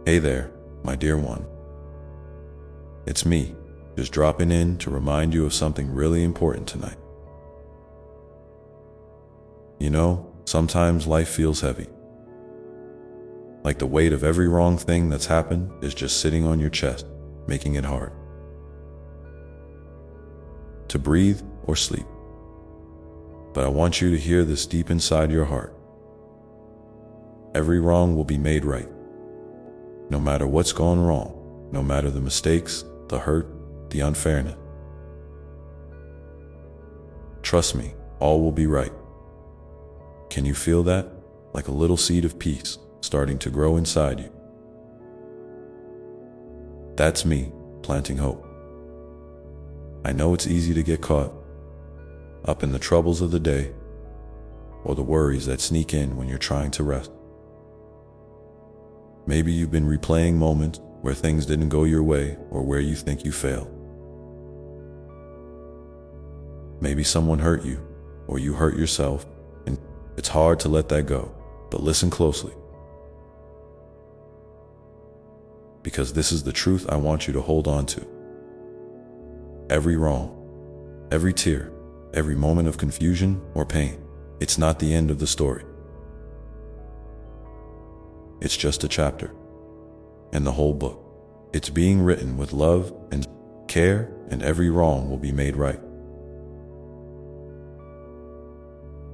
Hey there, my dear one. It's me, just dropping in to remind you of something really important tonight. You know, sometimes life feels heavy. Like the weight of every wrong thing that's happened is just sitting on your chest, making it hard to breathe or sleep. But I want you to hear this deep inside your heart. Every wrong will be made right. No matter what's gone wrong, no matter the mistakes, the hurt, the unfairness. Trust me, all will be right. Can you feel that? Like a little seed of peace starting to grow inside you. That's me, planting hope. I know it's easy to get caught up in the troubles of the day or the worries that sneak in when you're trying to rest. Maybe you've been replaying moments where things didn't go your way or where you think you failed. Maybe someone hurt you or you hurt yourself, and it's hard to let that go. But listen closely, because this is the truth I want you to hold on to. Every wrong, every tear, every moment of confusion or pain, it's not the end of the story. It's just a chapter. And the whole book, it's being written with love and care, and every wrong will be made right.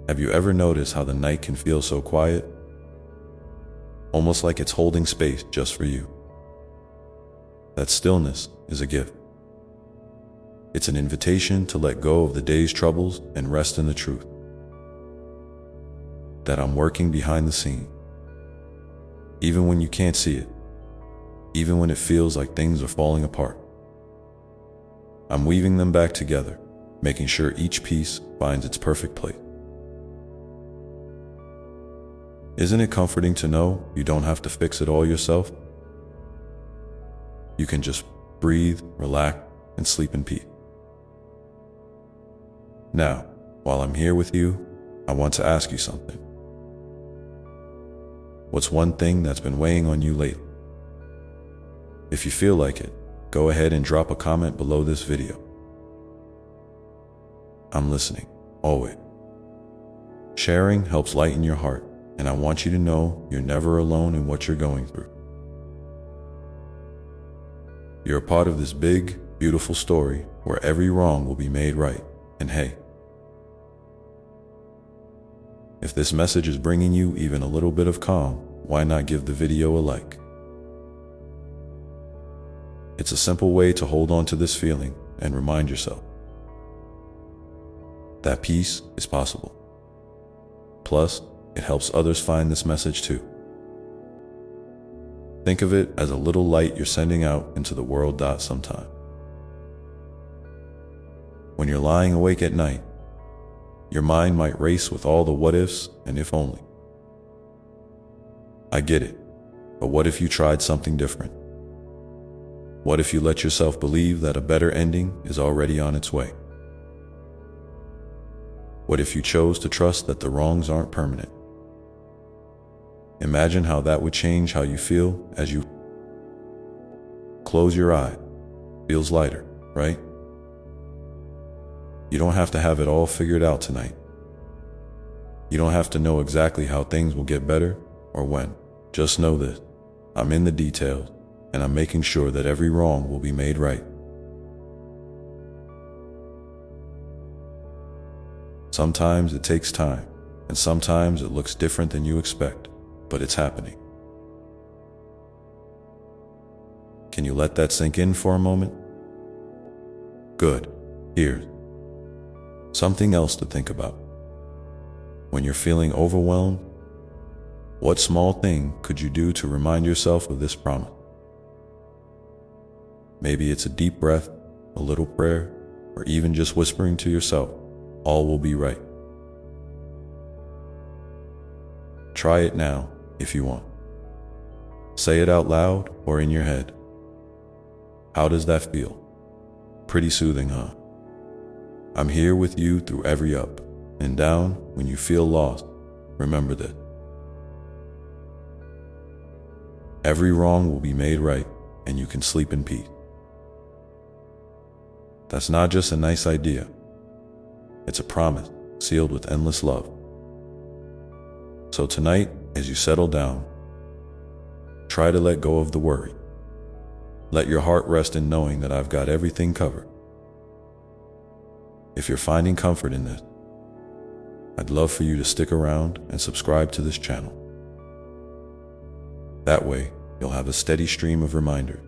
Have you ever noticed how the night can feel so quiet? Almost like it's holding space just for you. That stillness is a gift. It's an invitation to let go of the day's troubles and rest in the truth that I'm working behind the scene. Even when you can't see it, even when it feels like things are falling apart, I'm weaving them back together, making sure each piece finds its perfect place. Isn't it comforting to know you don't have to fix it all yourself? You can just breathe, relax, and sleep in peace. Now, while I'm here with you, I want to ask you something. What's one thing that's been weighing on you lately? If you feel like it, go ahead and drop a comment below this video. I'm listening, always. Sharing helps lighten your heart, and I want you to know you're never alone in what you're going through. You're a part of this big, beautiful story where every wrong will be made right. And hey, if this message is bringing you even a little bit of calm, why not give the video a like? It's a simple way to hold on to this feeling and remind yourself that peace is possible. Plus, it helps others find this message too. Think of it as a little light you're sending out into the world. Sometime, when you're lying awake at night, your mind might race with all the what ifs and if only. I get it, but what if you tried something different? What if you let yourself believe that a better ending is already on its way? What if you chose to trust that the wrongs aren't permanent? Imagine how that would change how you feel as you close your eye. Feels lighter, right? You don't have to have it all figured out tonight. You don't have to know exactly how things will get better or when. Just know this: I'm in the details, and I'm making sure that every wrong will be made right. Sometimes it takes time, and sometimes it looks different than you expect, but it's happening. Can you let that sink in for a moment? Good. Here's something else to think about. When you're feeling overwhelmed, what small thing could you do to remind yourself of this promise? Maybe it's a deep breath, a little prayer, or even just whispering to yourself, all will be right. Try it now if you want. Say it out loud or in your head. How does that feel? Pretty soothing, huh? I'm here with you through every up and down. When you feel lost, remember this: Every wrong will be made right, and you can sleep in peace. That's not just a nice idea. It's a promise sealed with endless love. So tonight, as you settle down, try to let go of the worry. Let your heart rest in knowing that I've got everything covered. If you're finding comfort in this, I'd love for you to stick around and subscribe to this channel. That way, you'll have a steady stream of reminders.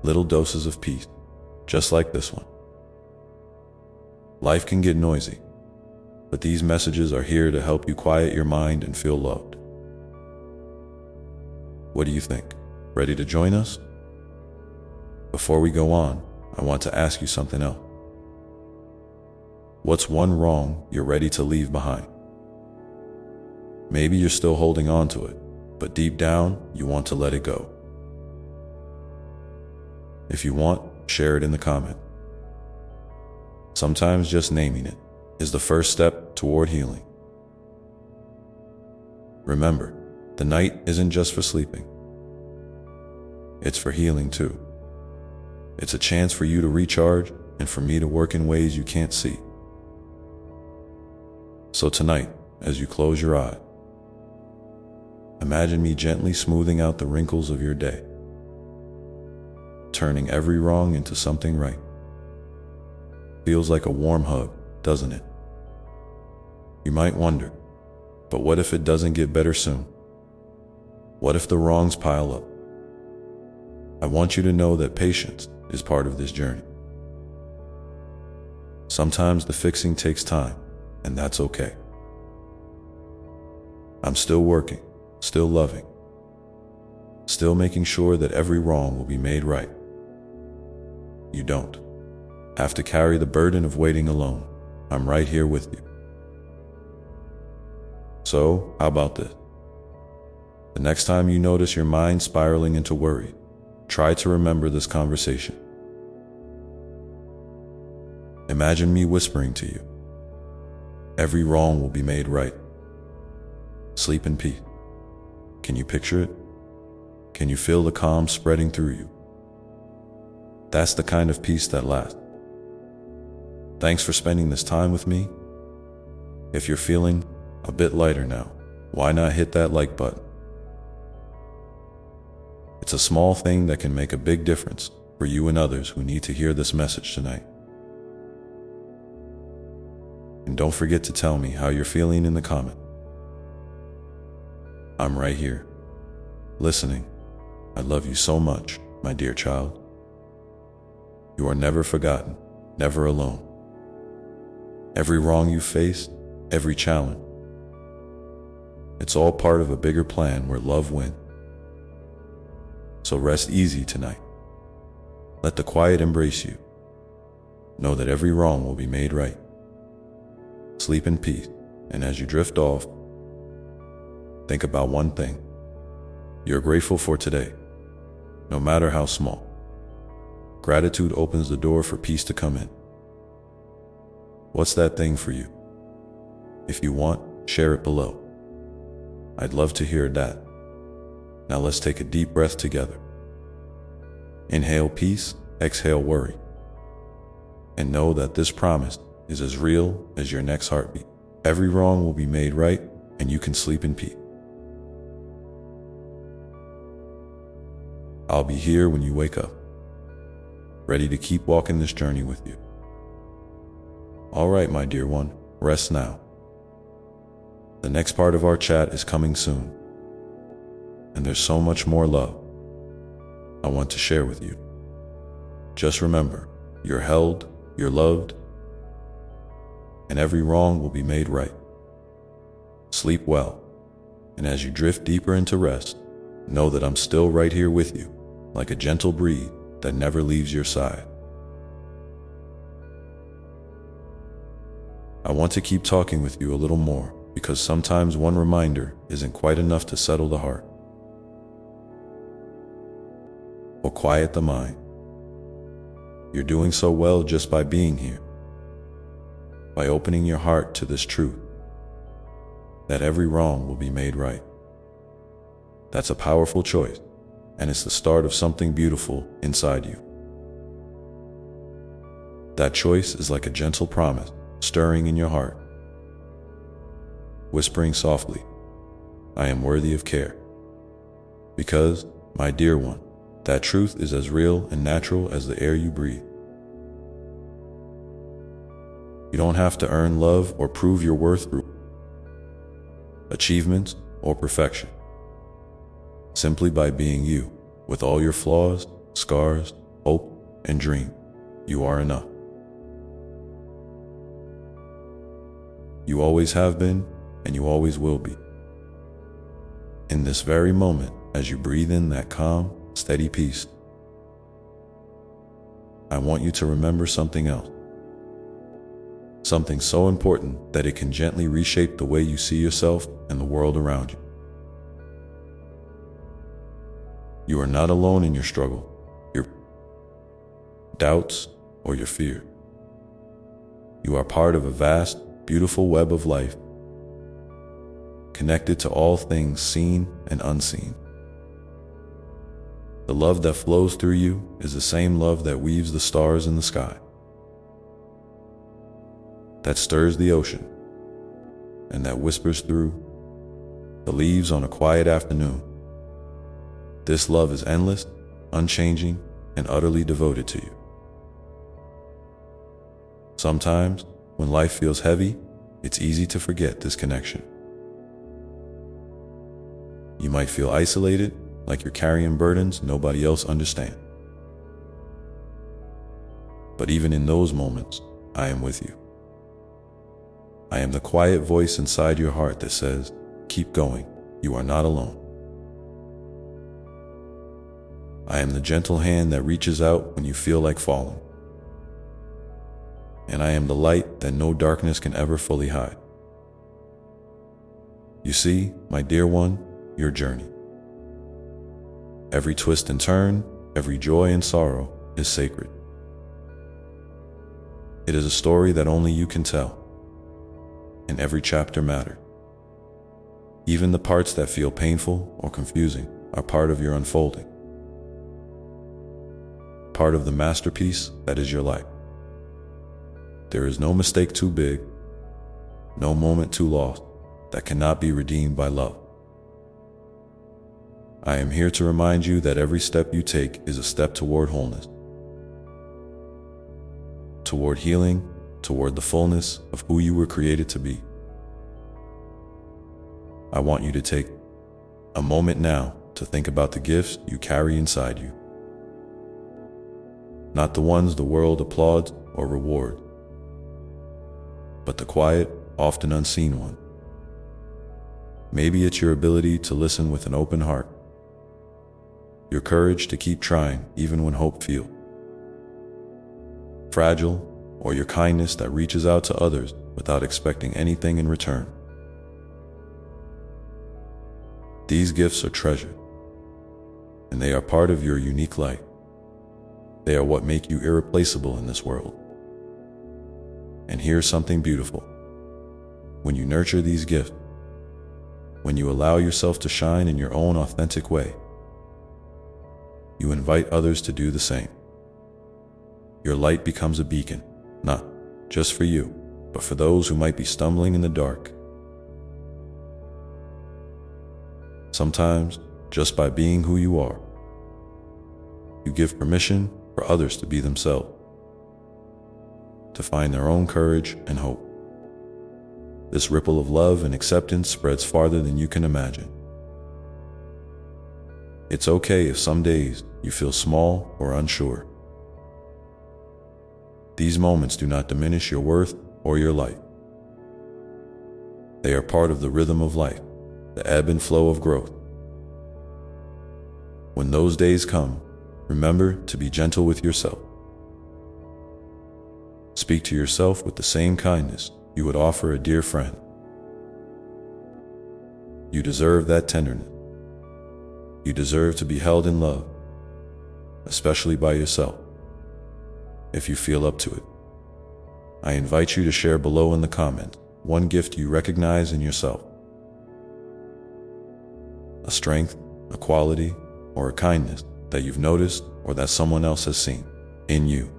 Little doses of peace, just like this one. Life can get noisy, but these messages are here to help you quiet your mind and feel loved. What do you think? Ready to join us? Before we go on, I want to ask you something else. What's one wrong you're ready to leave behind? Maybe you're still holding on to it, but deep down, you want to let it go. If you want, share it in the comments. Sometimes just naming it is the first step toward healing. Remember, the night isn't just for sleeping. It's for healing too. It's a chance for you to recharge and for me to work in ways you can't see. So tonight, as you close your eyes, imagine me gently smoothing out the wrinkles of your day, turning every wrong into something right. Feels like a warm hug, doesn't it? You might wonder, but what if it doesn't get better soon? What if the wrongs pile up? I want you to know that patience is part of this journey. Sometimes the fixing takes time, and that's okay. I'm still working, still loving, still making sure that every wrong will be made right. You don't have to carry the burden of waiting alone. I'm right here with you. So, how about this? The next time you notice your mind spiraling into worry, try to remember this conversation. Imagine me whispering to you, every wrong will be made right. Sleep in peace. Can you picture it? Can you feel the calm spreading through you? That's the kind of peace that lasts. Thanks for spending this time with me. If you're feeling a bit lighter now, why not hit that like button? It's a small thing that can make a big difference for you and others who need to hear this message tonight. And don't forget to tell me how you're feeling in the comments. I'm right here, listening. I love you so much, my dear child. You are never forgotten, never alone. Every wrong you face, every challenge, it's all part of a bigger plan where love wins. So rest easy tonight. Let the quiet embrace you. Know that every wrong will be made right. Sleep in peace, and as you drift off, think about one thing you're grateful for today, no matter how small. Gratitude opens the door for peace to come in. What's that thing for you? If you want, share it below. I'd love to hear that. Now let's take a deep breath together. Inhale peace, exhale worry. And know that this promise is as real as your next heartbeat. Every wrong will be made right, and you can sleep in peace. I'll be here when you wake up, ready to keep walking this journey with you. All right, my dear one, rest now. The next part of our chat is coming soon, and there's so much more love I want to share with you. Just remember, you're held, you're loved, and every wrong will be made right. Sleep well, and as you drift deeper into rest, know that I'm still right here with you, like a gentle breeze that never leaves your side. I want to keep talking with you a little more, because sometimes one reminder isn't quite enough to settle the heart or quiet the mind. You're doing so well just by being here, by opening your heart to this truth, that every wrong will be made right. That's a powerful choice, and it's the start of something beautiful inside you. That choice is like a gentle promise stirring in your heart, whispering softly, "I am worthy of care." Because, my dear one, that truth is as real and natural as the air you breathe. You don't have to earn love or prove your worth through achievements or perfection. Simply by being you, with all your flaws, scars, hope, and dream, you are enough. You always have been, and you always will be. In this very moment, as you breathe in that calm, steady peace, I want you to remember something else. Something so important that it can gently reshape the way you see yourself and the world around you. You are not alone in your struggle, your doubts, or your fear. You are part of a vast, beautiful web of life, connected to all things seen and unseen. The love that flows through you is the same love that weaves the stars in the sky, that stirs the ocean, and that whispers through the leaves on a quiet afternoon. This love is endless, unchanging, and utterly devoted to you. Sometimes, when life feels heavy, it's easy to forget this connection. You might feel isolated, like you're carrying burdens nobody else understands. But even in those moments, I am with you. I am the quiet voice inside your heart that says, "Keep going, you are not alone." I am the gentle hand that reaches out when you feel like falling. And I am the light that no darkness can ever fully hide. You see, my dear one, your journey, every twist and turn, every joy and sorrow is sacred. It is a story that only you can tell, and every chapter matters. Even the parts that feel painful or confusing are part of your unfolding, part of the masterpiece that is your life. There is no mistake too big, no moment too lost that cannot be redeemed by love. I am here to remind you that every step you take is a step toward wholeness, toward healing, toward the fullness of who you were created to be. I want you to take a moment now to think about the gifts you carry inside you. Not the ones the world applauds or rewards, but the quiet, often unseen one. Maybe it's your ability to listen with an open heart, your courage to keep trying even when hope feels fragile, or your kindness that reaches out to others without expecting anything in return. These gifts are treasured, and they are part of your unique light. They are what make you irreplaceable in this world. And here's something beautiful. When you nurture these gifts, when you allow yourself to shine in your own authentic way, you invite others to do the same. Your light becomes a beacon, not just for you, but for those who might be stumbling in the dark. Sometimes, just by being who you are, you give permission for others to be themselves, to find their own courage and hope. This ripple of love and acceptance spreads farther than you can imagine. It's okay if some days you feel small or unsure. These moments do not diminish your worth or your light. They are part of the rhythm of life, the ebb and flow of growth. When those days come, remember to be gentle with yourself. Speak to yourself with the same kindness you would offer a dear friend. You deserve that tenderness. You deserve to be held in love, especially by yourself, if you feel up to it. I invite you to share below in the comments one gift you recognize in yourself. A strength, a quality, or a kindness that you've noticed or that someone else has seen in you.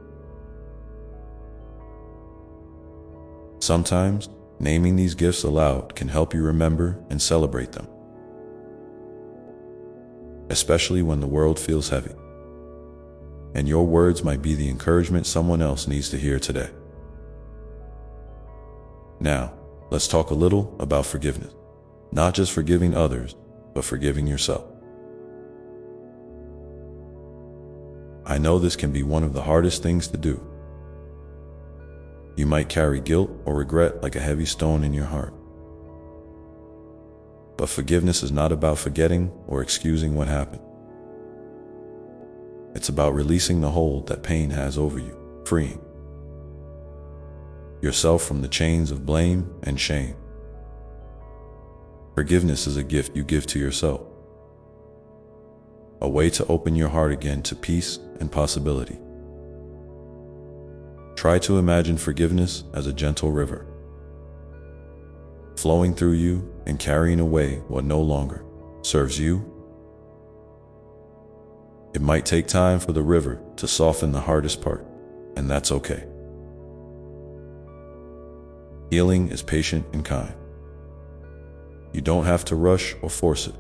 Sometimes, naming these gifts aloud can help you remember and celebrate them, especially when the world feels heavy. And your words might be the encouragement someone else needs to hear today. Now, let's talk a little about forgiveness. Not just forgiving others, but forgiving yourself. I know this can be one of the hardest things to do. You might carry guilt or regret like a heavy stone in your heart. But forgiveness is not about forgetting or excusing what happened. It's about releasing the hold that pain has over you, freeing yourself from the chains of blame and shame. Forgiveness is a gift you give to yourself, a way to open your heart again to peace and possibility. Try to imagine forgiveness as a gentle river, flowing through you and carrying away what no longer serves you. It might take time for the river to soften the hardest part, and that's okay. Healing is patient and kind. You don't have to rush or force it.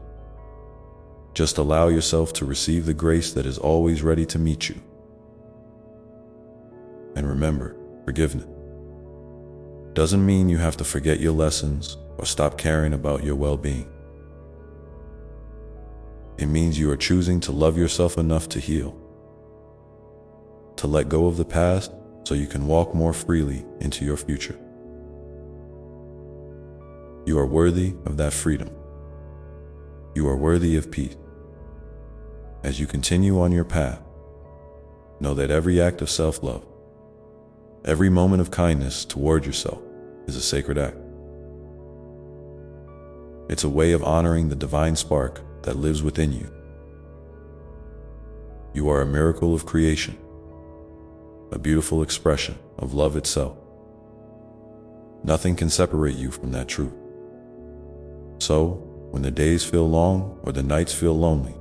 Just allow yourself to receive the grace that is always ready to meet you. And remember, forgiveness doesn't mean you have to forget your lessons or stop caring about your well-being. It means you are choosing to love yourself enough to heal, to let go of the past so you can walk more freely into your future. You are worthy of that freedom. You are worthy of peace. As you continue on your path, know that every act of self-love, every moment of kindness toward yourself is a sacred act. It's a way of honoring the divine spark that lives within you. You are a miracle of creation, a beautiful expression of love itself. Nothing can separate you from that truth. So, when the days feel long or the nights feel lonely,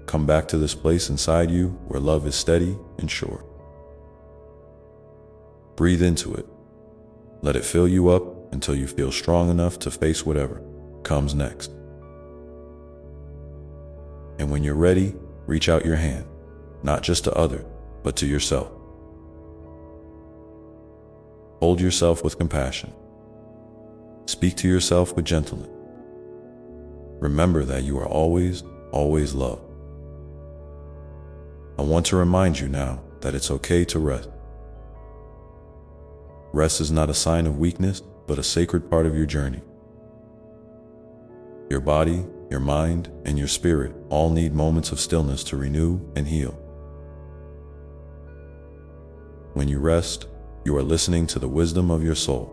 come back to this place inside you where love is steady and sure. Breathe into it. Let it fill you up until you feel strong enough to face whatever comes next. And when you're ready, reach out your hand, not just to others, but to yourself. Hold yourself with compassion. Speak to yourself with gentleness. Remember that you are always, always loved. I want to remind you now that it's okay to rest. Rest is not a sign of weakness, but a sacred part of your journey. Your body, your mind, and your spirit all need moments of stillness to renew and heal. When you rest, you are listening to the wisdom of your soul,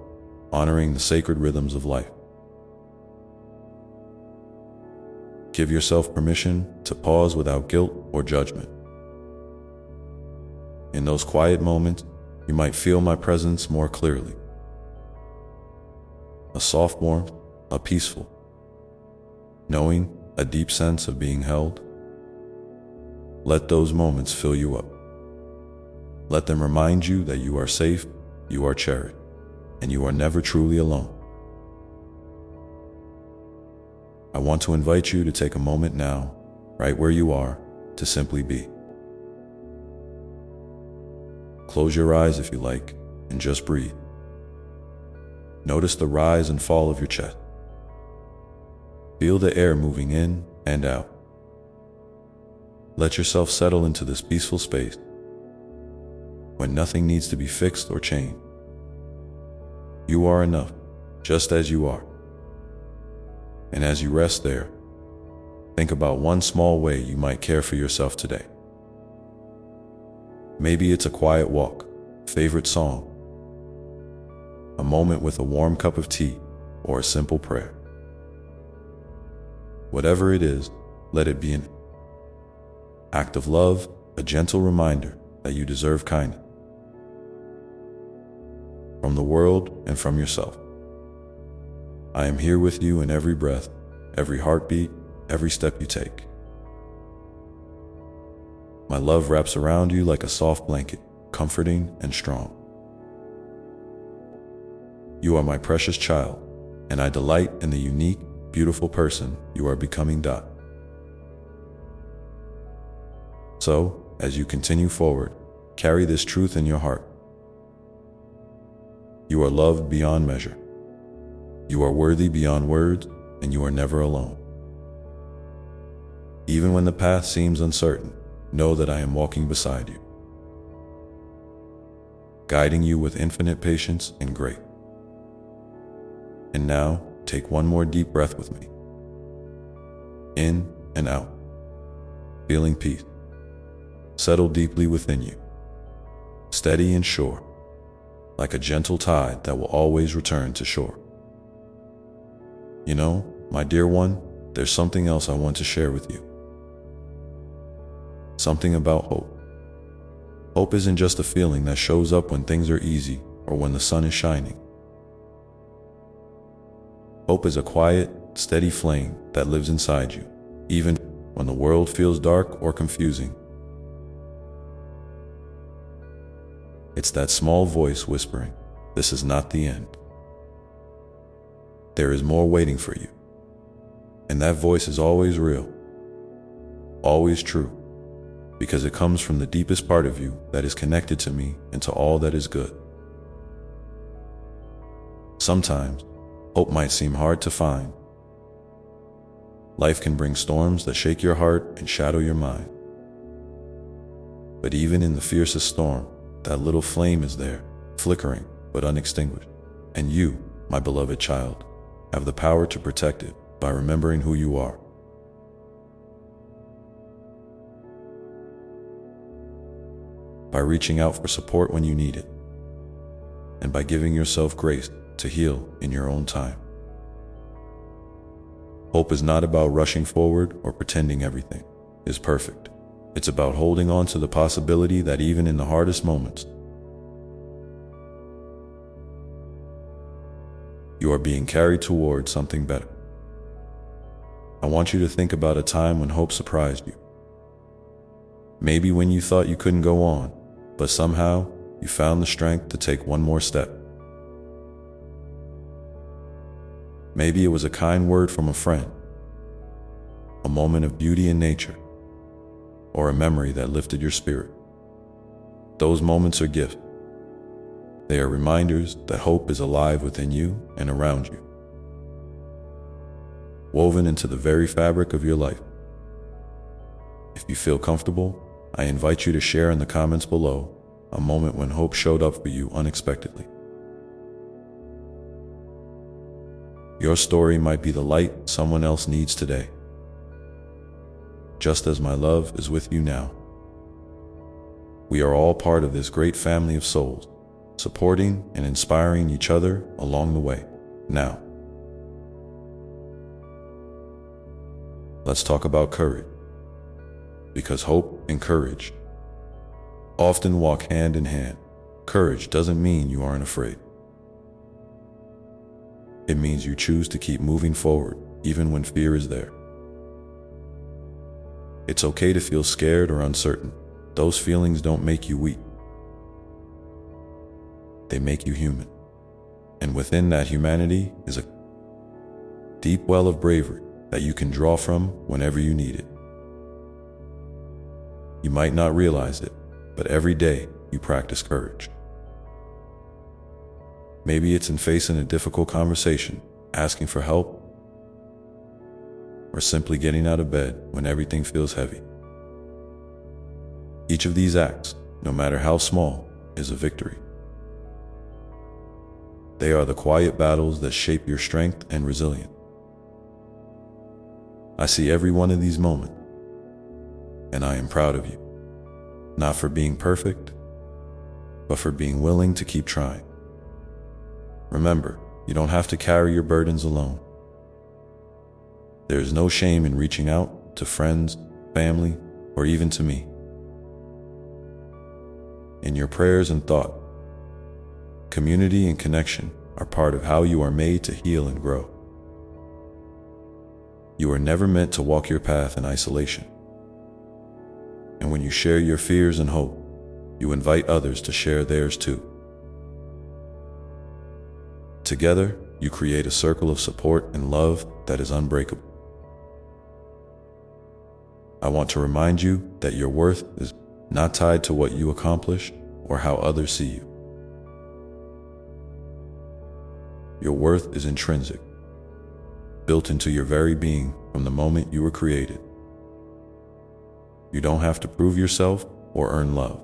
honoring the sacred rhythms of life. Give yourself permission to pause without guilt or judgment. In those quiet moments, you might feel my presence more clearly. A soft warmth, a peaceful knowing, a deep sense of being held. Let those moments fill you up. Let them remind you that you are safe, you are cherished, and you are never truly alone. I want to invite you to take a moment now, right where you are, to simply be. Close your eyes if you like, and just breathe. Notice the rise and fall of your chest. Feel the air moving in and out. Let yourself settle into this peaceful space when nothing needs to be fixed or changed. You are enough, just as you are. And as you rest there, think about one small way you might care for yourself today. Maybe it's a quiet walk, favorite song, a moment with a warm cup of tea, or a simple prayer. Whatever it is, let it be an act of love, a gentle reminder that you deserve kindness from the world and from yourself. I am here with you in every breath, every heartbeat, every step you take. My love wraps around you like a soft blanket, comforting and strong. You are my precious child, and I delight in the unique, beautiful person you are becoming. So, as you continue forward, carry this truth in your heart. You are loved beyond measure. You are worthy beyond words, and you are never alone. Even when the path seems uncertain, know that I am walking beside you, guiding you with infinite patience and grace. And now, take one more deep breath with me. In and out, feeling peace. Settle deeply within you, steady and sure, like a gentle tide that will always return to shore. You know, my dear one, there's something else I want to share with you. Something about hope. Hope isn't just a feeling that shows up when things are easy or when the sun is shining. Hope is a quiet, steady flame that lives inside you, even when the world feels dark or confusing. It's that small voice whispering, "This is not the end. There is more waiting for you." And that voice is always real, always true, because it comes from the deepest part of you that is connected to me and to all that is good. Sometimes, hope might seem hard to find. Life can bring storms that shake your heart and shadow your mind. But even in the fiercest storm, that little flame is there, flickering but unextinguished. And you, my beloved child, have the power to protect it by remembering who you are. By reaching out for support when you need it, and by giving yourself grace to heal in your own time. Hope is not about rushing forward or pretending everything is perfect. It's about holding on to the possibility that even in the hardest moments, you are being carried towards something better. I want you to think about a time when hope surprised you. Maybe when you thought you couldn't go on, but somehow you found the strength to take one more step. Maybe it was a kind word from a friend, a moment of beauty in nature, or a memory that lifted your spirit. Those moments are gifts. They are reminders that hope is alive within you and around you, woven into the very fabric of your life. If you feel comfortable, I invite you to share in the comments below a moment when hope showed up for you unexpectedly. Your story might be the light someone else needs today, just as my love is with you now. We are all part of this great family of souls, supporting and inspiring each other along the way. Now, let's talk about courage, because hope and courage often walk hand in hand. Courage doesn't mean you aren't afraid. It means you choose to keep moving forward, even when fear is there. It's okay to feel scared or uncertain. Those feelings don't make you weak. They make you human. And within that humanity is a deep well of bravery that you can draw from whenever you need it. You might not realize it, but every day you practice courage. Maybe it's in facing a difficult conversation, asking for help, or simply getting out of bed when everything feels heavy. Each of these acts, no matter how small, is a victory. They are the quiet battles that shape your strength and resilience. I see every one of these moments, and I am proud of you. Not for being perfect, but for being willing to keep trying. Remember, you don't have to carry your burdens alone. There is no shame in reaching out to friends, family, or even to me. In your prayers and thought, community and connection are part of how you are made to heal and grow. You are never meant to walk your path in isolation. And when you share your fears and hope, you invite others to share theirs too. Together, you create a circle of support and love that is unbreakable. I want to remind you that your worth is not tied to what you accomplish or how others see you. Your worth is intrinsic, built into your very being from the moment you were created. You don't have to prove yourself or earn love.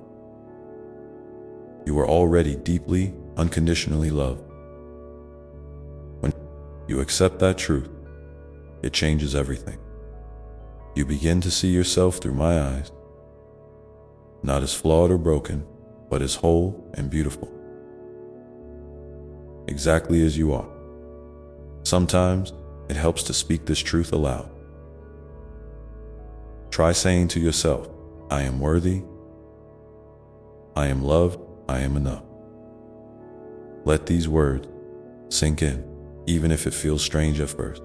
You are already deeply, unconditionally loved. When you accept that truth, it changes everything. You begin to see yourself through my eyes, not as flawed or broken, but as whole and beautiful. Exactly as you are. Sometimes it helps to speak this truth aloud. Try saying to yourself, I am worthy, I am loved, I am enough. Let these words sink in, even if it feels strange at first.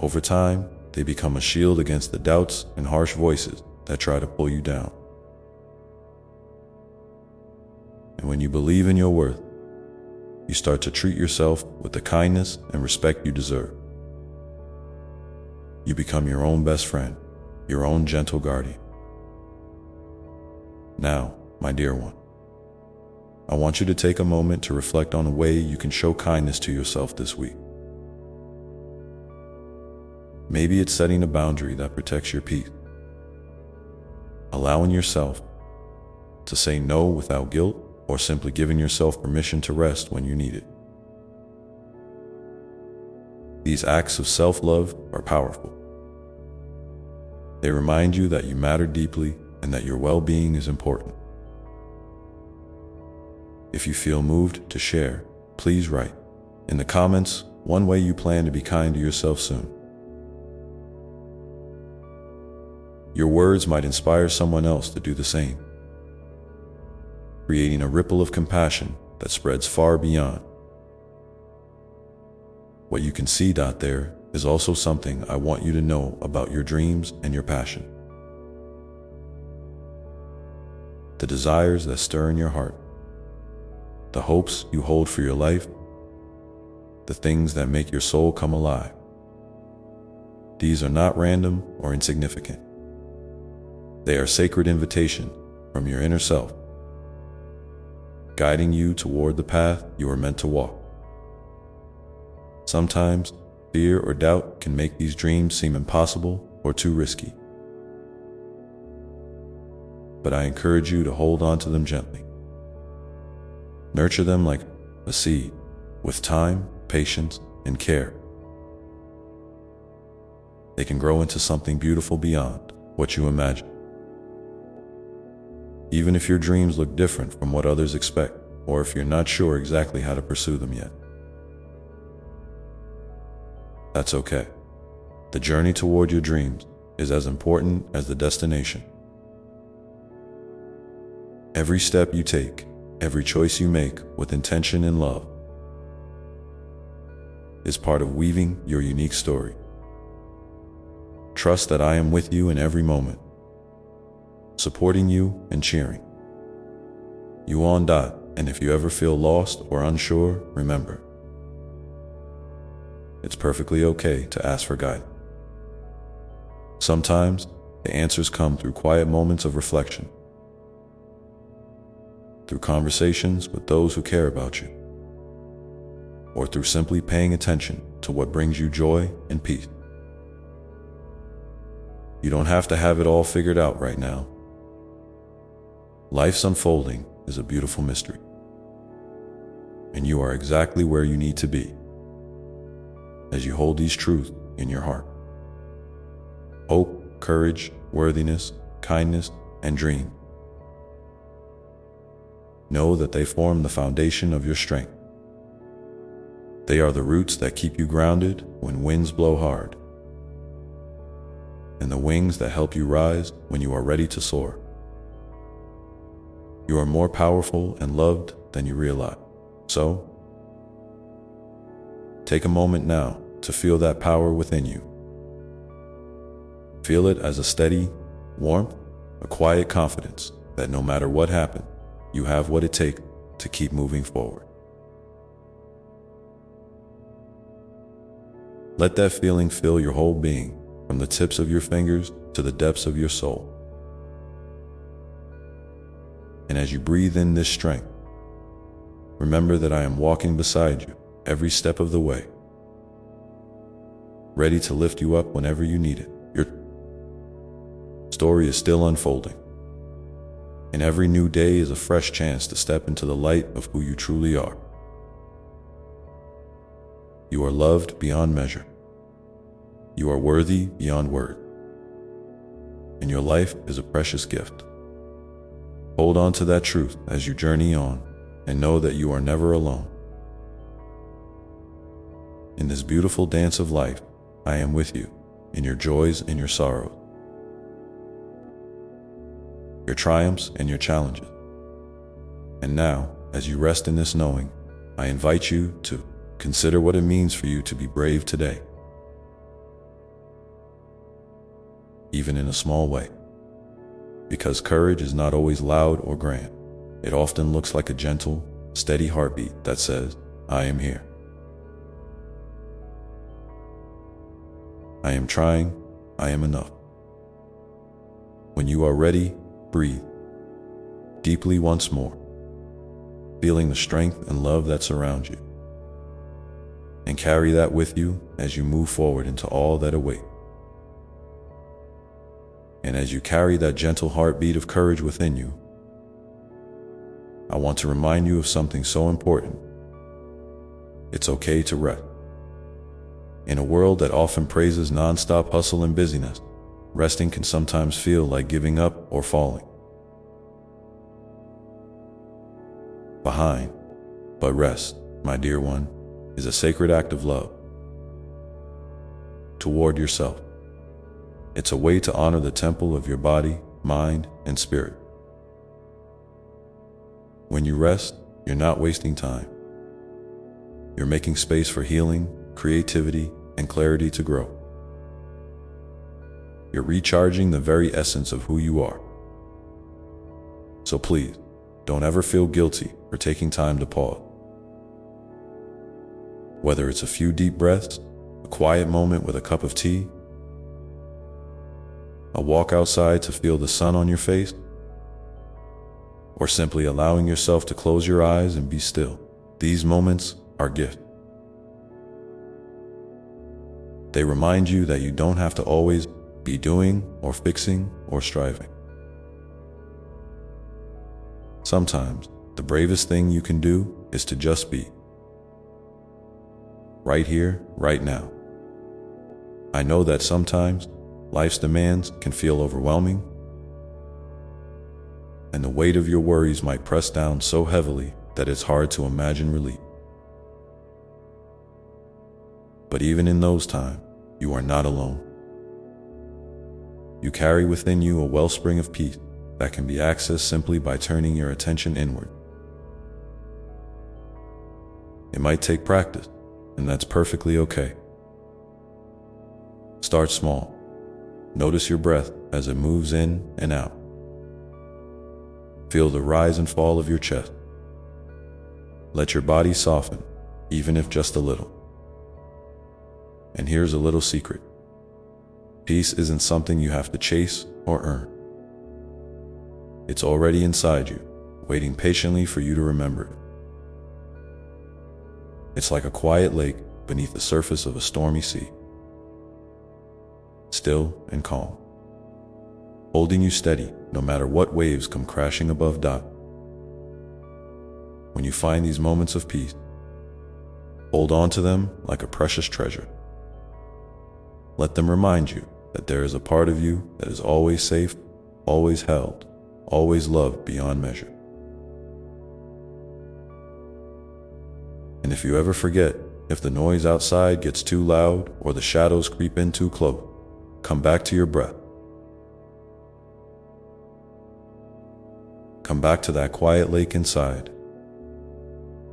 Over time, they become a shield against the doubts and harsh voices that try to pull you down. And when you believe in your worth, you start to treat yourself with the kindness and respect you deserve. You become your own best friend, your own gentle guardian. Now, my dear one, I want you to take a moment to reflect on a way you can show kindness to yourself this week. Maybe it's setting a boundary that protects your peace, allowing yourself to say no without guilt, or simply giving yourself permission to rest when you need it. These acts of self-love are powerful. They remind you that you matter deeply and that your well-being is important. If you feel moved to share, please write in the comments one way you plan to be kind to yourself soon. Your words might inspire someone else to do the same, creating a ripple of compassion that spreads far beyond. What you can see out there is also something I want you to know about your dreams and your passion. The desires that stir in your heart, the hopes you hold for your life, the things that make your soul come alive. These are not random or insignificant. They are sacred invitations from your inner self, guiding you toward the path you are meant to walk. Sometimes, fear or doubt can make these dreams seem impossible or too risky. But I encourage you to hold on to them gently. Nurture them like a seed, with time, patience, and care. They can grow into something beautiful beyond what you imagine. Even if your dreams look different from what others expect, or if you're not sure exactly how to pursue them yet. That's okay. The journey toward your dreams is as important as the destination. Every step you take, every choice you make with intention and love, is part of weaving your unique story. Trust that I am with you in every moment, supporting you and cheering you on. And if you ever feel lost or unsure, remember, it's perfectly okay to ask for guidance. Sometimes the answers come through quiet moments of reflection, through conversations with those who care about you, or through simply paying attention to what brings you joy and peace. You don't have to have it all figured out right now. Life's unfolding is a beautiful mystery, and you are exactly where you need to be as you hold these truths in your heart. Hope, courage, worthiness, kindness, and dream. Know that they form the foundation of your strength. They are the roots that keep you grounded when winds blow hard, and the wings that help you rise when you are ready to soar. You are more powerful and loved than you realize. So, take a moment now to feel that power within you. Feel it as a steady warmth, a quiet confidence that no matter what happens, you have what it takes to keep moving forward. Let that feeling fill your whole being, from the tips of your fingers to the depths of your soul. And as you breathe in this strength, remember that I am walking beside you every step of the way, ready to lift you up whenever you need it. Your story is still unfolding, and every new day is a fresh chance to step into the light of who you truly are. You are loved beyond measure. You are worthy beyond words. And your life is a precious gift. Hold on to that truth as you journey on, and know that you are never alone. In this beautiful dance of life, I am with you, in your joys and your sorrows, your triumphs and your challenges. And now, as you rest in this knowing, I invite you to consider what it means for you to be brave today, even in a small way. Because courage is not always loud or grand. It often looks like a gentle, steady heartbeat that says, I am here. I am trying, I am enough. When you are ready, breathe deeply once more, feeling the strength and love that surrounds you. And carry that with you as you move forward into all that awaits. And as you carry that gentle heartbeat of courage within you, I want to remind you of something so important. It's okay to rest. In a world that often praises nonstop hustle and busyness, resting can sometimes feel like giving up or falling behind. But rest, my dear one, is a sacred act of love toward yourself. It's a way to honor the temple of your body, mind, and spirit. When you rest, you're not wasting time. You're making space for healing, creativity, and clarity to grow. You're recharging the very essence of who you are. So please, don't ever feel guilty for taking time to pause. Whether it's a few deep breaths, a quiet moment with a cup of tea, a walk outside to feel the sun on your face, or simply allowing yourself to close your eyes and be still. These moments are gifts. They remind you that you don't have to always be doing or fixing or striving. Sometimes, the bravest thing you can do is to just be. Right here, right now. I know that sometimes life's demands can feel overwhelming, and the weight of your worries might press down so heavily that it's hard to imagine relief. But even in those times, you are not alone. You carry within you a wellspring of peace that can be accessed simply by turning your attention inward. It might take practice, and that's perfectly okay. Start small. Notice your breath as it moves in and out. Feel the rise and fall of your chest. Let your body soften, even if just a little. And here's a little secret. Peace isn't something you have to chase or earn. It's already inside you, waiting patiently for you to remember it. It's like a quiet lake beneath the surface of a stormy sea. Still and calm, holding you steady no matter what waves come crashing above dock. When you find these moments of peace, hold on to them like a precious treasure. Let them remind you that there is a part of you that is always safe, always held, always loved beyond measure. And if you ever forget, if the noise outside gets too loud or the shadows creep in too close, come back to your breath. Come back to that quiet lake inside.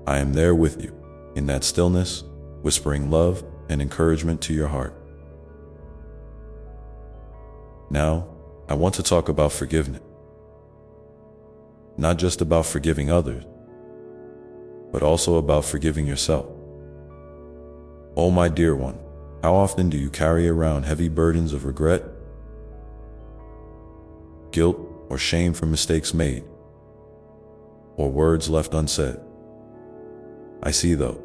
I am there with you, in that stillness, whispering love and encouragement to your heart. Now, I want to talk about forgiveness. Not just about forgiving others, but also about forgiving yourself. Oh, my dear one, how often do you carry around heavy burdens of regret, guilt, or shame for mistakes made, or words left unsaid? I see those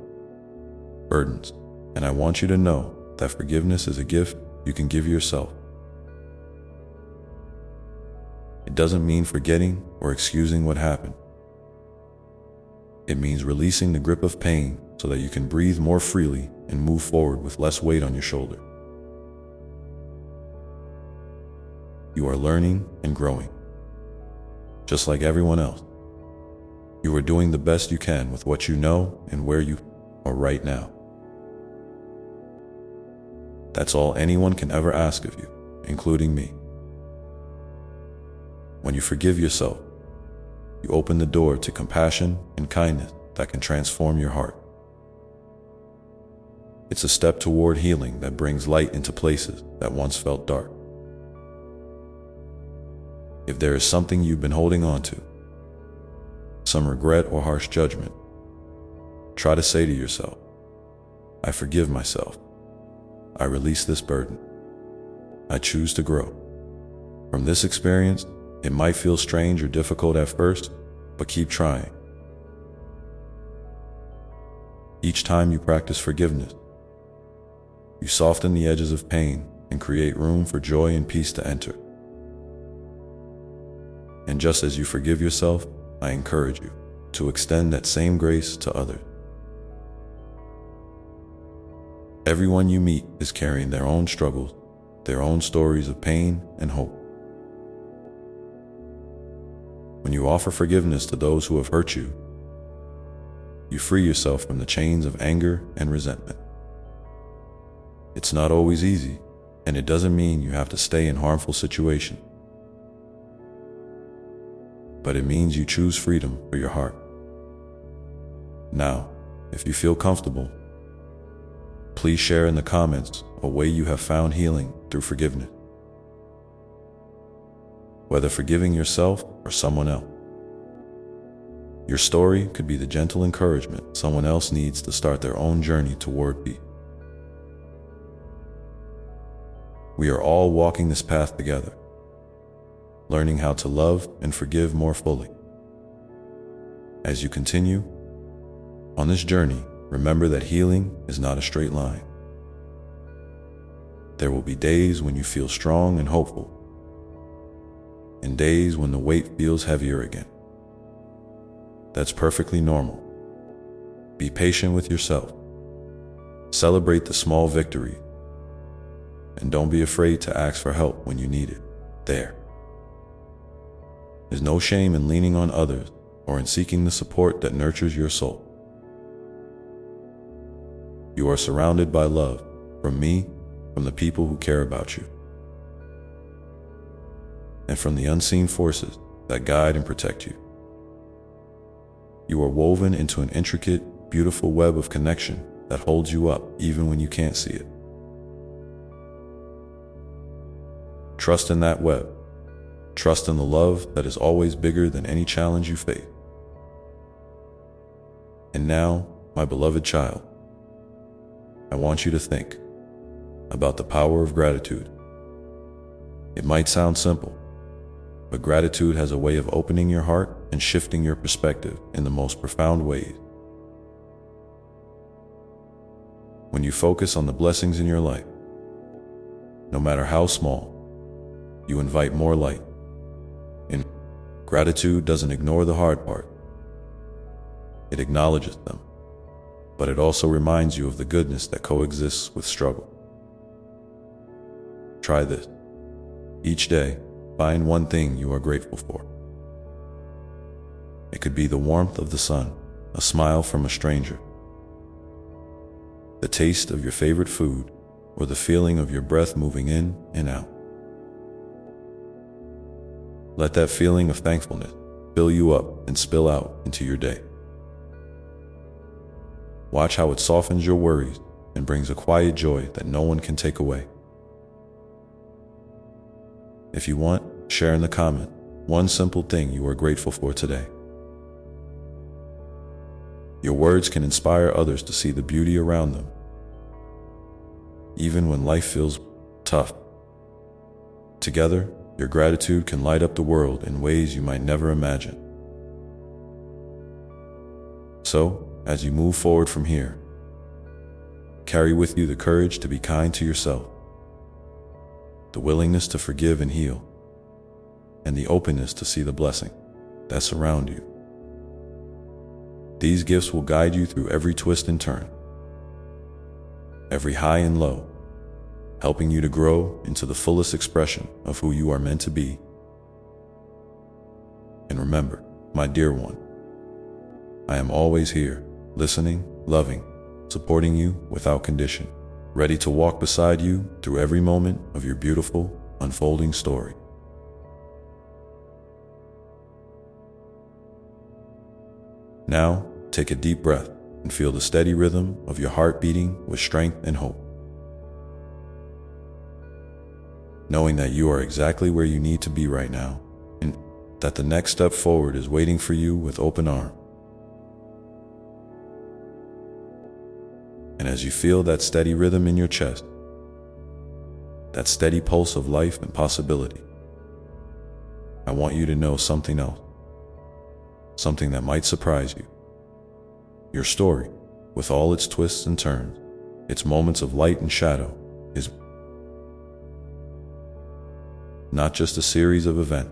burdens, and I want you to know that forgiveness is a gift you can give yourself. It doesn't mean forgetting or excusing what happened. It means releasing the grip of pain so that you can breathe more freely and move forward with less weight on your shoulder. You are learning and growing, just like everyone else. You are doing the best you can with what you know and where you are right now. That's all anyone can ever ask of you, including me. When you forgive yourself, you open the door to compassion and kindness that can transform your heart. It's a step toward healing that brings light into places that once felt dark. If there is something you've been holding on to, some regret or harsh judgment, try to say to yourself, I forgive myself. I release this burden. I choose to grow. From this experience, it might feel strange or difficult at first, but keep trying. Each time you practice forgiveness, you soften the edges of pain and create room for joy and peace to enter. And just as you forgive yourself, I encourage you to extend that same grace to others. Everyone you meet is carrying their own struggles, their own stories of pain and hope. When you offer forgiveness to those who have hurt you, you free yourself from the chains of anger and resentment. It's not always easy, and it doesn't mean you have to stay in harmful situations. But it means you choose freedom for your heart. Now, if you feel comfortable, please share in the comments a way you have found healing through forgiveness. Whether forgiving yourself or someone else. Your story could be the gentle encouragement someone else needs to start their own journey toward peace. We are all walking this path together, learning how to love and forgive more fully. As you continue on this journey, remember that healing is not a straight line. There will be days when you feel strong and hopeful, and days when the weight feels heavier again. That's perfectly normal. Be patient with yourself. Celebrate the small victories, and don't be afraid to ask for help when you need it. There's no shame in leaning on others or in seeking the support that nurtures your soul. You are surrounded by love from me, from the people who care about you, and from the unseen forces that guide and protect you. You are woven into an intricate, beautiful web of connection that holds you up even when you can't see it. Trust in that web. Trust in the love that is always bigger than any challenge you face. And now, my beloved child, I want you to think about the power of gratitude. It might sound simple, but gratitude has a way of opening your heart and shifting your perspective in the most profound ways. When you focus on the blessings in your life, no matter how small, you invite more light. And gratitude doesn't ignore the hard part. It acknowledges them, but it also reminds you of the goodness that coexists with struggle. Try this. Each day, find one thing you are grateful for. It could be the warmth of the sun, a smile from a stranger, the taste of your favorite food, or the feeling of your breath moving in and out. Let that feeling of thankfulness fill you up and spill out into your day. Watch how it softens your worries and brings a quiet joy that no one can take away. If you want, share in the comment one simple thing you are grateful for today. Your words can inspire others to see the beauty around them, even when life feels tough. Together, your gratitude can light up the world in ways you might never imagine. So, as you move forward from here, carry with you the courage to be kind to yourself, the willingness to forgive and heal, and the openness to see the blessing that surrounds you. These gifts will guide you through every twist and turn, every high and low, helping you to grow into the fullest expression of who you are meant to be. And remember, my dear one, I am always here, listening, loving, supporting you without condition, ready to walk beside you through every moment of your beautiful, unfolding story. Now, take a deep breath and feel the steady rhythm of your heart beating with strength and hope. Knowing that you are exactly where you need to be right now, and that the next step forward is waiting for you with open arms. And as you feel that steady rhythm in your chest, that steady pulse of life and possibility, I want you to know something else, something that might surprise you. Your story, with all its twists and turns, its moments of light and shadow, is not just a series of events.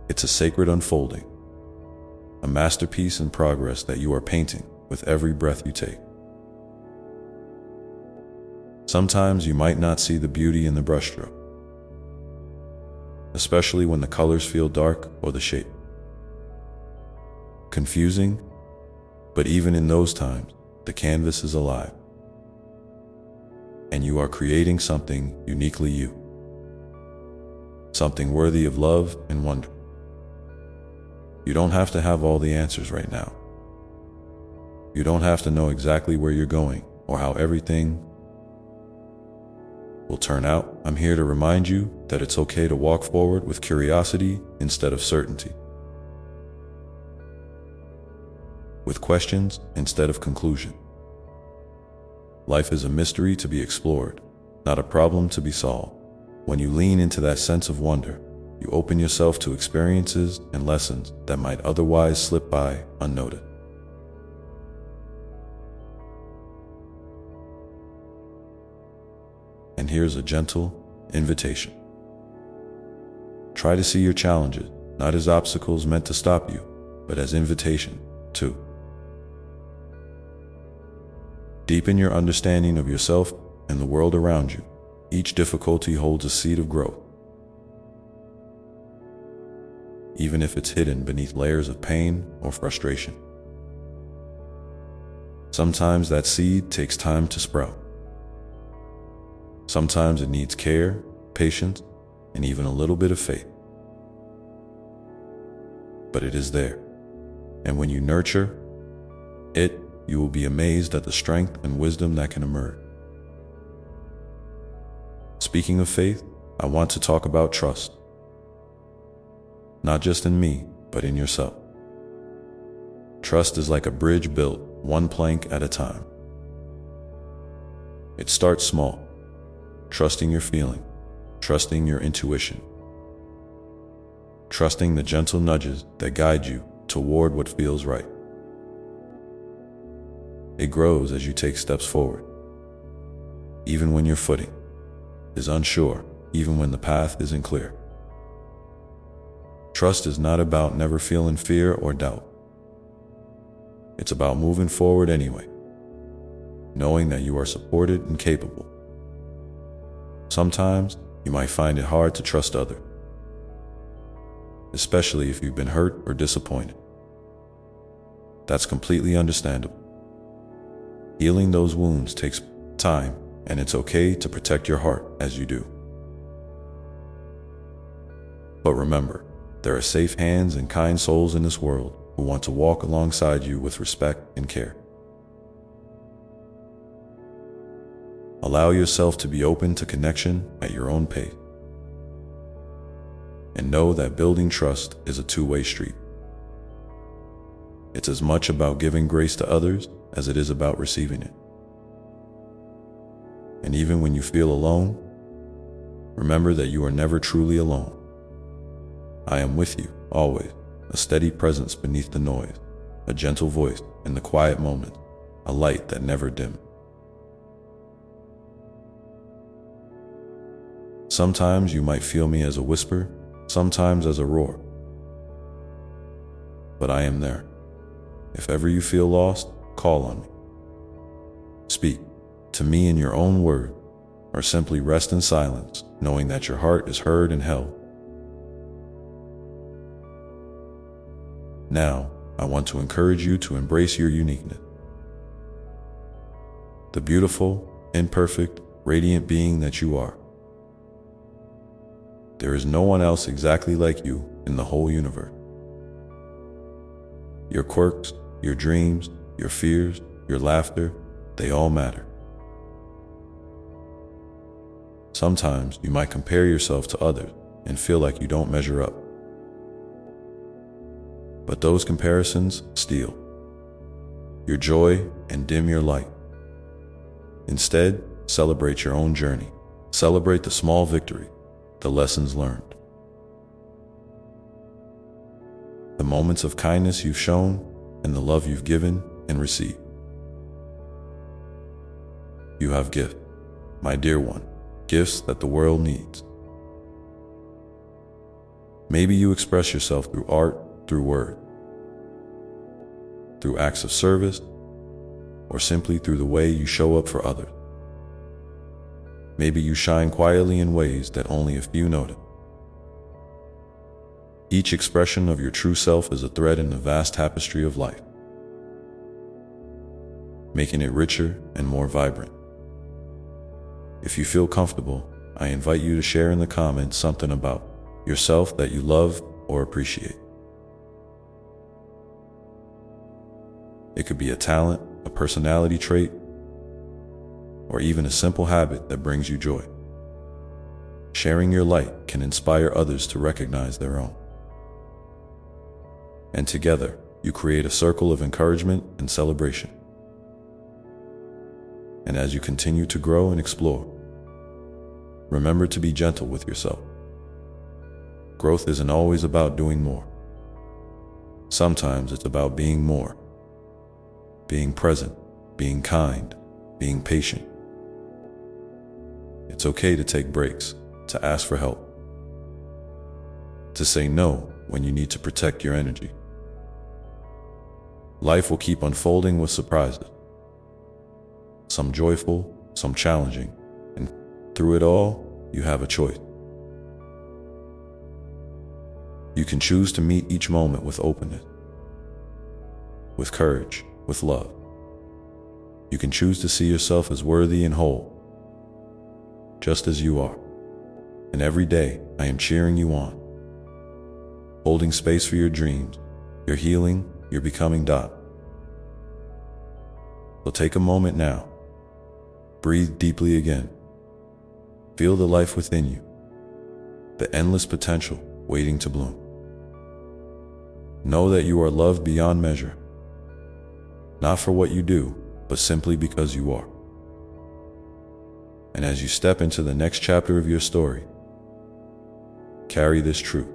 It's a sacred unfolding, a masterpiece in progress that you are painting with every breath you take. Sometimes you might not see the beauty in the brushstroke, especially when the colors feel dark or the shape confusing, but even in those times, the canvas is alive, and you are creating something uniquely you. Something worthy of love and wonder. You don't have to have all the answers right now. You don't have to know exactly where you're going or how everything will turn out. I'm here to remind you that it's okay to walk forward with curiosity instead of certainty, with questions instead of conclusion. Life is a mystery to be explored, not a problem to be solved. When you lean into that sense of wonder, you open yourself to experiences and lessons that might otherwise slip by unnoticed. And here's a gentle invitation. Try to see your challenges not as obstacles meant to stop you, but as invitation to deepen your understanding of yourself and the world around you. Each difficulty holds a seed of growth, even if it's hidden beneath layers of pain or frustration. Sometimes that seed takes time to sprout. Sometimes it needs care, patience, and even a little bit of faith. But it is there, and when you nurture it, you will be amazed at the strength and wisdom that can emerge. Speaking of faith, I want to talk about trust. Not just in me, but in yourself. Trust is like a bridge built one plank at a time. It starts small, trusting your feeling, trusting your intuition, trusting the gentle nudges that guide you toward what feels right. It grows as you take steps forward, even when your footing is unsure, even when the path isn't clear. Trust is not about never feeling fear or doubt. It's about moving forward anyway, knowing that you are supported and capable. Sometimes you might find it hard to trust others, especially if you've been hurt or disappointed. That's completely understandable. Healing those wounds takes time, and it's okay to protect your heart as you do. But remember, there are safe hands and kind souls in this world who want to walk alongside you with respect and care. Allow yourself to be open to connection at your own pace. And know that building trust is a two-way street. It's as much about giving grace to others as it is about receiving it. And even when you feel alone, remember that you are never truly alone. I am with you, always, a steady presence beneath the noise, a gentle voice in the quiet moments, a light that never dims. Sometimes you might feel me as a whisper, sometimes as a roar. But I am there. If ever you feel lost, call on me. Speak to me in your own word, or simply rest in silence, knowing that your heart is heard and held. Now, I want to encourage you to embrace your uniqueness. The beautiful, imperfect, radiant being that you are. There is no one else exactly like you in the whole universe. Your quirks, your dreams, your fears, your laughter, they all matter. Sometimes you might compare yourself to others and feel like you don't measure up. But those comparisons steal your joy and dim your light. Instead, celebrate your own journey. Celebrate the small victory, the lessons learned, the moments of kindness you've shown, and the love you've given and received. You have gifts, my dear one, gifts that the world needs. Maybe you express yourself through art, through word, through acts of service, or simply through the way you show up for others. Maybe you shine quietly in ways that only a few notice. Each expression of your true self is a thread in the vast tapestry of life, making it richer and more vibrant. If you feel comfortable, I invite you to share in the comments something about yourself that you love or appreciate. It could be a talent, a personality trait, or even a simple habit that brings you joy. Sharing your light can inspire others to recognize their own. And together, you create a circle of encouragement and celebration. And as you continue to grow and explore, remember to be gentle with yourself. Growth isn't always about doing more. Sometimes it's about being more, being present, being kind, being patient. It's okay to take breaks, to ask for help, to say no when you need to protect your energy. Life will keep unfolding with surprises, some joyful, some challenging, and through it all, you have a choice. You can choose to meet each moment with openness, with courage, with love. You can choose to see yourself as worthy and whole, just as you are. And every day, I am cheering you on, holding space for your dreams, your healing, your becoming. So take a moment now. Breathe deeply again. Feel the life within you, the endless potential waiting to bloom. Know that you are loved beyond measure, not for what you do, but simply because you are. And as you step into the next chapter of your story, carry this truth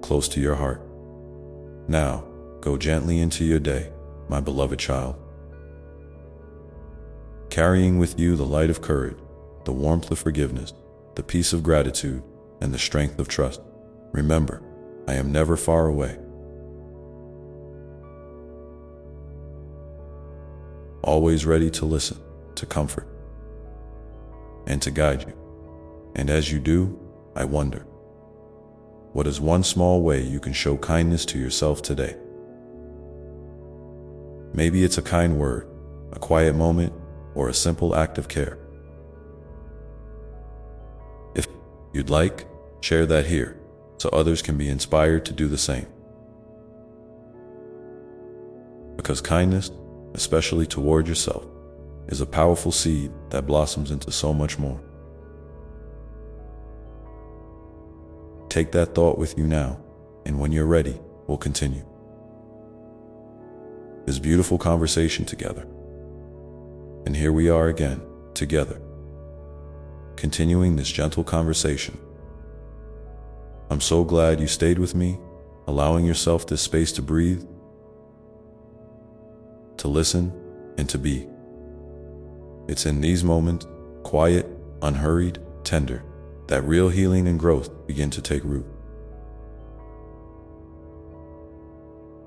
close to your heart. Now, go gently into your day, my beloved child, carrying with you the light of courage, the warmth of forgiveness, the peace of gratitude, and the strength of trust. Remember, I am never far away. Always ready to listen, to comfort, and to guide you. And as you do, I wonder, what is one small way you can show kindness to yourself today? Maybe it's a kind word, a quiet moment, or a simple act of care. If you'd like, share that here, so others can be inspired to do the same. Because kindness, especially toward yourself, is a powerful seed that blossoms into so much more. Take that thought with you now, and when you're ready, we'll continue this beautiful conversation together. And here we are again, together, continuing this gentle conversation. I'm so glad you stayed with me, allowing yourself this space to breathe, to listen, and to be. It's in these moments, quiet, unhurried, tender, that real healing and growth begin to take root.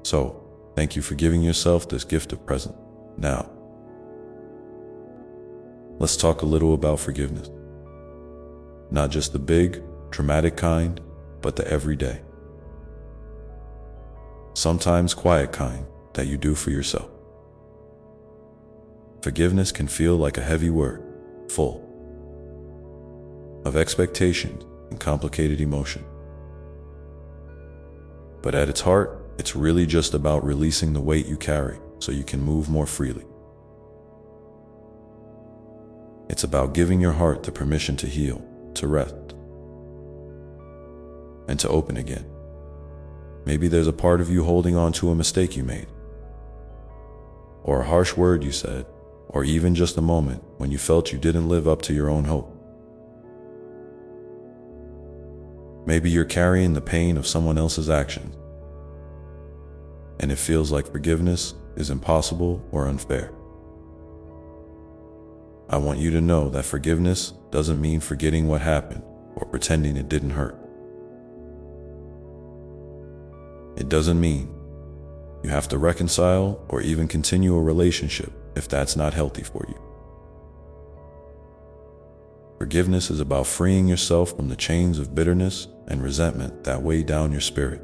So, thank you for giving yourself this gift of presence. Now, let's talk a little about forgiveness. Not just the big, dramatic kind, but the everyday, sometimes quiet kind that you do for yourself. Forgiveness can feel like a heavy word, full of expectations and complicated emotion. But at its heart, it's really just about releasing the weight you carry so you can move more freely. It's about giving your heart the permission to heal, to rest, and to open again. Maybe there's a part of you holding on to a mistake you made, or a harsh word you said, or even just a moment when you felt you didn't live up to your own hope. Maybe you're carrying the pain of someone else's actions, and it feels like forgiveness is impossible or unfair. I want you to know that forgiveness doesn't mean forgetting what happened or pretending it didn't hurt. It doesn't mean you have to reconcile or even continue a relationship if that's not healthy for you. Forgiveness is about freeing yourself from the chains of bitterness and resentment that weigh down your spirit.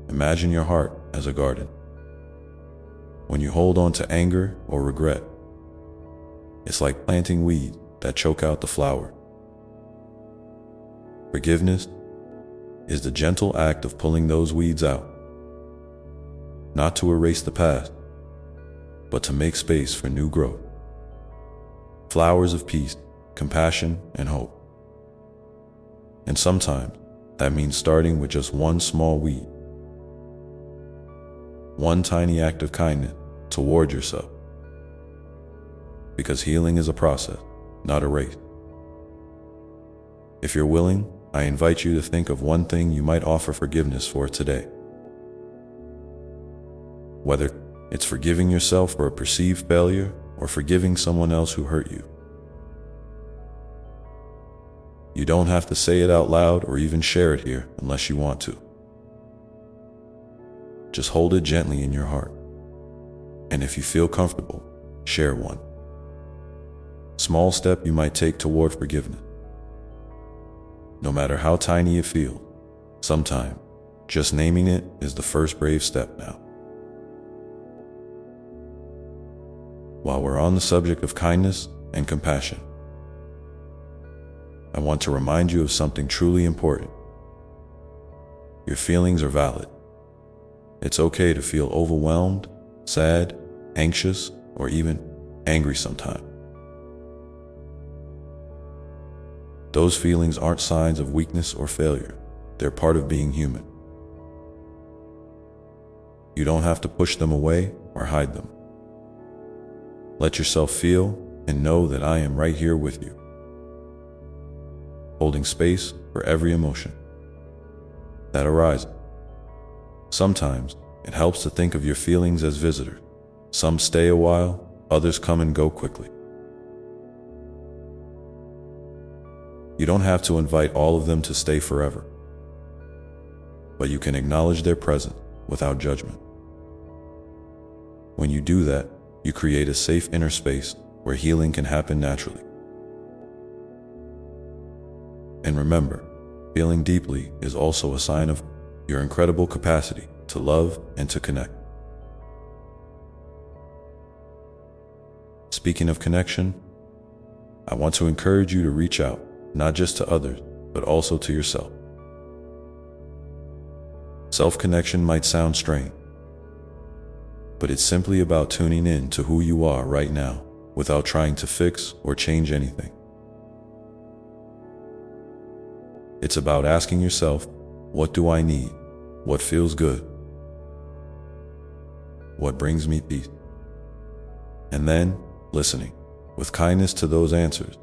Imagine your heart as a garden. When you hold on to anger or regret, it's like planting weeds that choke out the flower. Forgiveness is the gentle act of pulling those weeds out, not to erase the past, but to make space for new growth. Flowers of peace, compassion, and hope. And sometimes that means starting with just one small weed, one tiny act of kindness toward yourself. Because healing is a process, not a race. If you're willing, I invite you to think of one thing you might offer forgiveness for today. Whether it's forgiving yourself for a perceived failure or forgiving someone else who hurt you. You don't have to say it out loud or even share it here unless you want to. Just hold it gently in your heart. And if you feel comfortable, share one small step you might take toward forgiveness. No matter how tiny it feels, sometimes just naming it is the first brave step now. While we're on the subject of kindness and compassion, I want to remind you of something truly important. Your feelings are valid. It's okay to feel overwhelmed, sad, anxious, or even angry sometimes. Those feelings aren't signs of weakness or failure. They're part of being human. You don't have to push them away or hide them. Let yourself feel and know that I am right here with you, holding space for every emotion that arises. Sometimes it helps to think of your feelings as visitors. Some stay a while, others come and go quickly. You don't have to invite all of them to stay forever, but you can acknowledge their presence without judgment. When you do that, you create a safe inner space where healing can happen naturally. And remember, feeling deeply is also a sign of your incredible capacity to love and to connect. Speaking of connection, I want to encourage you to reach out, not just to others, but also to yourself. Self-connection might sound strange, but it's simply about tuning in to who you are right now without trying to fix or change anything. It's about asking yourself, what do I need? What feels good? What brings me peace? And then listening with kindness to those answers.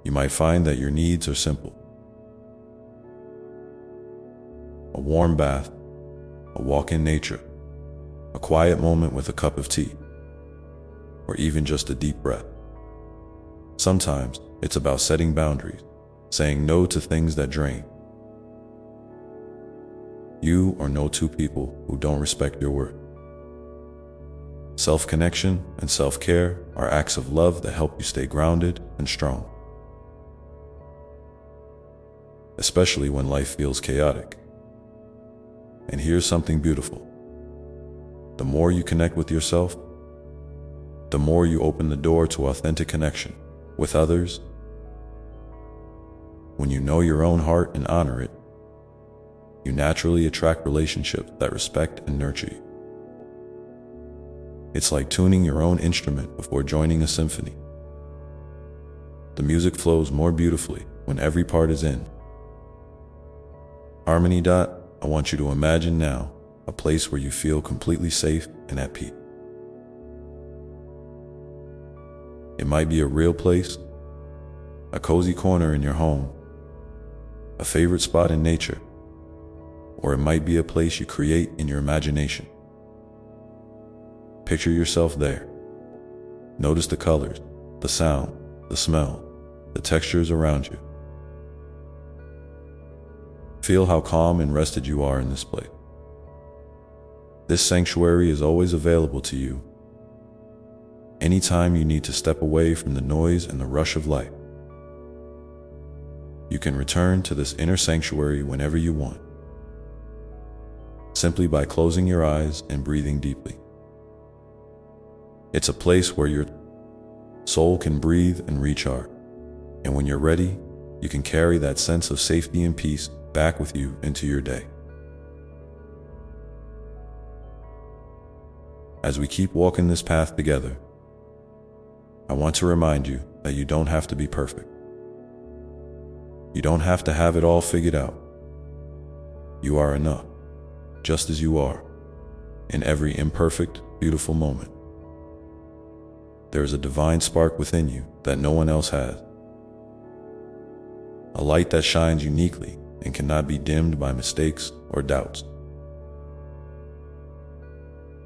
You might find that your needs are simple. A warm bath, a walk in nature, a quiet moment with a cup of tea, or even just a deep breath. Sometimes it's about setting boundaries, saying no to things that drain you or no to people who don't respect your worth. Self-connection and self-care are acts of love that help you stay grounded and strong, especially when life feels chaotic. And here's something beautiful. The more you connect with yourself, the more you open the door to authentic connection with others. When you know your own heart and honor it, you naturally attract relationships that respect and nurture you. It's like tuning your own instrument before joining a symphony. The music flows more beautifully when every part is in harmony. I want you to imagine now a place where you feel completely safe and at peace. It might be a real place, a cozy corner in your home, a favorite spot in nature, or it might be a place you create in your imagination. Picture yourself there. Notice the colors, the sound, the smell, the textures around you. Feel how calm and rested you are in this place. This sanctuary is always available to you anytime you need to step away from the noise and the rush of life. You can return to this inner sanctuary whenever you want, simply by closing your eyes and breathing deeply. It's a place where your soul can breathe and recharge. And when you're ready, you can carry that sense of safety and peace back with you into your day. As we keep walking this path together, I want to remind you that you don't have to be perfect. You don't have to have it all figured out. You are enough, just as you are, in every imperfect, beautiful moment. There is a divine spark within you that no one else has. A light that shines uniquely and cannot be dimmed by mistakes or doubts.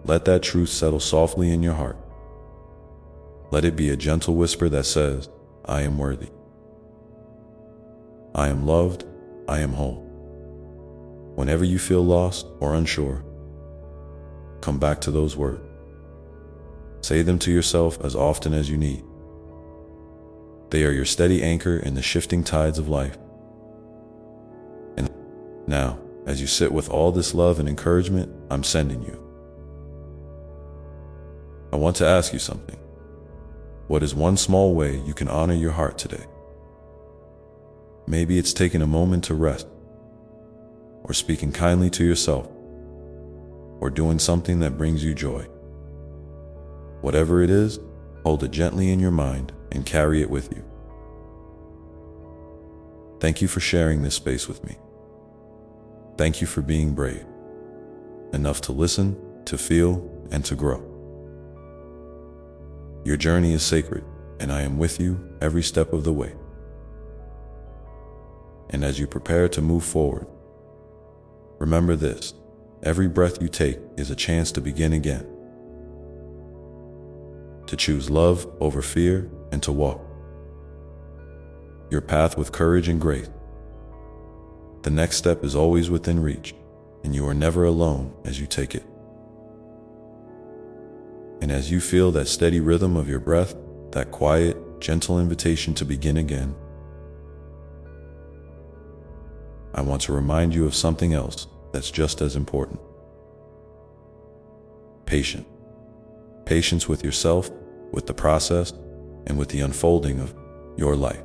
Let that truth settle softly in your heart. Let it be a gentle whisper that says, I am worthy. I am loved. I am whole. Whenever you feel lost or unsure, come back to those words. Say them to yourself as often as you need. They are your steady anchor in the shifting tides of life. And now, as you sit with all this love and encouragement I'm sending you, I want to ask you something. What is one small way you can honor your heart today? Maybe it's taking a moment to rest, or speaking kindly to yourself, or doing something that brings you joy. Whatever it is, hold it gently in your mind and carry it with you. Thank you for sharing this space with me. Thank you for being brave, enough to listen, to feel, and to grow. Your journey is sacred, and I am with you every step of the way. And as you prepare to move forward, remember this: every breath you take is a chance to begin again, to choose love over fear, and to walk your path with courage and grace. The next step is always within reach, and you are never alone as you take it. And as you feel that steady rhythm of your breath, that quiet, gentle invitation to begin again, I want to remind you of something else that's just as important. Patience. Patience with yourself, with the process, and with the unfolding of your life.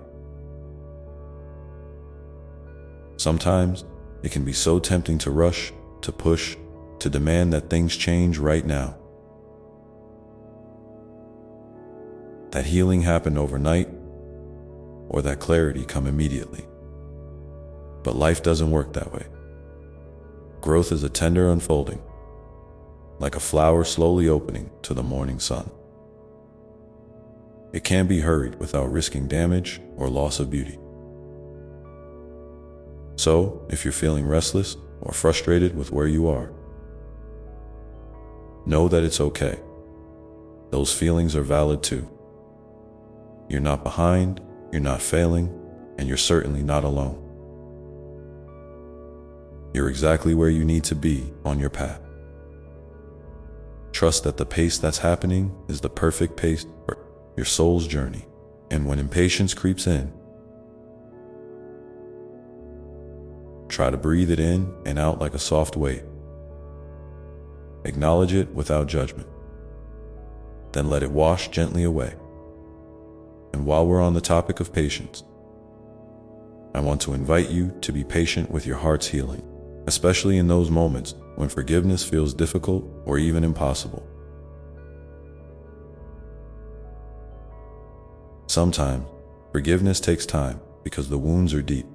Sometimes it can be so tempting to rush, to push, to demand that things change right now. that healing happen overnight or that clarity come immediately. But life doesn't work that way. Growth is a tender unfolding, like a flower slowly opening to the morning sun. It can't be hurried without risking damage or loss of beauty. So, if you're feeling restless or frustrated with where you are, know that it's okay. Those feelings are valid too. You're not behind, you're not failing, and you're certainly not alone. You're exactly where you need to be on your path. Trust that the pace that's happening is the perfect pace for your soul's journey. And when impatience creeps in, try to breathe it in and out like a soft wave. Acknowledge it without judgment. Then let it wash gently away. And while we're on the topic of patience, I want to invite you to be patient with your heart's healing, especially in those moments when forgiveness feels difficult or even impossible. Sometimes, forgiveness takes time because the wounds are deep.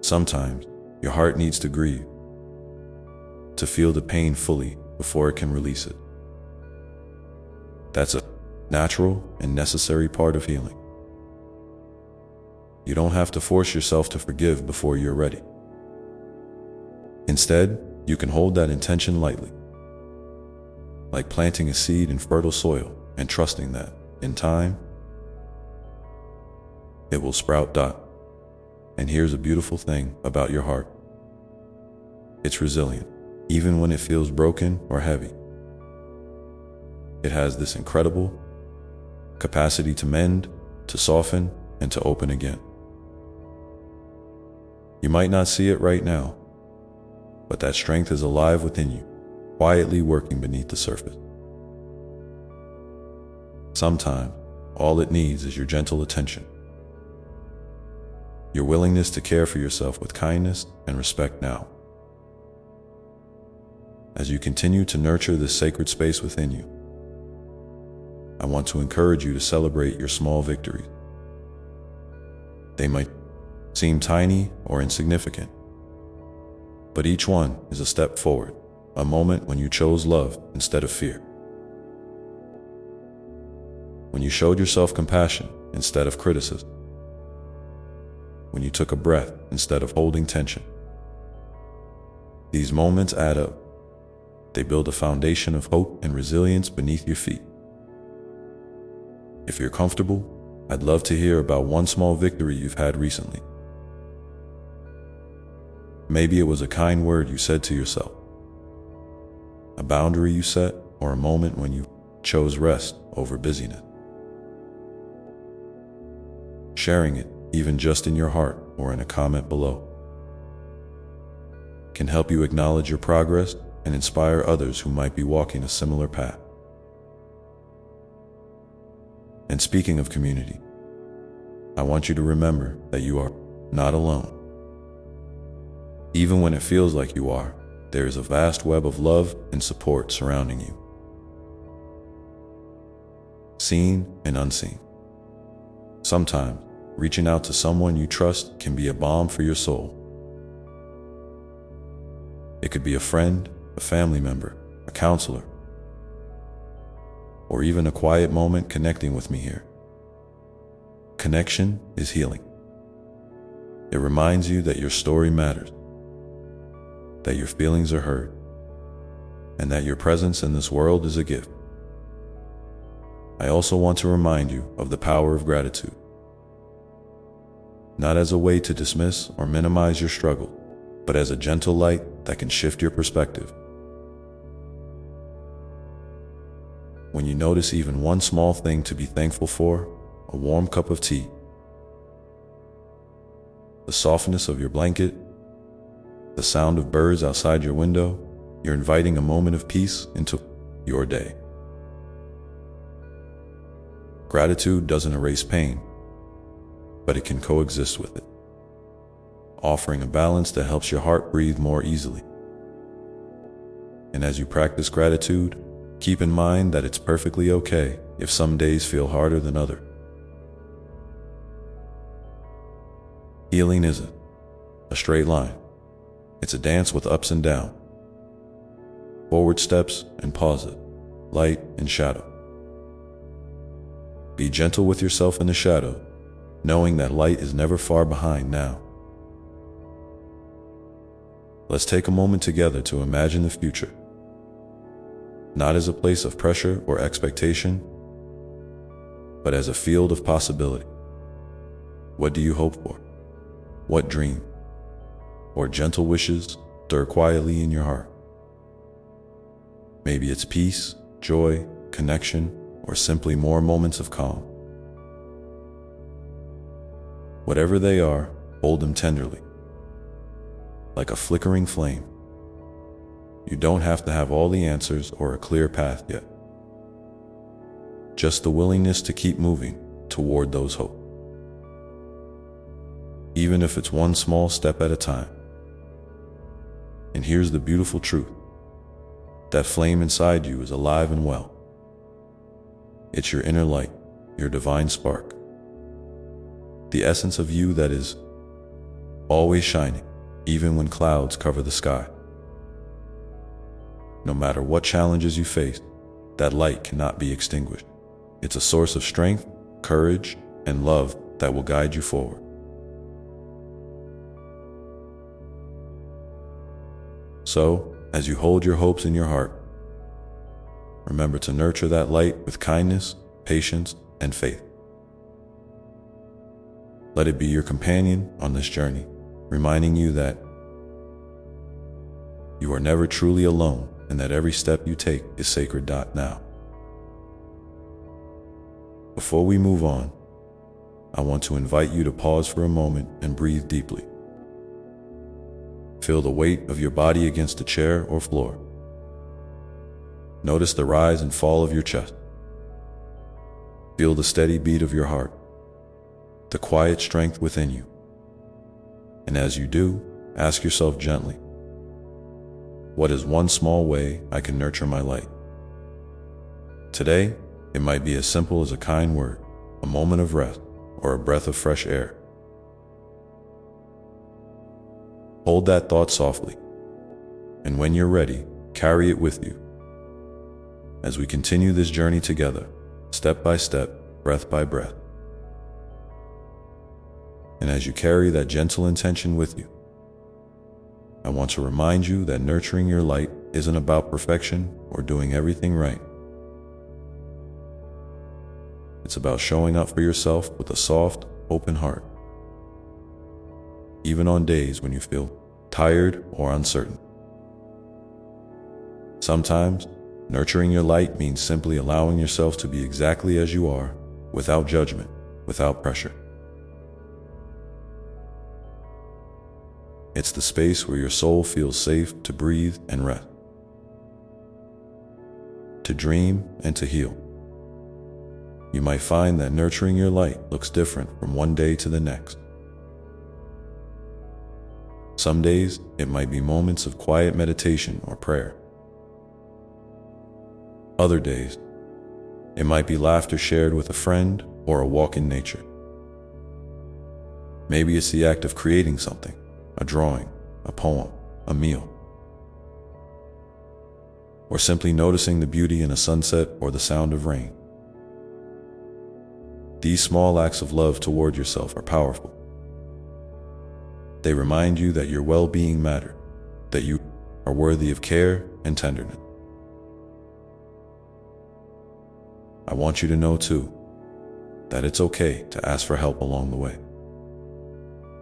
Sometimes, your heart needs to grieve, to feel the pain fully before it can release it. That's a natural and necessary part of healing. You don't have to force yourself to forgive before you're ready. Instead, you can hold that intention lightly, like planting a seed in fertile soil and trusting that, in time, it will sprout. And here's a beautiful thing about your heart. It's resilient, even when it feels broken or heavy. It has this incredible capacity to mend, to soften, and to open again. You might not see it right now, but that strength is alive within you, quietly working beneath the surface. Sometimes, all it needs is your gentle attention, your willingness to care for yourself with kindness and respect now. As you continue to nurture this sacred space within you, I want to encourage you to celebrate your small victories. They might seem tiny or insignificant, but each one is a step forward, a moment when you chose love instead of fear. When you showed yourself compassion instead of criticism. When you took a breath instead of holding tension. These moments add up. They build a foundation of hope and resilience beneath your feet. If you're comfortable, I'd love to hear about one small victory you've had recently. Maybe it was a kind word you said to yourself, a boundary you set, or a moment when you chose rest over busyness. Sharing it, even just in your heart or in a comment below, can help you acknowledge your progress and inspire others who might be walking a similar path. And speaking of community, I want you to remember that you are not alone. Even when it feels like you are, there is a vast web of love and support surrounding you. Seen and unseen. Sometimes, reaching out to someone you trust can be a balm for your soul. It could be a friend, a family member, a counselor, or even a quiet moment connecting with me here. Connection is healing. It reminds you that your story matters, that your feelings are heard, and that your presence in this world is a gift. I also want to remind you of the power of gratitude. Not as a way to dismiss or minimize your struggle, but as a gentle light that can shift your perspective. When you notice even one small thing to be thankful for, a warm cup of tea, the softness of your blanket, the sound of birds outside your window, you're inviting a moment of peace into your day. Gratitude doesn't erase pain, but it can coexist with it, offering a balance that helps your heart breathe more easily. And as you practice gratitude, Keep in mind that it's perfectly okay if some days feel harder than others. Healing isn't a straight line. It's a dance with ups and downs, forward steps and pauses, light and shadow. Be gentle with yourself in the shadow, knowing that light is never far behind now. Let's take a moment together to imagine the future, not as a place of pressure or expectation, but as a field of possibility. What do you hope for? What dream or gentle wishes stir quietly in your heart? Maybe it's peace, joy, connection, or simply more moments of calm. Whatever they are, hold them tenderly, like a flickering flame. You don't have to have all the answers or a clear path yet. Just the willingness to keep moving toward those hopes, even if it's one small step at a time. And here's the beautiful truth. That flame inside you is alive and well. It's your inner light, your divine spark, the essence of you that is always shining, even when clouds cover the sky. No matter what challenges you face, that light cannot be extinguished. It's a source of strength, courage, and love that will guide you forward. So, as you hold your hopes in your heart, remember to nurture that light with kindness, patience, and faith. Let it be your companion on this journey, reminding you that you are never truly alone and that every step you take is sacred. Now, before we move on, I want to invite you to pause for a moment and breathe deeply. Feel the weight of your body against the chair or floor. Notice the rise and fall of your chest. Feel the steady beat of your heart, the quiet strength within you. And as you do, ask yourself gently, what is one small way I can nurture my light? Today, it might be as simple as a kind word, a moment of rest, or a breath of fresh air. Hold that thought softly, and when you're ready, carry it with you. As we continue this journey together, step by step, breath by breath. And as you carry that gentle intention with you, I want to remind you that nurturing your light isn't about perfection or doing everything right. It's about showing up for yourself with a soft, open heart, even on days when you feel tired or uncertain. Sometimes, nurturing your light means simply allowing yourself to be exactly as you are, without judgment, without pressure. It's the space where your soul feels safe to breathe and rest, to dream and to heal. You might find that nurturing your light looks different from one day to the next. Some days, it might be moments of quiet meditation or prayer. Other days, it might be laughter shared with a friend or a walk in nature. Maybe it's the act of creating something, a drawing, a poem, a meal, or simply noticing the beauty in a sunset or the sound of rain. These small acts of love toward yourself are powerful. They remind you that your well-being matters, that you are worthy of care and tenderness. I want you to know too, that it's okay to ask for help along the way.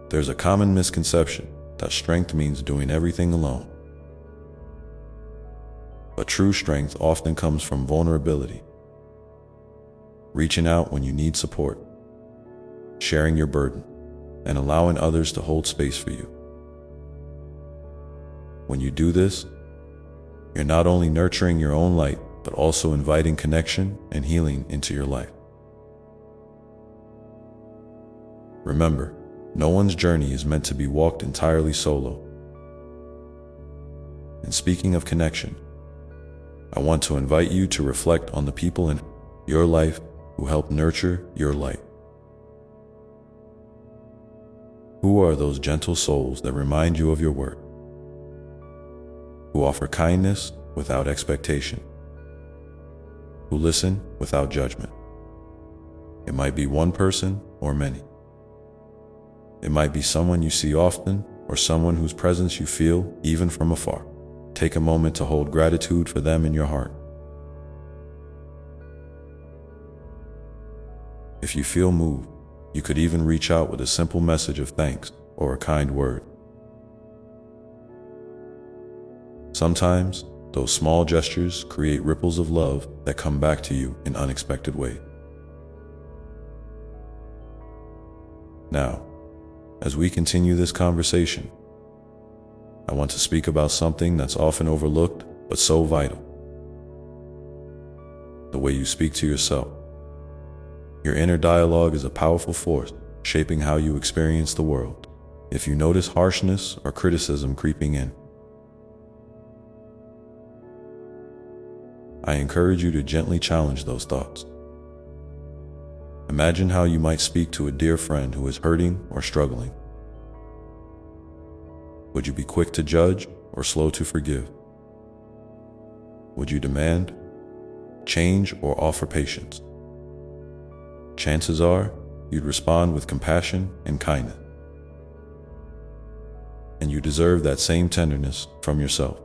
There's a common misconception that strength means doing everything alone. But true strength often comes from vulnerability, reaching out when you need support, sharing your burden, and allowing others to hold space for you. When you do this, you're not only nurturing your own light, but also inviting connection and healing into your life. Remember, no one's journey is meant to be walked entirely solo. And speaking of connection, I want to invite you to reflect on the people in your life who help nurture your light. Who are those gentle souls that remind you of your worth? Who offer kindness without expectation? Who listen without judgment? It might be one person or many. It might be someone you see often or someone whose presence you feel even from afar. Take a moment to hold gratitude for them in your heart. If you feel moved, you could even reach out with a simple message of thanks or a kind word. Sometimes, those small gestures create ripples of love that come back to you in unexpected ways. Now, as we continue this conversation, I want to speak about something that's often overlooked but so vital. The way you speak to yourself. Your inner dialogue is a powerful force shaping how you experience the world. If you notice harshness or criticism creeping in, I encourage you to gently challenge those thoughts. Imagine how you might speak to a dear friend who is hurting or struggling. Would you be quick to judge or slow to forgive? Would you demand change or offer patience? Chances are you'd respond with compassion and kindness. And you deserve that same tenderness from yourself.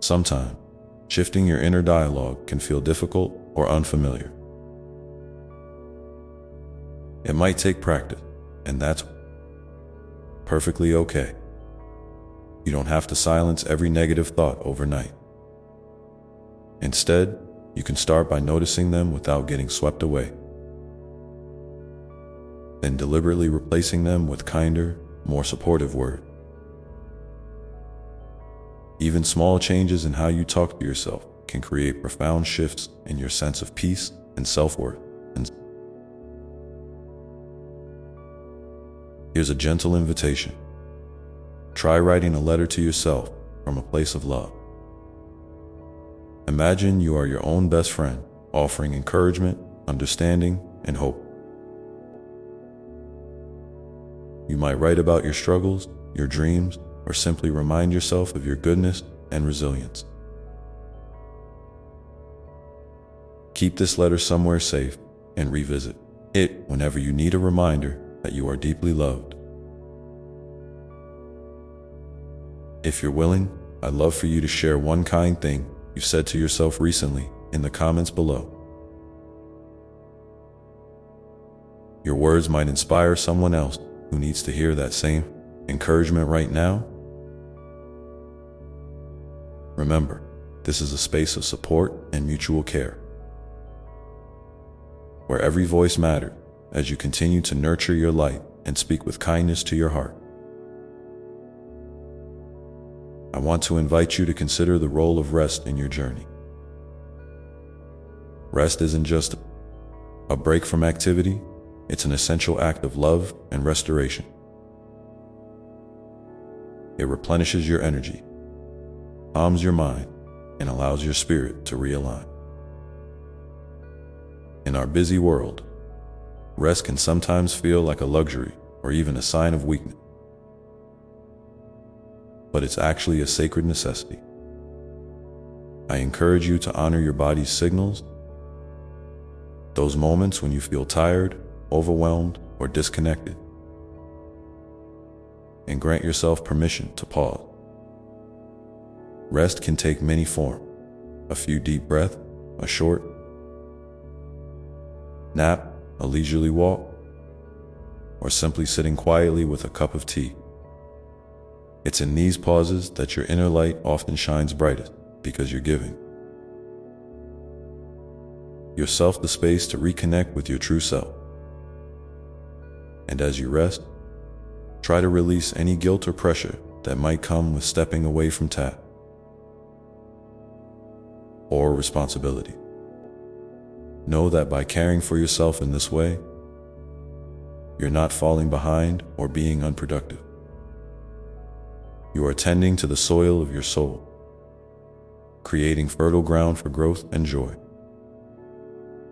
Sometimes, shifting your inner dialogue can feel difficult or unfamiliar. It might take practice, and that's perfectly okay. You don't have to silence every negative thought overnight. Instead, you can start by noticing them without getting swept away. Then deliberately replacing them with kinder, more supportive words. Even small changes in how you talk to yourself can create profound shifts in your sense of peace and self-worth. Here's a gentle invitation. Try writing a letter to yourself from a place of love. Imagine you are your own best friend, offering encouragement, understanding, and hope. You might write about your struggles, your dreams, or simply remind yourself of your goodness and resilience. Keep this letter somewhere safe and revisit it whenever you need a reminder that you are deeply loved. If you're willing, I'd love for you to share one kind thing you've said to yourself recently in the comments below. Your words might inspire someone else who needs to hear that same encouragement right now. Remember, this is a space of support and mutual care, where every voice matters as you continue to nurture your light and speak with kindness to your heart. I want to invite you to consider the role of rest in your journey. Rest isn't just a break from activity, it's an essential act of love and restoration. It replenishes your energy, calms your mind, and allows your spirit to realign. In our busy world, rest can sometimes feel like a luxury or even a sign of weakness. But it's actually a sacred necessity. I encourage you to honor your body's signals, those moments when you feel tired, overwhelmed, or disconnected, and grant yourself permission to pause. Rest can take many forms: a few deep breaths, a short nap, a leisurely walk, or simply sitting quietly with a cup of tea. It's in these pauses that your inner light often shines brightest, because you're giving yourself the space to reconnect with your true self. And as you rest, try to release any guilt or pressure that might come with stepping away from task or responsibility. Know that by caring for yourself in this way, you're not falling behind or being unproductive. You are tending to the soil of your soul. creating fertile ground for growth and joy.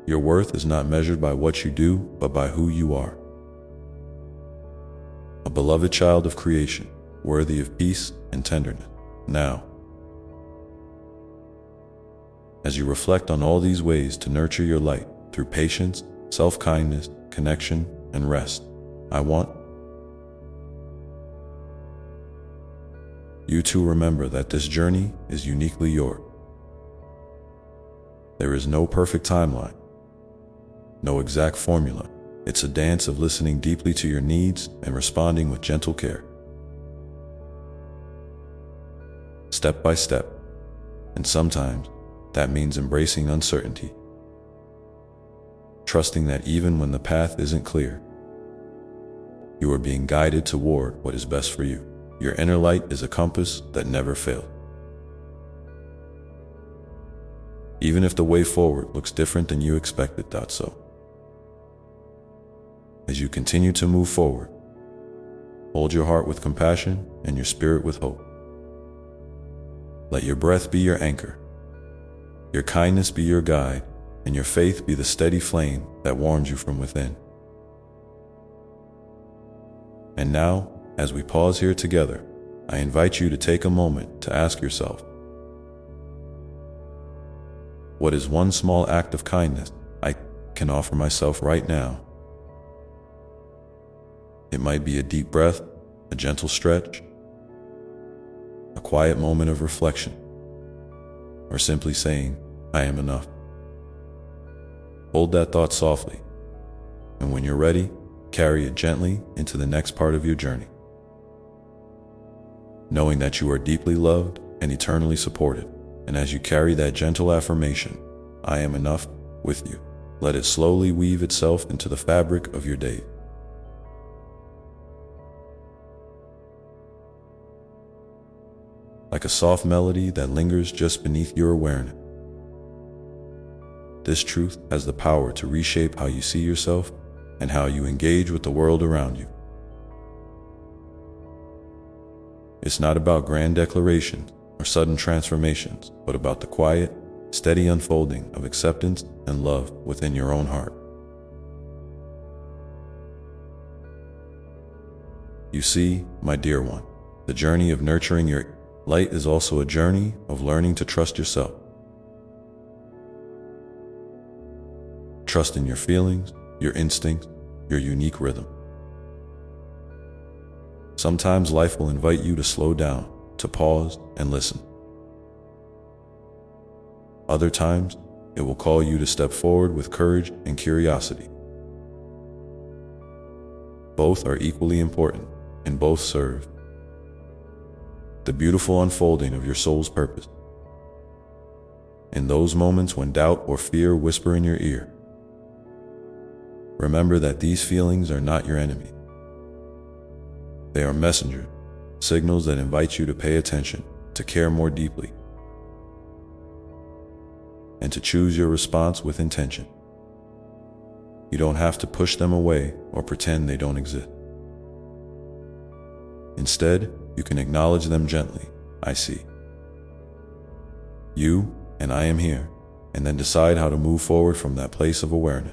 Your worth is not measured by what you do, but by who you are. A beloved child of creation, worthy of peace and tenderness. Now, as you reflect on all these ways to nurture your light through patience, self-kindness, connection, and rest, I want you to remember that this journey is uniquely yours. There is no perfect timeline, no exact formula. It's a dance of listening deeply to your needs and responding with gentle care. Step by step, and sometimes that means embracing uncertainty, trusting that even when the path isn't clear, you are being guided toward what is best for you. Your inner light is a compass that never fails. Even if the way forward looks different than you expected. So, as you continue to move forward, hold your heart with compassion and your spirit with hope. Let your breath be your anchor, your kindness be your guide, and your faith be the steady flame that warms you from within. And now, as we pause here together, I invite you to take a moment to ask yourself, what is one small act of kindness I can offer myself right now? It might be a deep breath, a gentle stretch, a quiet moment of reflection, or simply saying, I am enough. Hold that thought softly, and when you're ready, carry it gently into the next part of your journey, knowing that you are deeply loved and eternally supported. And as you carry that gentle affirmation, I am enough, with you, let it slowly weave itself into the fabric of your day. Like a soft melody that lingers just beneath your awareness. This truth has the power to reshape how you see yourself and how you engage with the world around you. It's not about grand declarations or sudden transformations, but about the quiet, steady unfolding of acceptance and love within your own heart. You see, my dear one, the journey of nurturing your light is also a journey of learning to trust yourself. Trust in your feelings, your instincts, your unique rhythm. Sometimes life will invite you to slow down, to pause and listen. Other times, it will call you to step forward with courage and curiosity. Both are equally important, and both serve the beautiful unfolding of your soul's purpose. In those moments when doubt or fear whisper in your ear, remember that these feelings are not your enemy. They are messengers, signals that invite you to pay attention, to care more deeply, and to choose your response with intention. You don't have to push them away or pretend they don't exist. Instead, you can acknowledge them gently. I see you, and I am here, and then decide how to move forward from that place of awareness.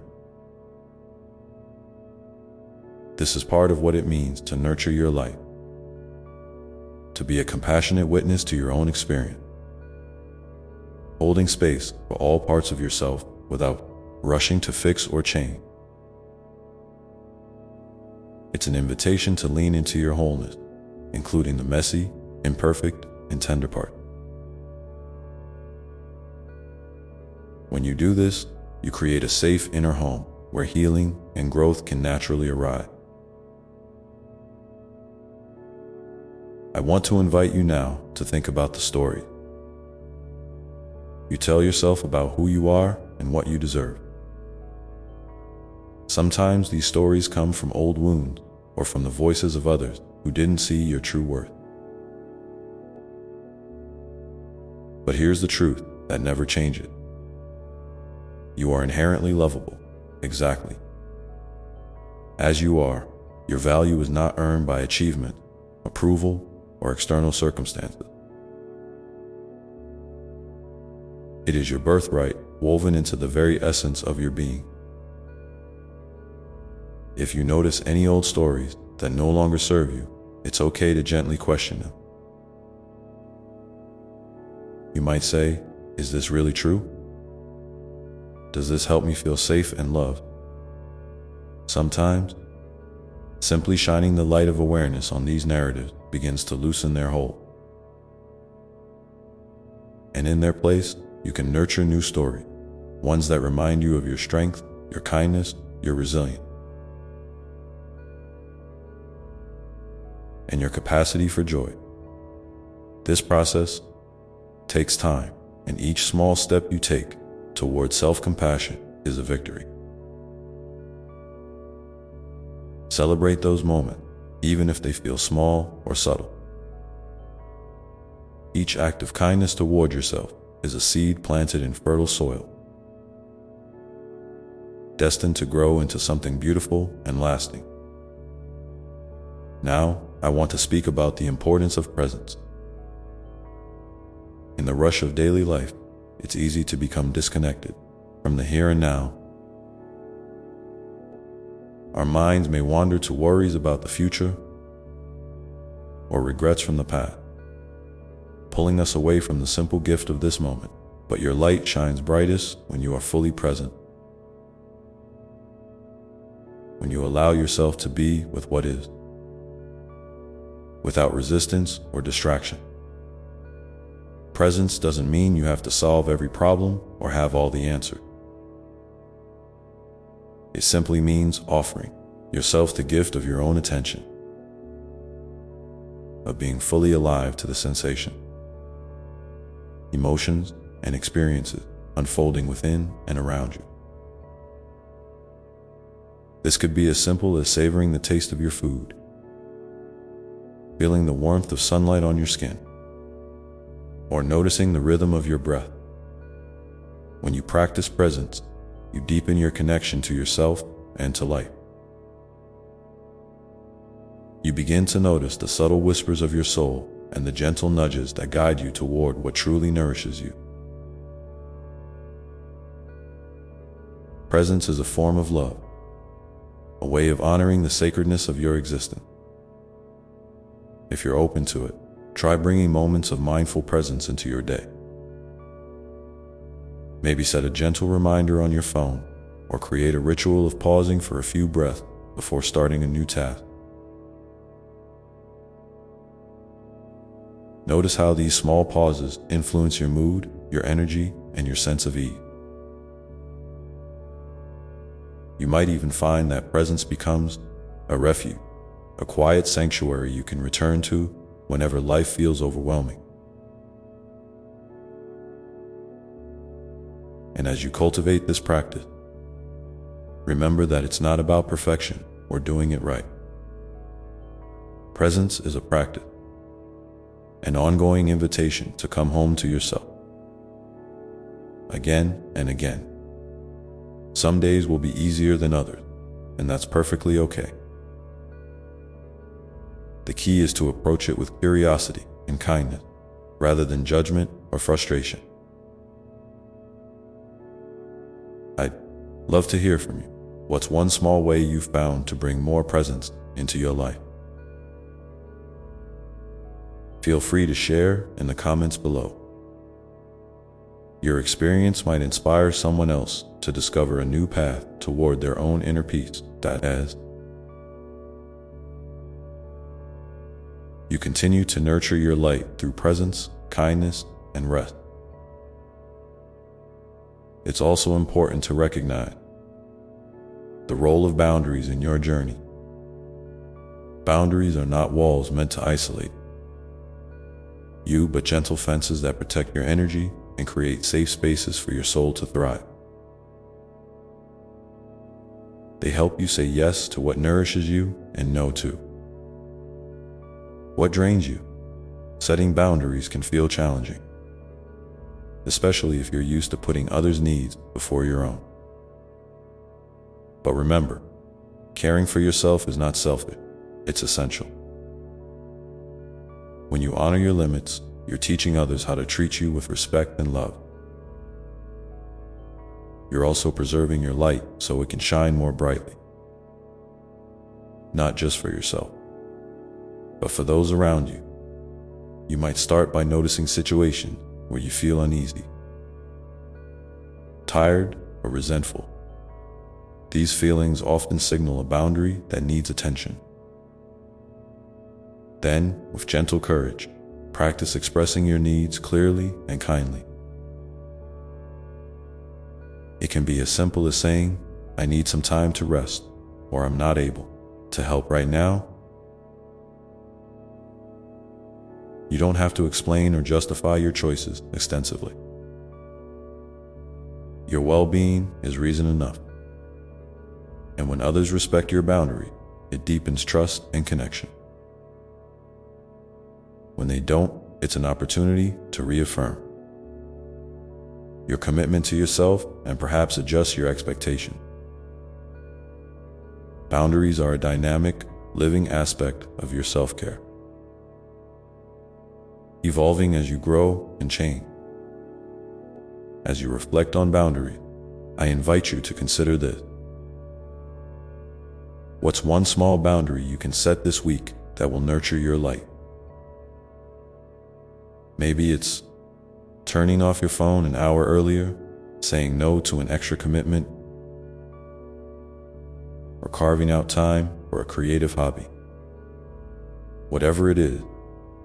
This is part of what it means to nurture your light, to be a compassionate witness to your own experience, holding space for all parts of yourself without rushing to fix or change. It's an invitation to lean into your wholeness, including the messy, imperfect, and tender part. When you do this, you create a safe inner home where healing and growth can naturally arise. I want to invite you now to think about the story you tell yourself about who you are and what you deserve. Sometimes these stories come from old wounds or from the voices of others who didn't see your true worth. But here's the truth that never changes. You are inherently lovable, exactly as you are. Your value is not earned by achievement, approval, or external circumstances. It is your birthright, woven into the very essence of your being. If you notice any old stories that no longer serve you, it's okay to gently question them. You might say, is this really true? Does this help me feel safe and loved? Sometimes, simply shining the light of awareness on these narratives begins to loosen their hold. And in their place, you can nurture new stories, ones that remind you of your strength, your kindness, your resilience, and your capacity for joy. This process takes time, and each small step you take toward self-compassion is a victory. Celebrate those moments, even if they feel small or subtle. Each act of kindness toward yourself is a seed planted in fertile soil, destined to grow into something beautiful and lasting. Now, I want to speak about the importance of presence. In the rush of daily life, it's easy to become disconnected from the here and now. Our minds may wander to worries about the future or regrets from the past, pulling us away from the simple gift of this moment. But your light shines brightest when you are fully present, when you allow yourself to be with what is, without resistance or distraction. Presence doesn't mean you have to solve every problem or have all the answers. It simply means offering yourself the gift of your own attention, of being fully alive to the sensation, emotions, and experiences unfolding within and around you. This could be as simple as savoring the taste of your food, feeling the warmth of sunlight on your skin, or noticing the rhythm of your breath. When you practice presence, you deepen your connection to yourself and to life. You begin to notice the subtle whispers of your soul and the gentle nudges that guide you toward what truly nourishes you. Presence is a form of love, a way of honoring the sacredness of your existence. If you're open to it, try bringing moments of mindful presence into your day. Maybe set a gentle reminder on your phone, or create a ritual of pausing for a few breaths before starting a new task. Notice how these small pauses influence your mood, your energy, and your sense of ease. You might even find that presence becomes a refuge, a quiet sanctuary you can return to whenever life feels overwhelming. And as you cultivate this practice, remember that it's not about perfection or doing it right. Presence is a practice, an ongoing invitation to come home to yourself, again and again. Some days will be easier than others, and that's perfectly okay. The key is to approach it with curiosity and kindness, rather than judgment or frustration. I'd love to hear from you. What's one small way you've found to bring more presence into your life? Feel free to share in the comments below. Your experience might inspire someone else to discover a new path toward their own inner peace. That as you continue to nurture your light through presence, kindness, and rest. It's also important to recognize the role of boundaries in your journey. Boundaries are not walls meant to isolate you, but gentle fences that protect your energy and create safe spaces for your soul to thrive. They help you say yes to what nourishes you and no to what drains you. Setting boundaries can feel challenging, especially if you're used to putting others' needs before your own. But remember, caring for yourself is not selfish, it's essential. When you honor your limits, you're teaching others how to treat you with respect and love. you're also preserving your light so it can shine more brightly. Not just for yourself, but for those around you. You might start by noticing situations where you feel uneasy, tired, or resentful. These feelings often signal a boundary that needs attention. Then, with gentle courage, practice expressing your needs clearly and kindly. It can be as simple as saying, "I need some time to rest," or "I'm not able to help right now." You don't have to explain or justify your choices extensively. Your well-being is reason enough. And when others respect your boundary, it deepens trust and connection. When they don't, it's an opportunity to reaffirm your commitment to yourself and perhaps adjust your expectation. Boundaries are a dynamic, living aspect of your self-care, evolving as you grow and change. As you reflect on boundaries, I invite you to consider this. What's one small boundary you can set this week that will nurture your light? Maybe it's turning off your phone an hour earlier, saying no to an extra commitment, or carving out time for a creative hobby. Whatever it is,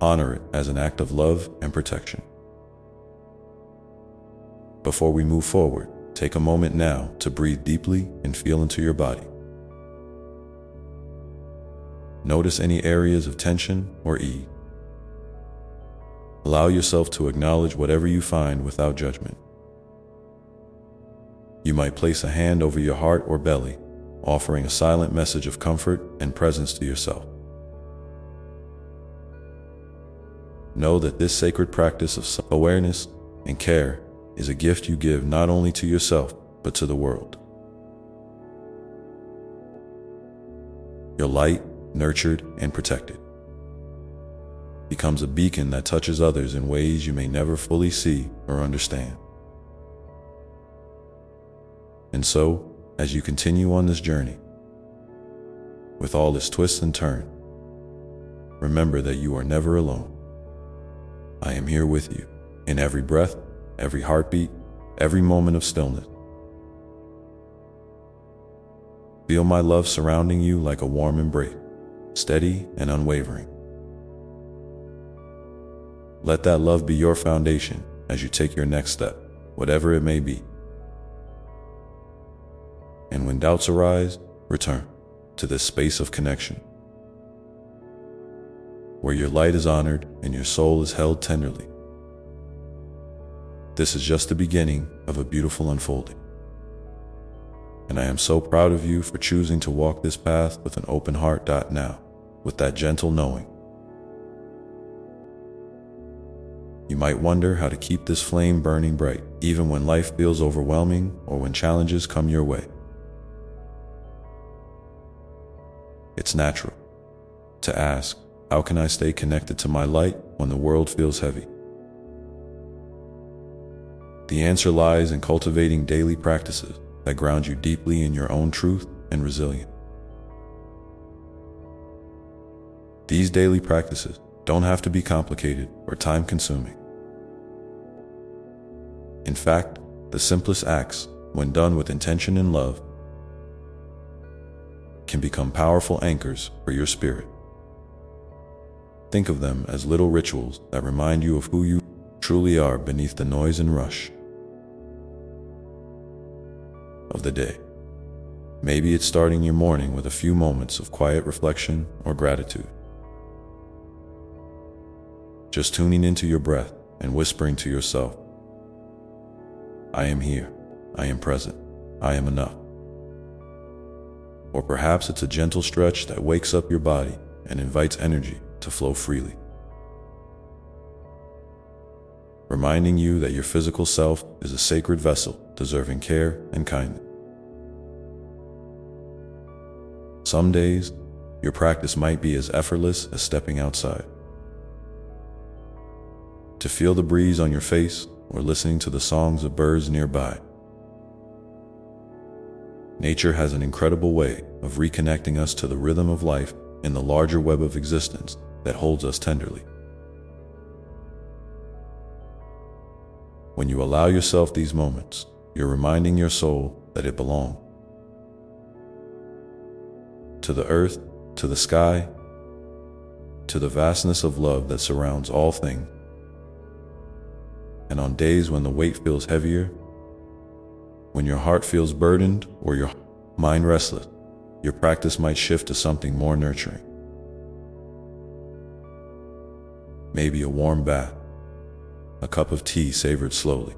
honor it as an act of love and protection. Before we move forward, take a moment now to breathe deeply and feel into your body. Notice any areas of tension or ease. Allow yourself to acknowledge whatever you find without judgment. You might place a hand over your heart or belly, offering a silent message of comfort and presence to yourself. Know that this sacred practice of self-awareness and care is a gift you give not only to yourself, but to the world. Your light, nurtured and protected, becomes a beacon that touches others in ways you may never fully see or understand. And so, as you continue on this journey, with all its twists and turns, remember that you are never alone. I am here with you, in every breath, every heartbeat, every moment of stillness. Feel my love surrounding you like a warm embrace, steady and unwavering. Let that love be your foundation as you take your next step, whatever it may be. And when doubts arise, return to this space of connection, where your light is honored and your soul is held tenderly. This is just the beginning of a beautiful unfolding. And I am so proud of you for choosing to walk this path with an open heart. Now, with that gentle knowing, you might wonder how to keep this flame burning bright, even when life feels overwhelming or when challenges come your way. It's natural to ask, how can I stay connected to my light when the world feels heavy? The answer lies in cultivating daily practices that ground you deeply in your own truth and resilience. These daily practices don't have to be complicated or time-consuming. In fact, the simplest acts, when done with intention and love, can become powerful anchors for your spirit. Think of them as little rituals that remind you of who you truly are beneath the noise and rush of the day. Maybe it's starting your morning with a few moments of quiet reflection or gratitude. Just tuning into your breath and whispering to yourself, I am here, I am present, I am enough. Or perhaps it's a gentle stretch that wakes up your body and invites energy to flow freely, reminding you that your physical self is a sacred vessel deserving care and kindness. Some days, your practice might be as effortless as stepping outside, to feel the breeze on your face or listening to the songs of birds nearby. Nature has an incredible way of reconnecting us to the rhythm of life in the larger web of existence that holds us tenderly. When you allow yourself these moments, you're reminding your soul that it belongs to the earth, to the sky, to the vastness of love that surrounds all things. And on days when the weight feels heavier, when your heart feels burdened or your mind restless, your practice might shift to something more nurturing. Maybe a warm bath, a cup of tea savored slowly,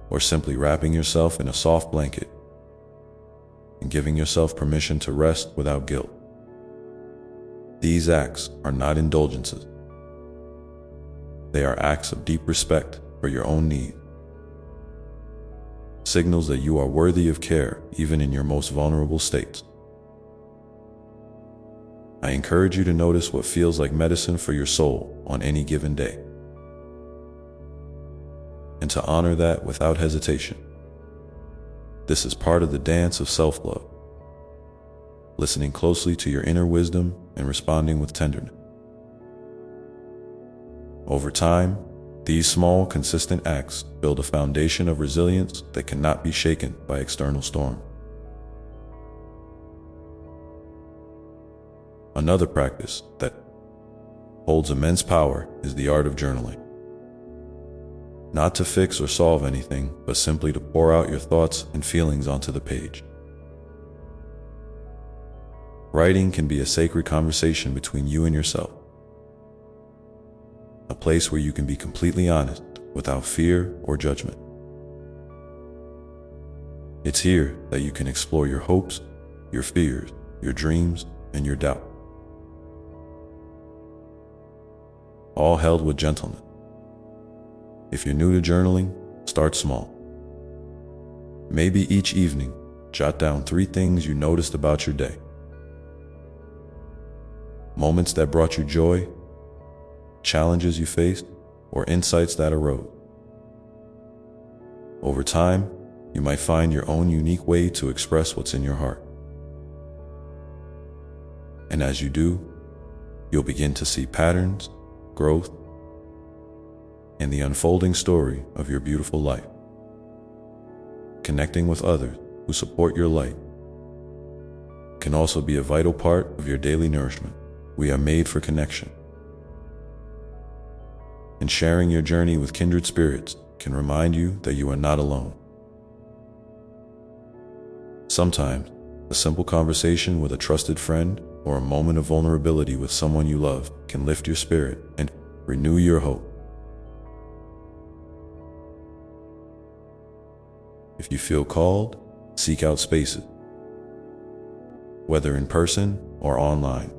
or simply wrapping yourself in a soft blanket and giving yourself permission to rest without guilt. These acts are not indulgences. They are acts of deep respect for your own needs, signals that you are worthy of care even in your most vulnerable states. I encourage you to notice what feels like medicine for your soul on any given day, and to honor that without hesitation. This is part of the dance of self-love, listening closely to your inner wisdom and responding with tenderness. Over time, these small, consistent acts build a foundation of resilience that cannot be shaken by external storms. Another practice that holds immense power is the art of journaling. Not to fix or solve anything, but simply to pour out your thoughts and feelings onto the page. Writing can be a sacred conversation between you and yourself, a place where you can be completely honest without fear or judgment. It's here that you can explore your hopes, your fears, your dreams, and your doubt, all held with gentleness. If you're new to journaling, start small. Maybe each evening, jot down 3 things you noticed about your day. Moments that brought you joy, challenges you faced, or insights that arose. Over time, you might find your own unique way to express what's in your heart. And as you do, you'll begin to see patterns, growth, and the unfolding story of your beautiful life. Connecting with others who support your light can also be a vital part of your daily nourishment. We are made for connection, and sharing your journey with kindred spirits can remind you that you are not alone. Sometimes, a simple conversation with a trusted friend or a moment of vulnerability with someone you love can lift your spirit and renew your hope. If you feel called, seek out spaces, whether in person or online,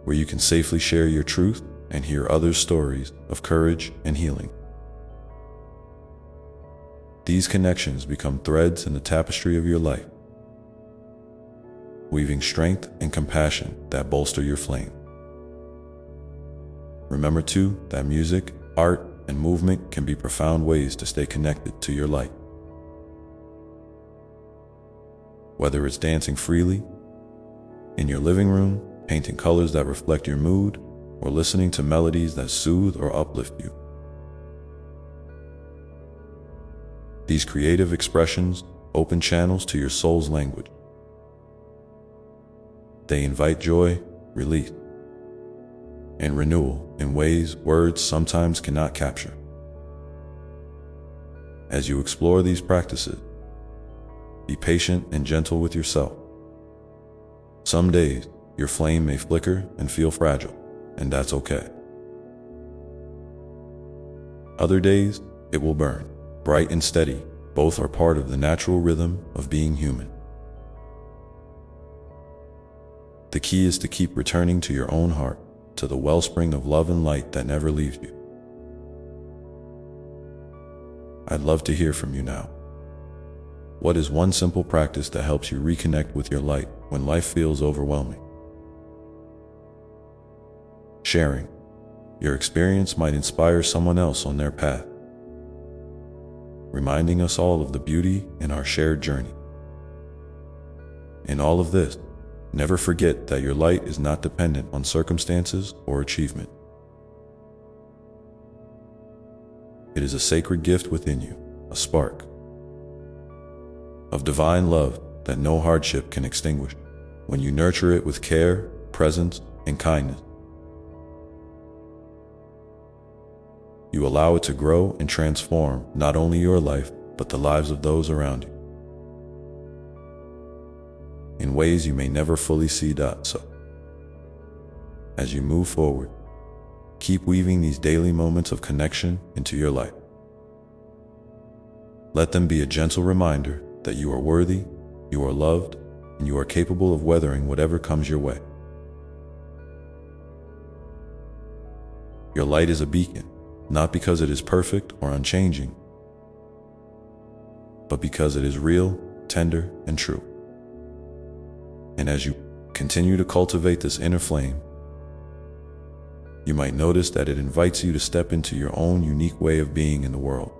where you can safely share your truth and hear others' stories of courage and healing. These connections become threads in the tapestry of your life, weaving strength and compassion that bolster your flame. Remember too that music, art, and movement can be profound ways to stay connected to your light. Whether it's dancing freely in your living room, painting colors that reflect your mood, or listening to melodies that soothe or uplift you. These creative expressions open channels to your soul's language. They invite joy, release, and renewal in ways words sometimes cannot capture. As you explore these practices, be patient and gentle with yourself. Some days, your flame may flicker and feel fragile, and that's okay. Other days, it will burn, bright and steady. Both are part of the natural rhythm of being human. The key is to keep returning to your own heart, to the wellspring of love and light that never leaves you. I'd love to hear from you now. What is one simple practice that helps you reconnect with your light when life feels overwhelming? Sharing your experience might inspire someone else on their path, reminding us all of the beauty in our shared journey. In all of this, never forget that your light is not dependent on circumstances or achievement. It is a sacred gift within you, a spark of divine love that no hardship can extinguish when you nurture it with care, presence, and kindness. You allow it to grow and transform not only your life, but the lives of those around you in ways you may never fully see. So, as you move forward, keep weaving these daily moments of connection into your life. Let them be a gentle reminder that you are worthy, you are loved, and you are capable of weathering whatever comes your way. Your light is a beacon, not because it is perfect or unchanging, but because it is real, tender, and true. And as you continue to cultivate this inner flame, you might notice that it invites you to step into your own unique way of being in the world,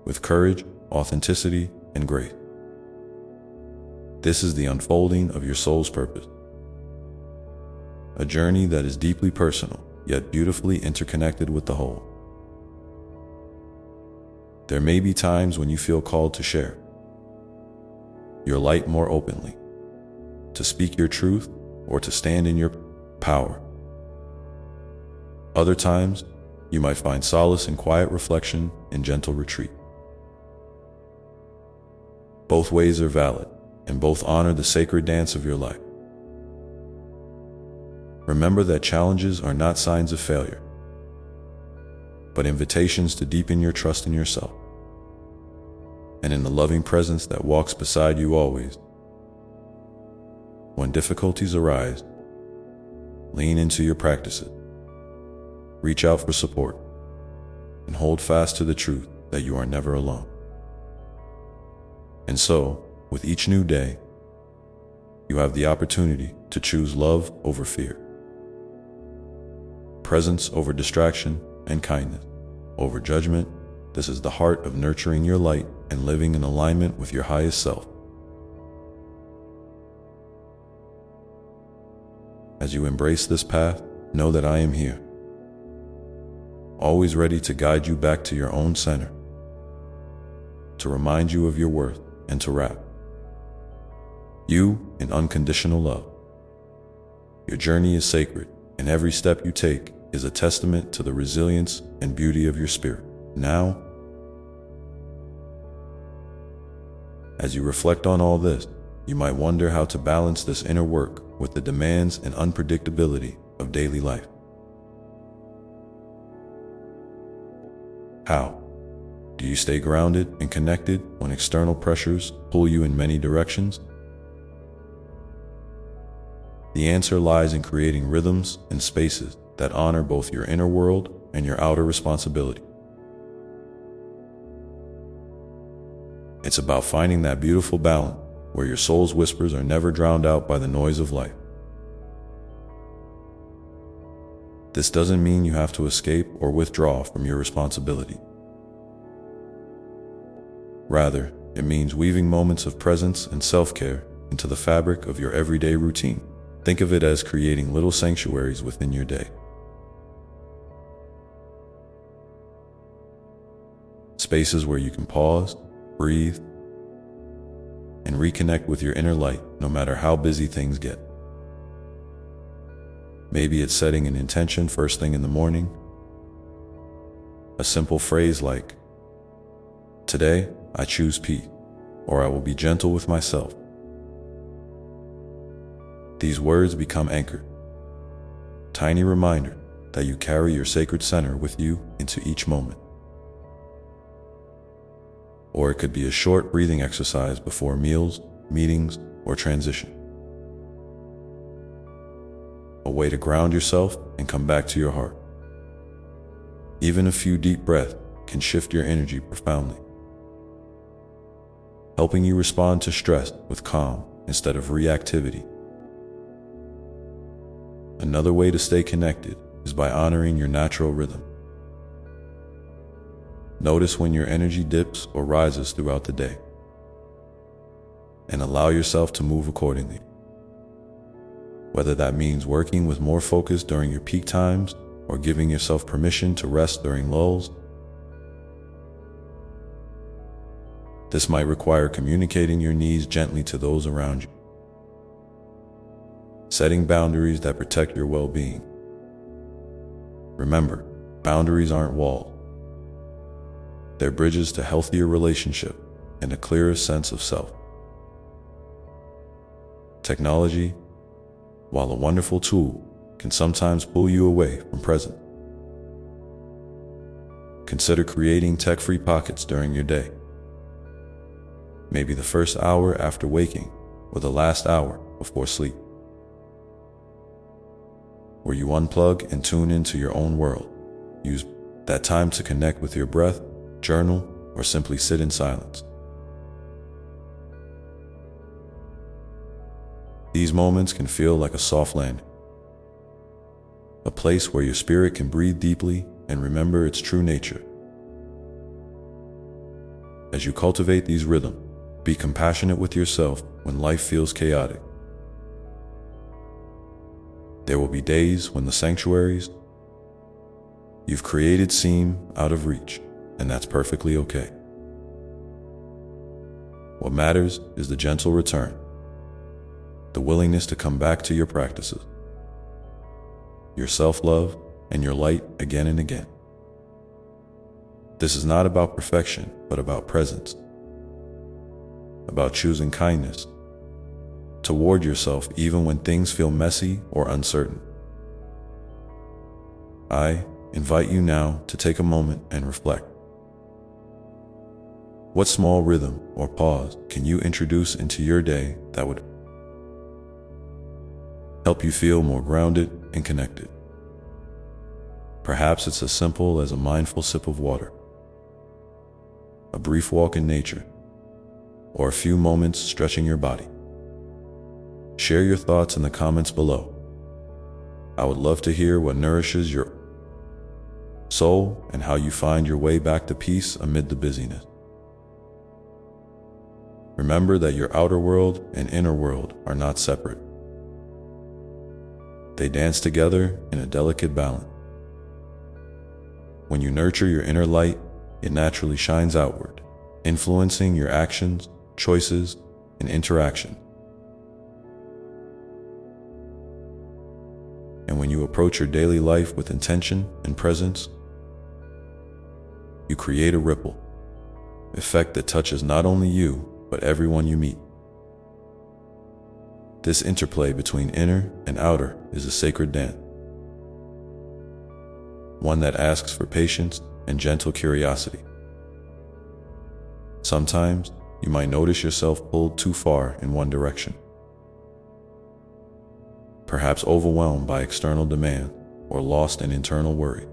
with courage, authenticity, and grace. This is the unfolding of your soul's purpose, a journey that is deeply personal, yet beautifully interconnected with the whole. There may be times when you feel called to share your light more openly, to speak your truth, or to stand in your power. Other times, you might find solace in quiet reflection and gentle retreat. Both ways are valid, and both honor the sacred dance of your life. Remember that challenges are not signs of failure, but invitations to deepen your trust in yourself and in the loving presence that walks beside you always. When difficulties arise, lean into your practices, reach out for support, and hold fast to the truth that you are never alone. And so, with each new day, you have the opportunity to choose love over fear, presence over distraction, and kindness over judgment. This is the heart of nurturing your light and living in alignment with your highest self. As you embrace this path, know that I am here, always ready to guide you back to your own center, to remind you of your worth, and to wrap you in unconditional love. Your journey is sacred, and every step you take is a testament to the resilience and beauty of your spirit. Now, as you reflect on all this, you might wonder how to balance this inner work with the demands and unpredictability of daily life. How do you stay grounded and connected when external pressures pull you in many directions? The answer lies in creating rhythms and spaces that honor both your inner world and your outer responsibility. It's about finding that beautiful balance where your soul's whispers are never drowned out by the noise of life. This doesn't mean you have to escape or withdraw from your responsibility. Rather, it means weaving moments of presence and self-care into the fabric of your everyday routine. Think of it as creating little sanctuaries within your day. Spaces where you can pause, breathe, and reconnect with your inner light no matter how busy things get. Maybe it's setting an intention first thing in the morning. A simple phrase like, "Today, I choose peace," or "I will be gentle with myself." These words become anchored, tiny reminder that you carry your sacred center with you into each moment. Or it could be a short breathing exercise before meals, meetings, or transition. A way to ground yourself and come back to your heart. Even a few deep breaths can shift your energy profoundly, helping you respond to stress with calm instead of reactivity. Another way to stay connected is by honoring your natural rhythm. Notice when your energy dips or rises throughout the day. and allow yourself to move accordingly. Whether that means working with more focus during your peak times or giving yourself permission to rest during lulls. This might require communicating your needs gently to those around you, setting boundaries that protect your well-being. Remember, boundaries aren't walls. They're bridges to healthier relationships and a clearer sense of self. Technology, while a wonderful tool, can sometimes pull you away from present. Consider creating tech-free pockets during your day. Maybe the first hour after waking or the last hour before sleep, where you unplug and tune into your own world. Use that time to connect with your breath, journal, or simply sit in silence. These moments can feel like a soft landing, a place where your spirit can breathe deeply and remember its true nature. As you cultivate these rhythms, be compassionate with yourself when life feels chaotic. There will be days when the sanctuaries you've created seem out of reach, and that's perfectly okay. What matters is the gentle return, the willingness to come back to your practices, your self-love, and your light again and again. This is not about perfection, but about presence, about choosing kindness toward yourself even when things feel messy or uncertain. I invite you now to take a moment and reflect. What small rhythm or pause can you introduce into your day that would help you feel more grounded and connected? Perhaps it's as simple as a mindful sip of water, a brief walk in nature, or a few moments stretching your body. Share your thoughts in the comments below. I would love to hear what nourishes your soul and how you find your way back to peace amid the busyness. Remember that your outer world and inner world are not separate. They dance together in a delicate balance. When you nurture your inner light, it naturally shines outward, influencing your actions, choices, and interaction. And when you approach your daily life with intention and presence, you create a ripple effect that touches not only you, but everyone you meet. This interplay between inner and outer is a sacred dance, one that asks for patience and gentle curiosity. Sometimes you might notice yourself pulled too far in one direction, perhaps overwhelmed by external demand or lost in internal worry.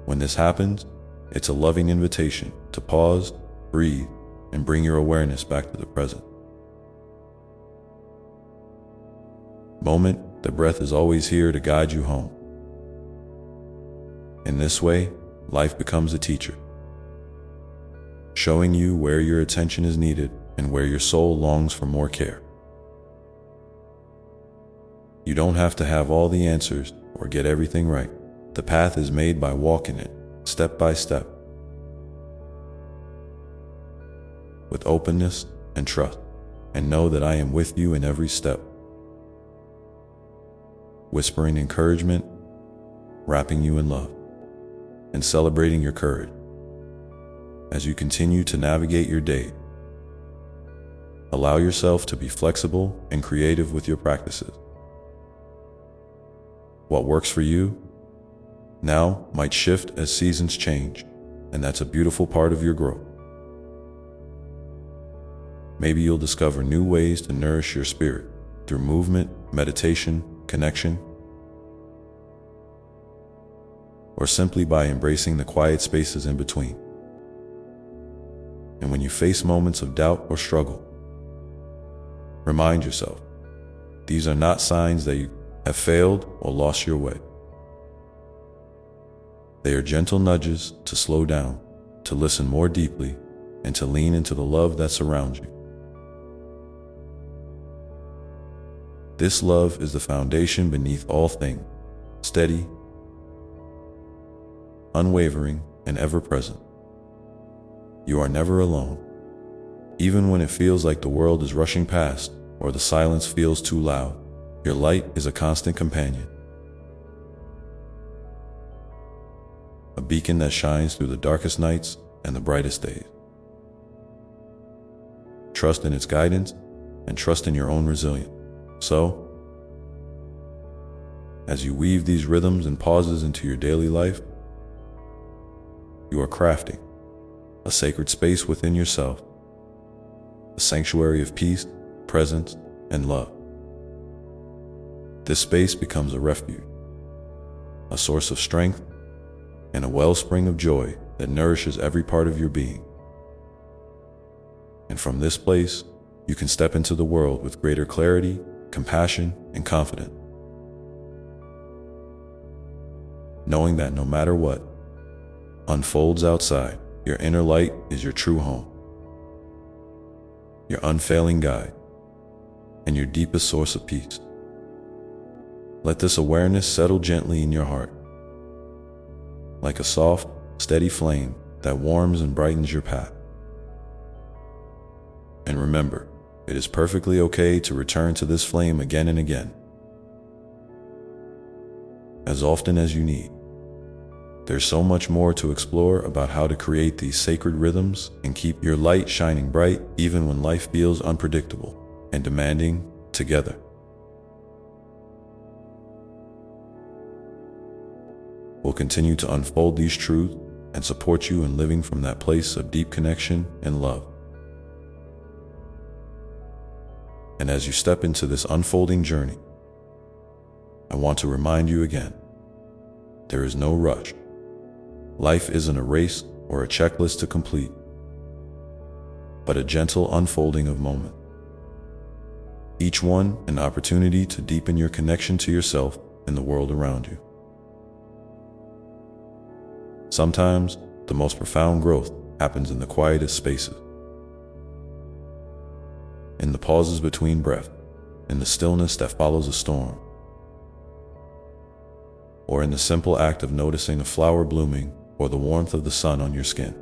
When this happens, it's a loving invitation to pause, breathe, and bring your awareness back to the present moment. The breath is always here to guide you home. In this way, life becomes a teacher, showing you where your attention is needed and where your soul longs for more care. You don't have to have all the answers or get everything right. The path is made by walking it, step by step, with openness and trust, and know that I am with you in every step, whispering encouragement, wrapping you in love, and celebrating your courage as you continue to navigate your day. Allow yourself to be flexible and creative with your practices. What works for you now might shift as seasons change, and that's a beautiful part of your growth. Maybe you'll discover new ways to nourish your spirit through movement, meditation, connection, or simply by embracing the quiet spaces in between. And when you face moments of doubt or struggle, remind yourself, these are not signs that you have failed or lost your way. They are gentle nudges to slow down, to listen more deeply, and to lean into the love that surrounds you. This love is the foundation beneath all things, steady, unwavering, and ever-present. You are never alone. Even when it feels like the world is rushing past or the silence feels too loud, your light is a constant companion. A beacon that shines through the darkest nights and the brightest days. Trust in its guidance and trust in your own resilience. So, as you weave these rhythms and pauses into your daily life, you are crafting a sacred space within yourself, a sanctuary of peace, presence, and love. This space becomes a refuge, a source of strength, and a wellspring of joy that nourishes every part of your being. And from this place, you can step into the world with greater clarity, compassion, and confidence, knowing that no matter what unfolds outside, your inner light is your true home, your unfailing guide, and your deepest source of peace. Let this awareness settle gently in your heart, like a soft, steady flame that warms and brightens your path. And remember, it is perfectly okay to return to this flame again and again, as often as you need. There's so much more to explore about how to create these sacred rhythms and keep your light shining bright even when life feels unpredictable and demanding together. We'll continue to unfold these truths and support you in living from that place of deep connection and love. And as you step into this unfolding journey, I want to remind you again, there is no rush. Life isn't a race or a checklist to complete, but a gentle unfolding of moments. Each one an opportunity to deepen your connection to yourself and the world around you. Sometimes, the most profound growth happens in the quietest spaces, in the pauses between breath, in the stillness that follows a storm, or in the simple act of noticing a flower blooming or the warmth of the sun on your skin.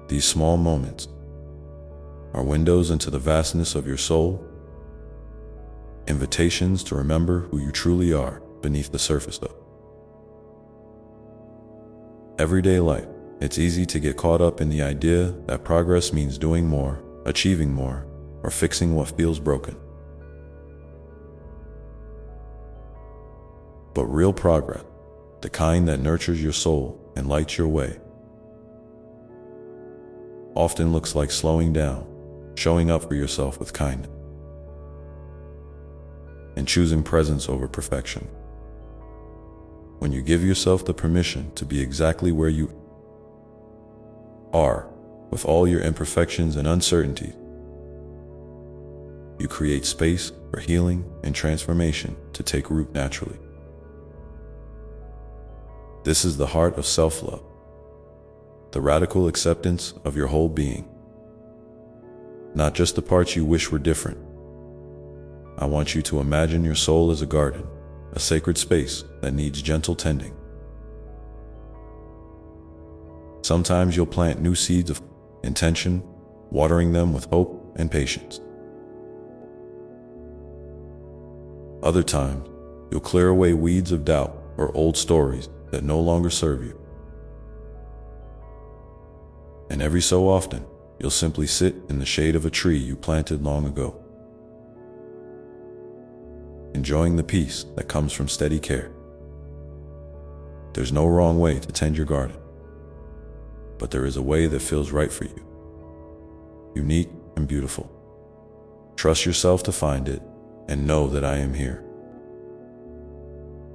These small moments are windows into the vastness of your soul, invitations to remember who you truly are beneath the surface of everyday life. It's easy to get caught up in the idea that progress means doing more, achieving more, or fixing what feels broken. But real progress, the kind that nurtures your soul and lights your way, often looks like slowing down, showing up for yourself with kindness, and choosing presence over perfection. When you give yourself the permission to be exactly where you are, with all your imperfections and uncertainties, you create space for healing and transformation to take root naturally. This is the heart of self-love, the radical acceptance of your whole being, not just the parts you wish were different. I want you to imagine your soul as a garden, a sacred space that needs gentle tending. Sometimes you'll plant new seeds of intention, watering them with hope and patience. Other times, you'll clear away weeds of doubt or old stories that no longer serve you. And every so often, you'll simply sit in the shade of a tree you planted long ago, enjoying the peace that comes from steady care. There's no wrong way to tend your garden, but there is a way that feels right for you, unique and beautiful. Trust yourself to find it, and know that I am here,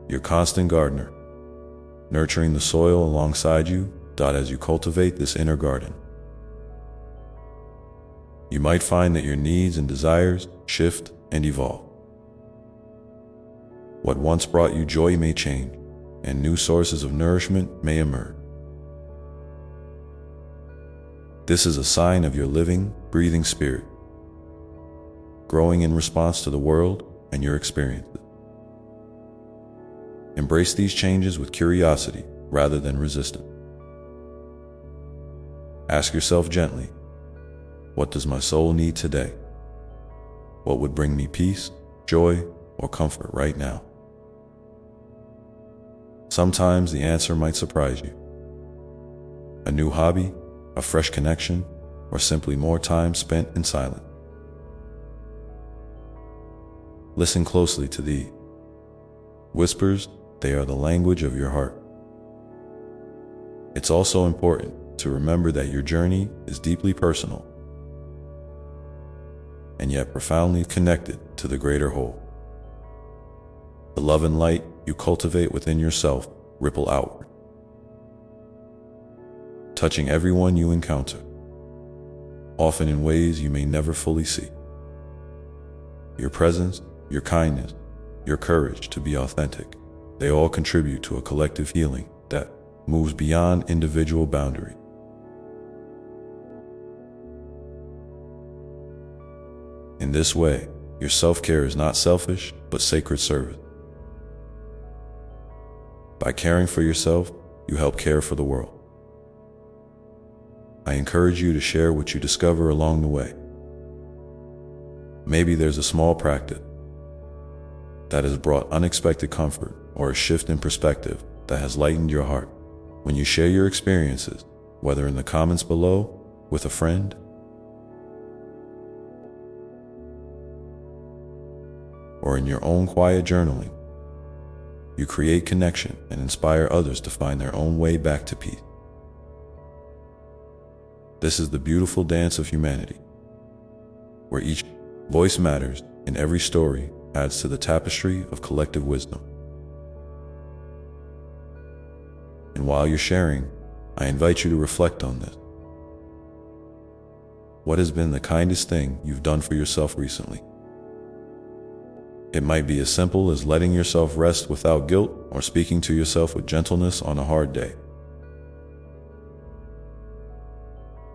your constant gardener, nurturing the soil alongside you, as you cultivate this inner garden. You might find that your needs and desires shift and evolve. What once brought you joy may change, and new sources of nourishment may emerge. This is a sign of your living, breathing spirit, growing in response to the world and your experiences. Embrace these changes with curiosity rather than resistance. Ask yourself gently, what does my soul need today? What would bring me peace, joy, or comfort right now? Sometimes the answer might surprise you. A new hobby, a fresh connection, or simply more time spent in silence. Listen closely to these whispers. They are the language of your heart. It's also important to remember that your journey is deeply personal and yet profoundly connected to the greater whole. The love and light you cultivate within yourself ripple outward, touching everyone you encounter, often in ways you may never fully see. Your presence, your kindness, your courage to be authentic, they all contribute to a collective healing that moves beyond individual boundaries. In this way, your self-care is not selfish, but sacred service. By caring for yourself, you help care for the world. I encourage you to share what you discover along the way. Maybe there's a small practice that has brought unexpected comfort, or a shift in perspective that has lightened your heart. When you share your experiences, whether in the comments below, with a friend, or in your own quiet journaling, you create connection and inspire others to find their own way back to peace. This is the beautiful dance of humanity, where each voice matters and every story adds to the tapestry of collective wisdom. And while you're sharing, I invite you to reflect on this. What has been the kindest thing you've done for yourself recently? It might be as simple as letting yourself rest without guilt, or speaking to yourself with gentleness on a hard day.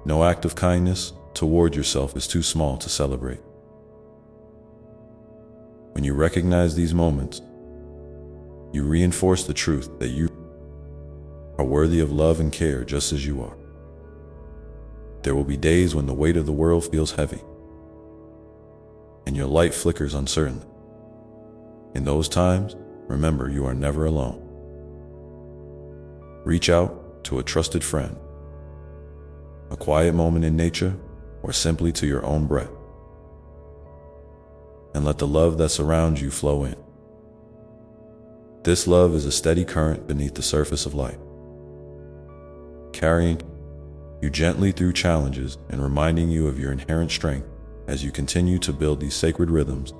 No act of kindness toward yourself is too small to celebrate. When you recognize these moments, you reinforce the truth that you are worthy of love and care just as you are. There will be days when the weight of the world feels heavy, and your light flickers uncertainly. In those times, remember you are never alone. Reach out to a trusted friend, a quiet moment in nature, or simply to your own breath, and let the love that surrounds you flow in. This love is a steady current beneath the surface of life, carrying you gently through challenges and reminding you of your inherent strength as you continue to build these sacred rhythms.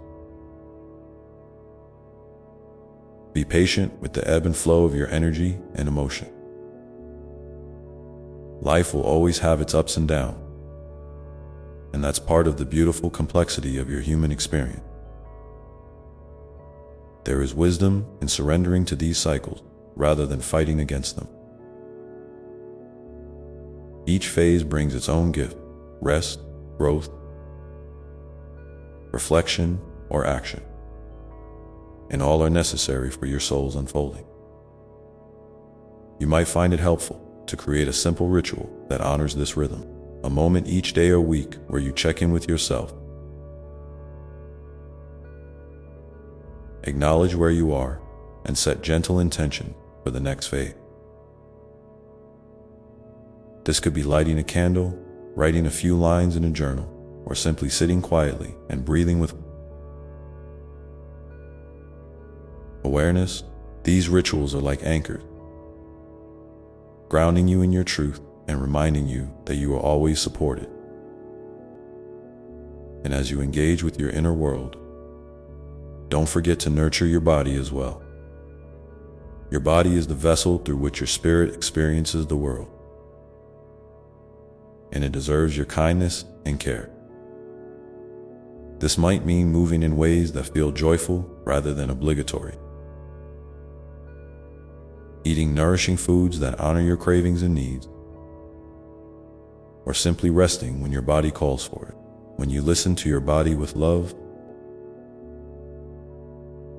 Be patient with the ebb and flow of your energy and emotion. Life will always have its ups and downs, and that's part of the beautiful complexity of your human experience. There is wisdom in surrendering to these cycles rather than fighting against them. Each phase brings its own gift: rest, growth, reflection, or action. And all are necessary for your soul's unfolding. You might find it helpful to create a simple ritual that honors this rhythm, a moment each day or week where you check in with yourself. Acknowledge where you are and set gentle intention for the next phase. This could be lighting a candle, writing a few lines in a journal, or simply sitting quietly and breathing with awareness. These rituals are like anchors, grounding you in your truth and reminding you that you are always supported. And as you engage with your inner world, don't forget to nurture your body as well. Your body is the vessel through which your spirit experiences the world, and it deserves your kindness and care. This might mean moving in ways that feel joyful rather than obligatory, eating nourishing foods that honor your cravings and needs, or simply resting when your body calls for it. When you listen to your body with love,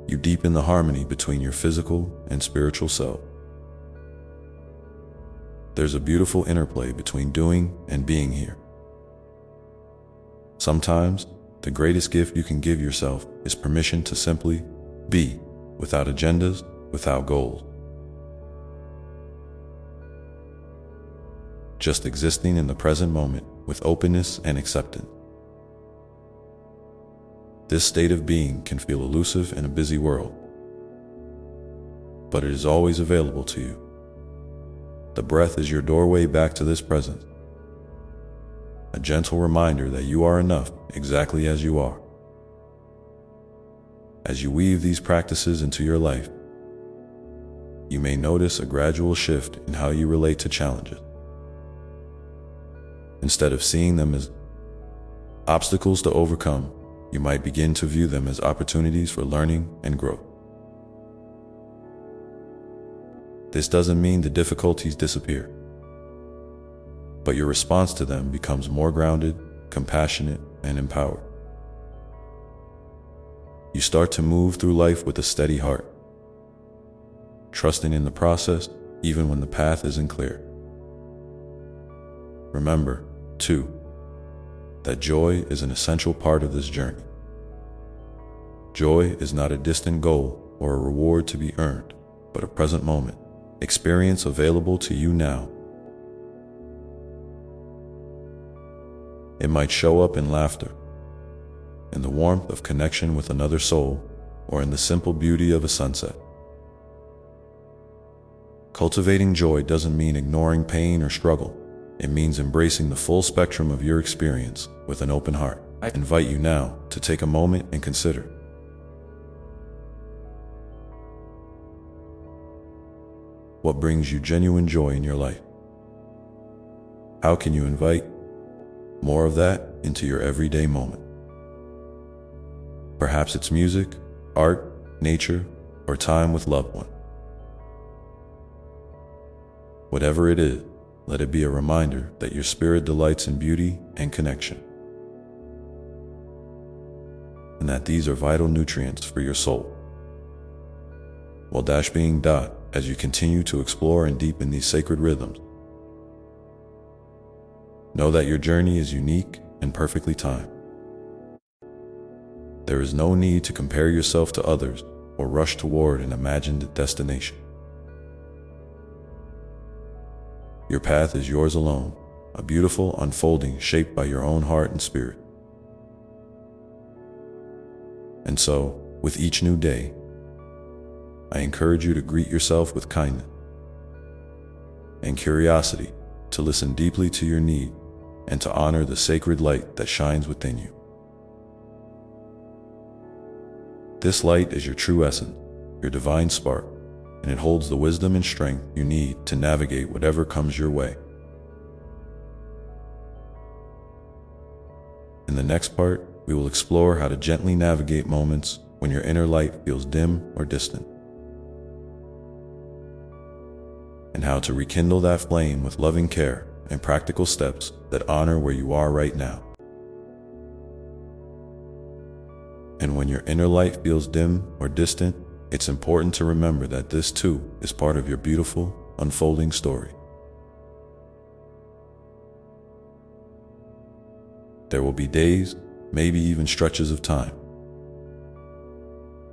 you deepen the harmony between your physical and spiritual self. There's a beautiful interplay between doing and being here. Sometimes, the greatest gift you can give yourself is permission to simply be, without agendas, without goals. Just existing in the present moment with openness and acceptance. This state of being can feel elusive in a busy world, but it is always available to you. The breath is your doorway back to this present, a gentle reminder that you are enough exactly as you are. As you weave these practices into your life, you may notice a gradual shift in how you relate to challenges. Instead of seeing them as obstacles to overcome, you might begin to view them as opportunities for learning and growth. This doesn't mean the difficulties disappear, but your response to them becomes more grounded, compassionate, and empowered. You start to move through life with a steady heart, trusting in the process even when the path isn't clear. Remember, too, that joy is an essential part of this journey. Joy is not a distant goal or a reward to be earned, but a present moment, experience available to you now. It might show up in laughter, in the warmth of connection with another soul, or in the simple beauty of a sunset. Cultivating joy doesn't mean ignoring pain or struggle. It means embracing the full spectrum of your experience with an open heart. I invite you now to take a moment and consider. What brings you genuine joy in your life? How can you invite more of that into your everyday moment? Perhaps it's music, art, nature, or time with loved ones. Whatever it is, let it be a reminder that your spirit delights in beauty and connection, and that these are vital nutrients for your soul. Well, being as you continue to explore and deepen these sacred rhythms, know that your journey is unique and perfectly timed. There is no need to compare yourself to others or rush toward an imagined destination. Your path is yours alone, a beautiful unfolding shaped by your own heart and spirit. And so, with each new day, I encourage you to greet yourself with kindness and curiosity, to listen deeply to your need, and to honor the sacred light that shines within you. This light is your true essence, your divine spark, and it holds the wisdom and strength you need to navigate whatever comes your way. In the next part, we will explore how to gently navigate moments when your inner light feels dim or distant, and how to rekindle that flame with loving care and practical steps that honor where you are right now. And when your inner light feels dim or distant, it's important to remember that this too is part of your beautiful, unfolding story. There will be days, maybe even stretches of time,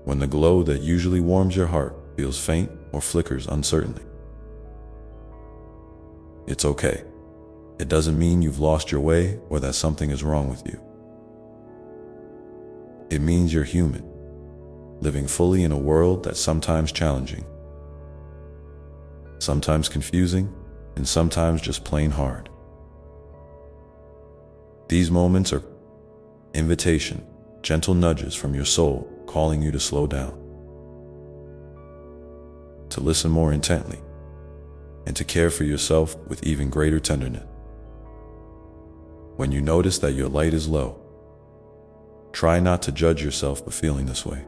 when the glow that usually warms your heart feels faint or flickers uncertainly. It's okay. It doesn't mean you've lost your way or that something is wrong with you. It means you're human, living fully in a world that's sometimes challenging, sometimes confusing, and sometimes just plain hard. These moments are invitation, gentle nudges from your soul calling you to slow down, to listen more intently, and to care for yourself with even greater tenderness. When you notice that your light is low, try not to judge yourself for feeling this way.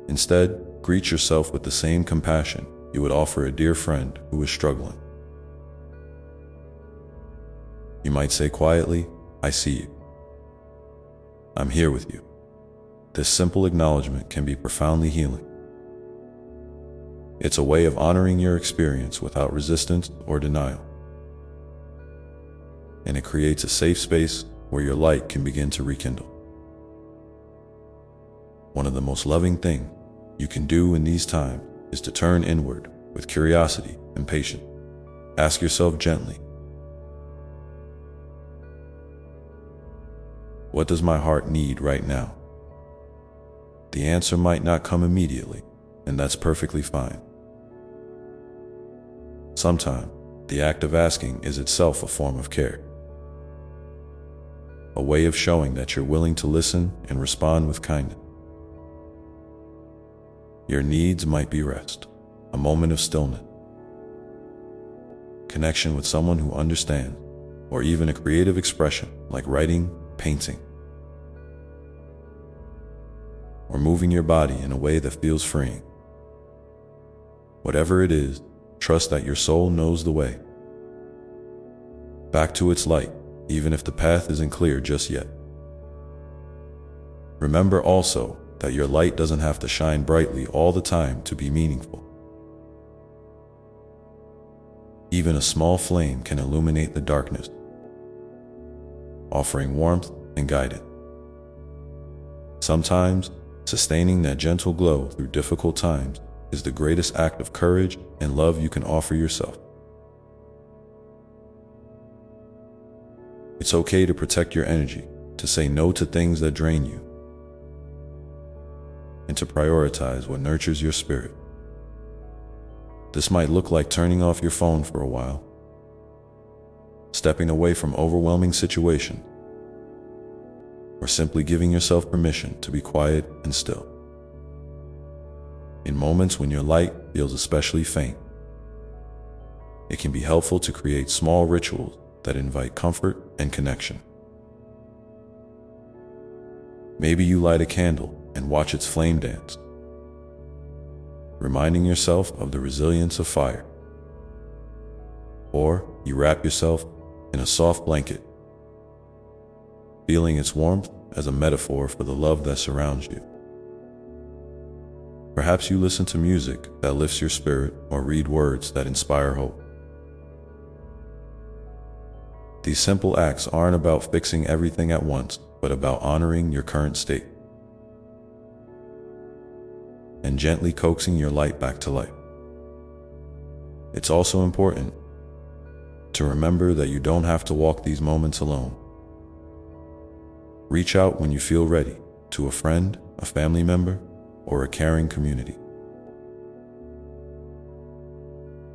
Instead, greet yourself with the same compassion you would offer a dear friend who is struggling. You might say quietly, "I see you. I'm here with you." This simple acknowledgement can be profoundly healing. It's a way of honoring your experience without resistance or denial. And it creates a safe space where your light can begin to rekindle. One of the most loving things you can do in these times is to turn inward with curiosity and patience. Ask yourself gently, what does my heart need right now? The answer might not come immediately, and that's perfectly fine. Sometimes, the act of asking is itself a form of care, a way of showing that you're willing to listen and respond with kindness. Your needs might be rest, a moment of stillness, connection with someone who understands, or even a creative expression like writing, painting, or moving your body in a way that feels freeing. Whatever it is, trust that your soul knows the way back to its light, even if the path isn't clear just yet. Remember also that your light doesn't have to shine brightly all the time to be meaningful. Even a small flame can illuminate the darkness, offering warmth and guidance. Sometimes, sustaining that gentle glow through difficult times is the greatest act of courage and love you can offer yourself. It's okay to protect your energy, to say no to things that drain you, and to prioritize what nurtures your spirit. This might look like turning off your phone for a while, stepping away from overwhelming situations, or simply giving yourself permission to be quiet and still. In moments when your light feels especially faint, it can be helpful to create small rituals that invite comfort and connection. Maybe you light a candle and watch its flame dance, reminding yourself of the resilience of fire. Or you wrap yourself in a soft blanket, feeling its warmth as a metaphor for the love that surrounds you. Perhaps you listen to music that lifts your spirit or read words that inspire hope. These simple acts aren't about fixing everything at once, but about honoring your current state and gently coaxing your light back to life. It's also important to remember that you don't have to walk these moments alone. Reach out when you feel ready to a friend, a family member, or a caring community.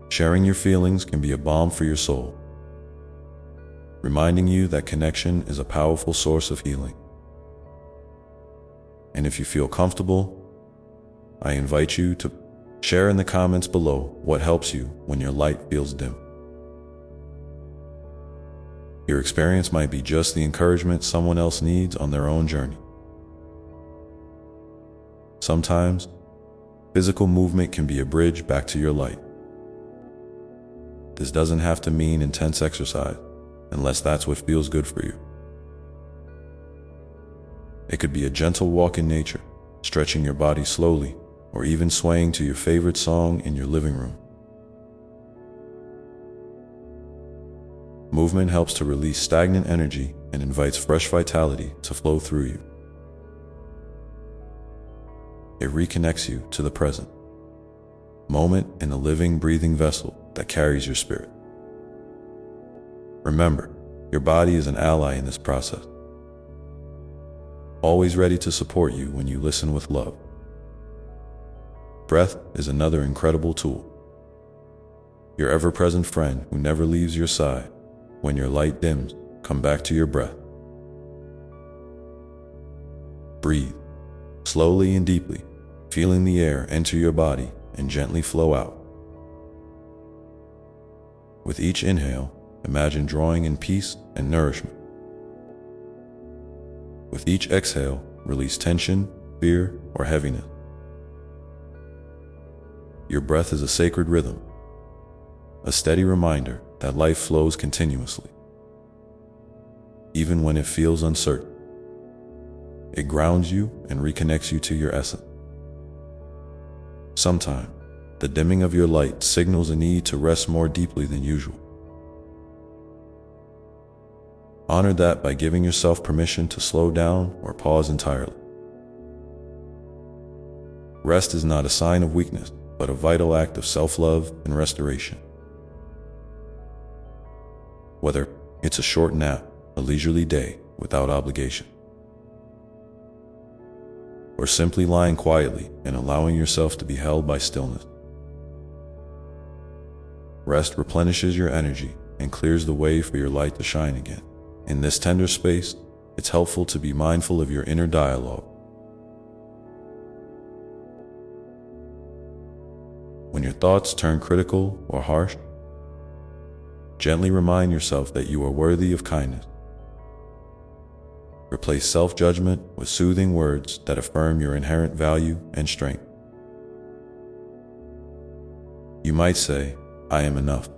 Sharing your feelings can be a balm for your soul, reminding you that connection is a powerful source of healing. And if you feel comfortable, I invite you to share in the comments below what helps you when your light feels dim. Your experience might be just the encouragement someone else needs on their own journey. Sometimes, physical movement can be a bridge back to your light. This doesn't have to mean intense exercise, unless that's what feels good for you. It could be a gentle walk in nature, stretching your body slowly, or even swaying to your favorite song in your living room. Movement helps to release stagnant energy and invites fresh vitality to flow through you. It reconnects you to the present moment in a living, breathing vessel that carries your spirit. Remember, your body is an ally in this process, always ready to support you when you listen with love. Breath is another incredible tool. Your ever-present friend who never leaves your side. When your light dims, come back to your breath. Breathe, slowly and deeply, feeling the air enter your body and gently flow out. With each inhale, imagine drawing in peace and nourishment. With each exhale, release tension, fear, or heaviness. Your breath is a sacred rhythm, a steady reminder that life flows continuously. even when it feels uncertain. It grounds you and reconnects you to your essence. Sometimes, the dimming of your light signals a need to rest more deeply than usual. Honor that by giving yourself permission to slow down or pause entirely. Rest is not a sign of weakness, but a vital act of self-love and restoration. Whether it's a short nap, a leisurely day without obligation, or simply lying quietly and allowing yourself to be held by stillness, rest replenishes your energy and clears the way for your light to shine again. In this tender space, it's helpful to be mindful of your inner dialogue. When your thoughts turn critical or harsh, gently remind yourself that you are worthy of kindness. Replace self-judgment with soothing words that affirm your inherent value and strength. You might say, "I am enough,"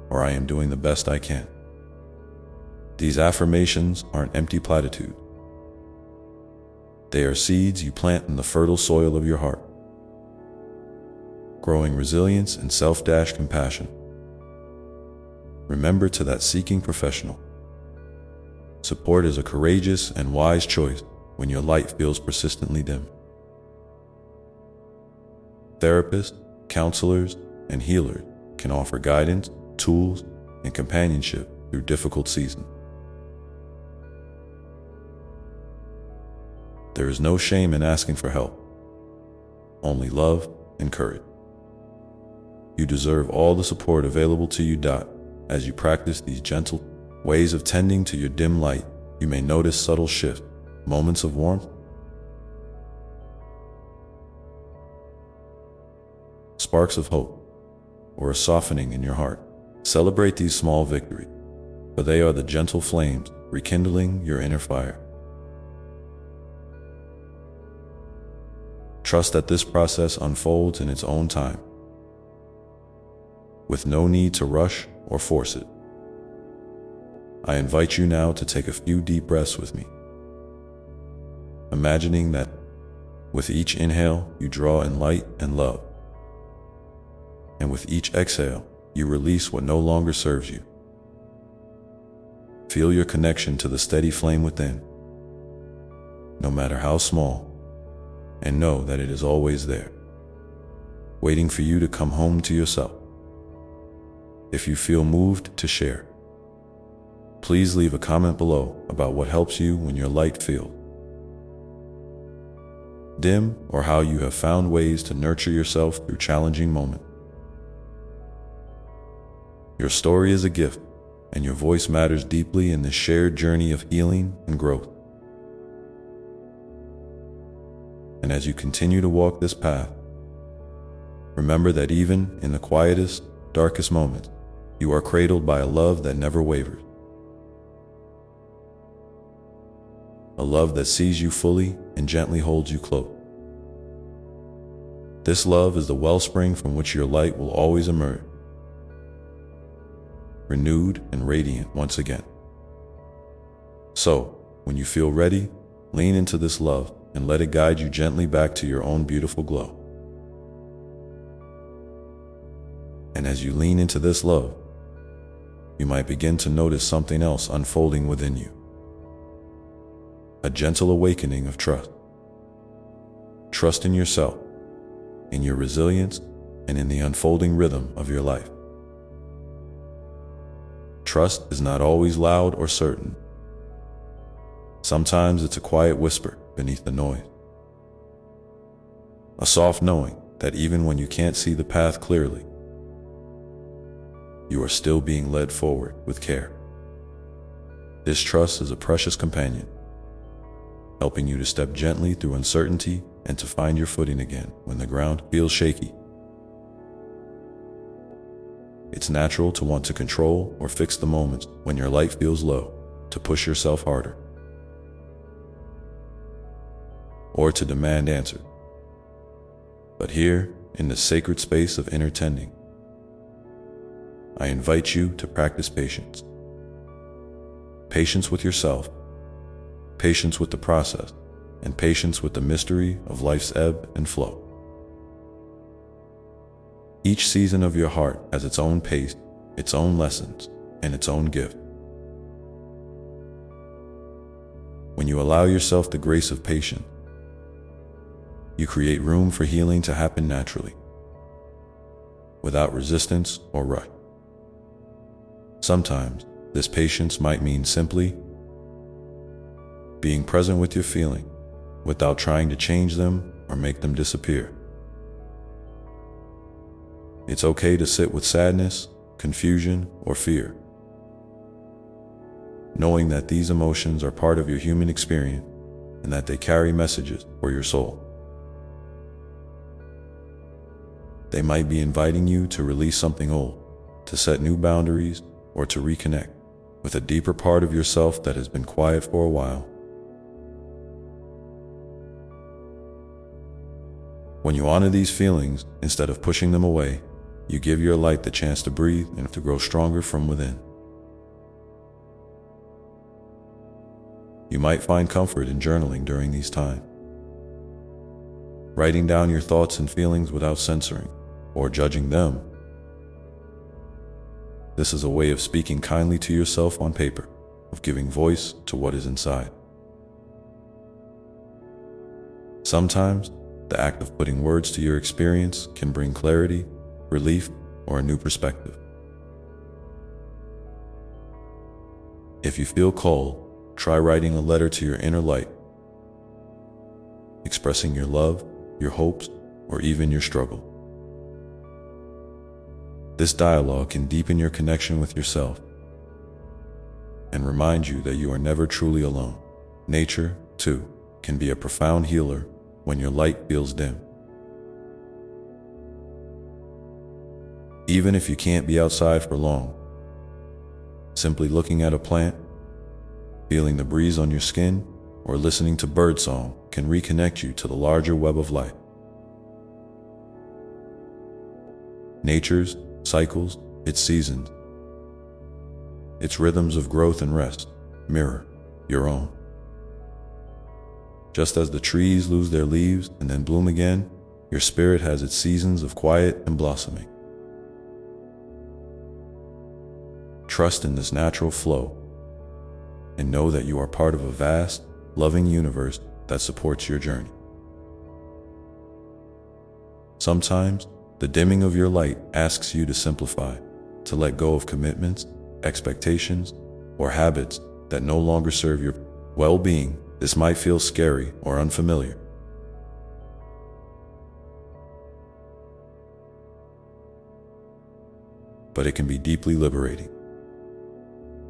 or "I am doing the best I can." These affirmations aren't empty platitudes. They are seeds you plant in the fertile soil of your heart, growing resilience and self-compassion. Remember to that seeking professional. Support is a courageous and wise choice when your light feels persistently dim. Therapists, counselors, and healers can offer guidance, tools, and companionship through difficult seasons. There is no shame in asking for help, only love and courage. You deserve all the support available to you. As you practice these gentle ways of tending to your dim light, you may notice subtle shifts, moments of warmth, sparks of hope, or a softening in your heart. Celebrate these small victories, for they are the gentle flames rekindling your inner fire. Trust that this process unfolds in its own time, with no need to rush or force it. I invite you now to take a few deep breaths with me, imagining that with each inhale you draw in light and love, and with each exhale you release what no longer serves you. Feel your connection to the steady flame within, no matter how small, and know that it is always there, waiting for you to come home to yourself. If you feel moved to share, please leave a comment below about what helps you when your light feels dim, or how you have found ways to nurture yourself through challenging moments. Your story is a gift, and your voice matters deeply in this shared journey of healing and growth. And as you continue to walk this path, remember that even in the quietest, darkest moments, you are cradled by a love that never wavers. A love that sees you fully and gently holds you close. This love is the wellspring from which your light will always emerge, renewed and radiant once again. So, when you feel ready, lean into this love and let it guide you gently back to your own beautiful glow. And as you lean into this love, you might begin to notice something else unfolding within you. A gentle awakening of trust. Trust in yourself, in your resilience, and in the unfolding rhythm of your life. Trust is not always loud or certain. Sometimes it's a quiet whisper beneath the noise. A soft knowing that even when you can't see the path clearly, you are still being led forward with care. This trust is a precious companion, helping you to step gently through uncertainty and to find your footing again when the ground feels shaky. It's natural to want to control or fix the moments when your light feels low, to push yourself harder, or to demand answers. But here, in the sacred space of inner tending, I invite you to practice patience. patience with yourself, patience with the process, and patience with the mystery of life's ebb and flow. Each season of your heart has its own pace, its own lessons, and its own gift. When you allow yourself the grace of patience, you create room for healing to happen naturally, without resistance or rush. Sometimes, this patience might mean simply being present with your feelings, without trying to change them or make them disappear. It's okay to sit with sadness, confusion, or fear, knowing that these emotions are part of your human experience and that they carry messages for your soul. They might be inviting you to release something old, to set new boundaries, or to reconnect with a deeper part of yourself that has been quiet for a while. When you honor these feelings, instead of pushing them away, you give your light the chance to breathe and to grow stronger from within. You might find comfort in journaling during these times, writing down your thoughts and feelings without censoring or judging them. This is a way of speaking kindly to yourself on paper, of giving voice to what is inside. Sometimes, the act of putting words to your experience can bring clarity, relief, or a new perspective. If you feel called, try writing a letter to your inner light, expressing your love, your hopes, or even your struggle. This dialogue can deepen your connection with yourself and remind you that you are never truly alone. Nature, too, can be a profound healer when your light feels dim. Even if you can't be outside for long, simply looking at a plant, feeling the breeze on your skin, or listening to birdsong can reconnect you to the larger web of life. Nature's cycles, its seasons, its rhythms of growth and rest mirror your own. Just as the trees lose their leaves and then bloom again, your spirit has its seasons of quiet and blossoming. Trust in this natural flow and know that you are part of a vast, loving universe that supports your journey. Sometimes, the dimming of your light asks you to simplify, to let go of commitments, expectations, or habits that no longer serve your well-being. This might feel scary or unfamiliar, but it can be deeply liberating.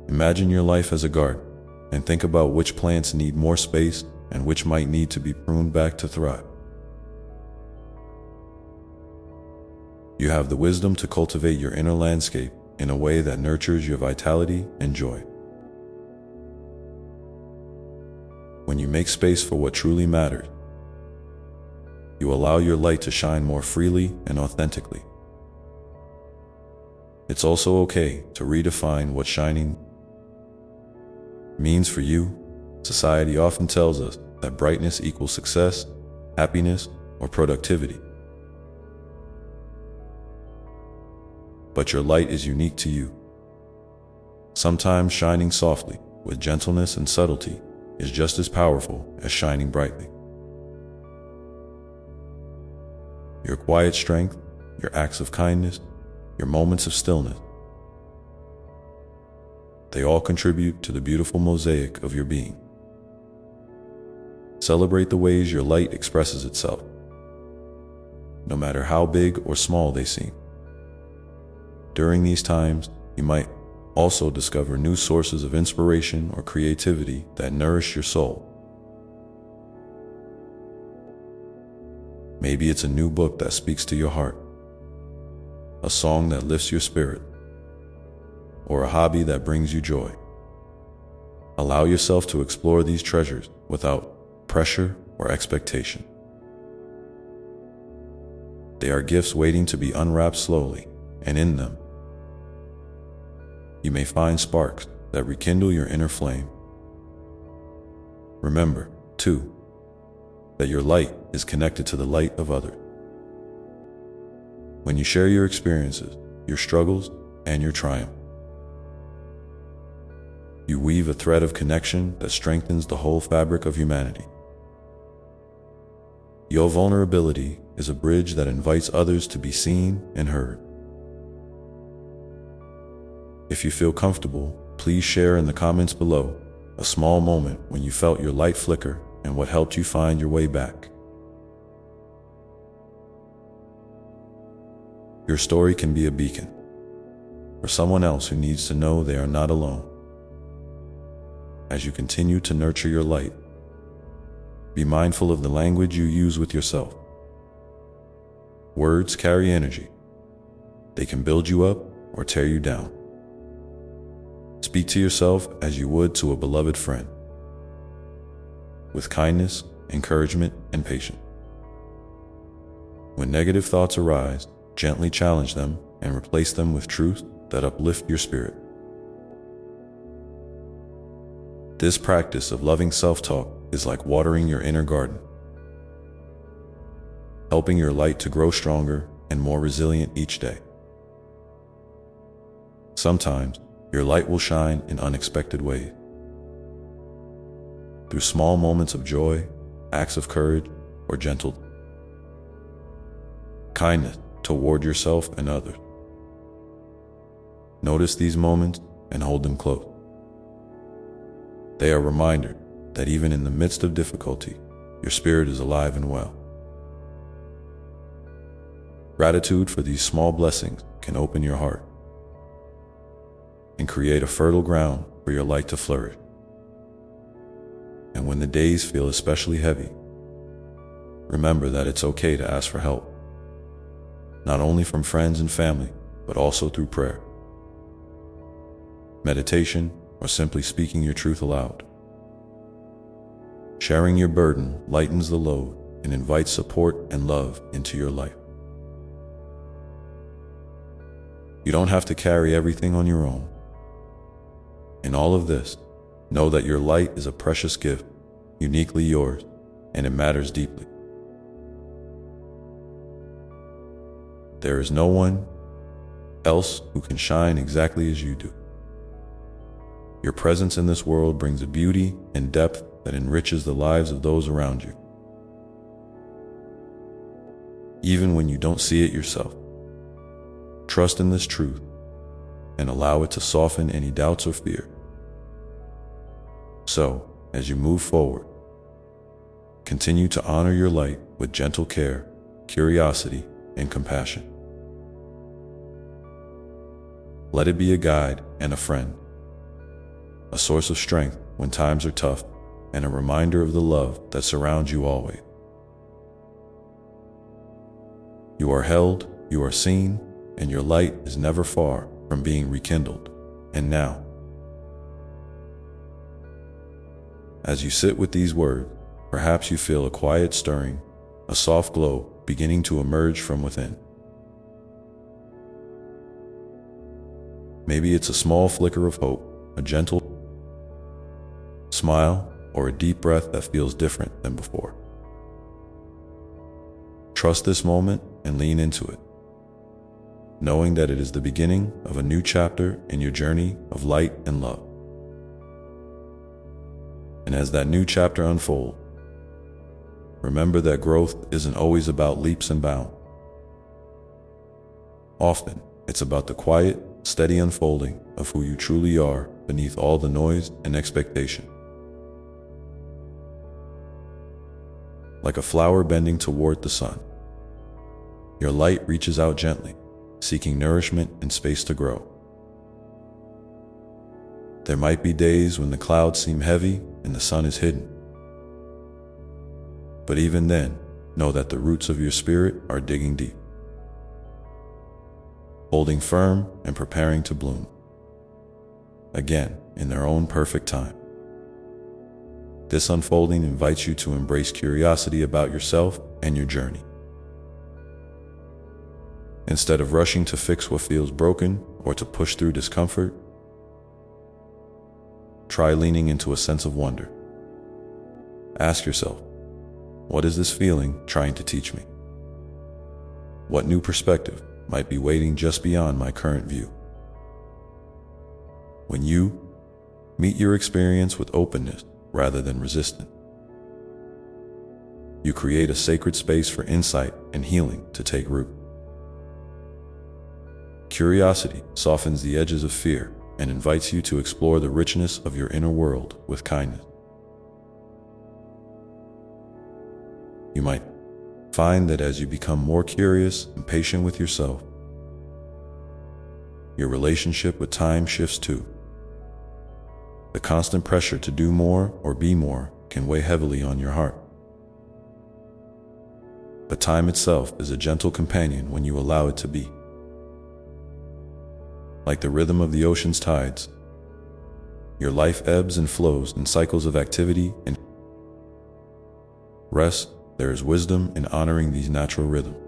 Imagine your life as a garden and think about which plants need more space and which might need to be pruned back to thrive. You have the wisdom to cultivate your inner landscape in a way that nurtures your vitality and joy. When you make space for what truly matters, you allow your light to shine more freely and authentically. It's also okay to redefine what shining means for you. Society often tells us that brightness equals success, happiness, or productivity. But your light is unique to you. Sometimes shining softly, with gentleness and subtlety, is just as powerful as shining brightly. Your quiet strength, your acts of kindness, your moments of stillness, they all contribute to the beautiful mosaic of your being. Celebrate the ways your light expresses itself, no matter how big or small they seem. During these times, you might also discover new sources of inspiration or creativity that nourish your soul. Maybe it's a new book that speaks to your heart, a song that lifts your spirit, or a hobby that brings you joy. Allow yourself to explore these treasures without pressure or expectation. They are gifts waiting to be unwrapped slowly, and in them, you may find sparks that rekindle your inner flame. Remember, too, that your light is connected to the light of others. When you share your experiences, your struggles, and your triumph, you weave a thread of connection that strengthens the whole fabric of humanity. Your vulnerability is a bridge that invites others to be seen and heard. If you feel comfortable, please share in the comments below a small moment when you felt your light flicker and what helped you find your way back. Your story can be a beacon for someone else who needs to know they are not alone. As you continue to nurture your light, be mindful of the language you use with yourself. Words carry energy. They can build you up or tear you down. Speak to yourself as you would to a beloved friend, with kindness, encouragement, and patience. When negative thoughts arise, gently challenge them and replace them with truth that uplift your spirit. This practice of loving self-talk is like watering your inner garden, helping your light to grow stronger and more resilient each day. Sometimes, your light will shine in unexpected ways. Through small moments of joy, acts of courage, or gentle kindness toward yourself and others. Notice these moments and hold them close. They are reminders that even in the midst of difficulty, your spirit is alive and well. Gratitude for these small blessings can open your heart and create a fertile ground for your light to flourish. And when the days feel especially heavy, remember that it's okay to ask for help, not only from friends and family, but also through prayer, meditation, or simply speaking your truth aloud. Sharing your burden lightens the load and invites support and love into your life. You don't have to carry everything on your own. In all of this, know that your light is a precious gift, uniquely yours, and it matters deeply. There is no one else who can shine exactly as you do. Your presence in this world brings a beauty and depth that enriches the lives of those around you. Even when you don't see it yourself, trust in this truth and allow it to soften any doubts or fear. So, as you move forward, continue to honor your light with gentle care, curiosity, and compassion. Let it be a guide and a friend, a source of strength when times are tough, and a reminder of the love that surrounds you always. You are held, you are seen, and your light is never far from being rekindled. And now, as you sit with these words, perhaps you feel a quiet stirring, a soft glow beginning to emerge from within. Maybe it's a small flicker of hope, a gentle smile, or a deep breath that feels different than before. Trust this moment and lean into it, knowing that it is the beginning of a new chapter in your journey of light and love. And as that new chapter unfolds, remember that growth isn't always about leaps and bounds. Often, it's about the quiet, steady unfolding of who you truly are beneath all the noise and expectation. Like a flower bending toward the sun, your light reaches out gently, seeking nourishment and space to grow. There might be days when the clouds seem heavy and the sun is hidden. But even then, know that the roots of your spirit are digging deep, holding firm and preparing to bloom again in their own perfect time. This unfolding invites you to embrace curiosity about yourself and your journey. Instead of rushing to fix what feels broken or to push through discomfort, try leaning into a sense of wonder. Ask yourself, what is this feeling trying to teach me? What new perspective might be waiting just beyond my current view? When you meet your experience with openness rather than resistance, you create a sacred space for insight and healing to take root. Curiosity softens the edges of fear and invites you to explore the richness of your inner world with kindness. You might find that as you become more curious and patient with yourself, your relationship with time shifts too. The constant pressure to do more or be more can weigh heavily on your heart. But time itself is a gentle companion when you allow it to be. Like the rhythm of the ocean's tides, your life ebbs and flows in cycles of activity and rest. There is wisdom in honoring these natural rhythms,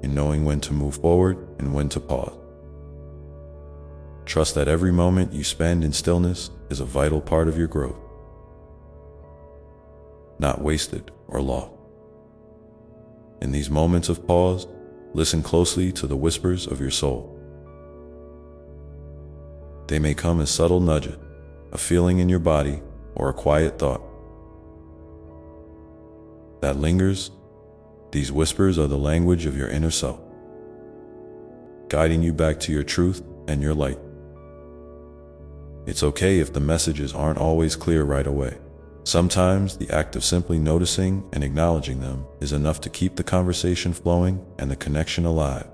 in knowing when to move forward and when to pause. Trust that every moment you spend in stillness is a vital part of your growth, not wasted or lost. In these moments of pause, listen closely to the whispers of your soul. They may come as subtle nudges, a feeling in your body, or a quiet thought that lingers. These whispers are the language of your inner self, guiding you back to your truth and your light. It's okay if the messages aren't always clear right away. Sometimes the act of simply noticing and acknowledging them is enough to keep the conversation flowing and the connection alive.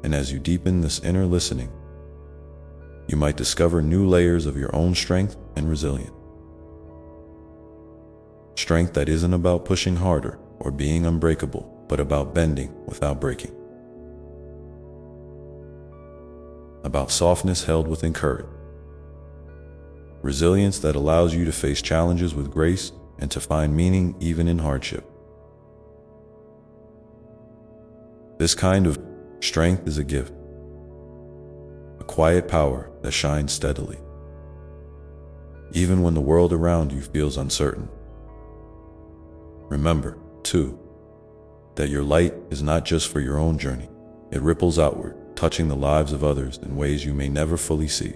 And as you deepen this inner listening, you might discover new layers of your own strength and resilience. Strength that isn't about pushing harder or being unbreakable, but about bending without breaking. About softness held within courage. Resilience that allows you to face challenges with grace and to find meaning even in hardship. This kind of strength is a gift, a quiet power that shines steadily, even when the world around you feels uncertain. Remember, too, that your light is not just for your own journey. It ripples outward, touching the lives of others in ways you may never fully see.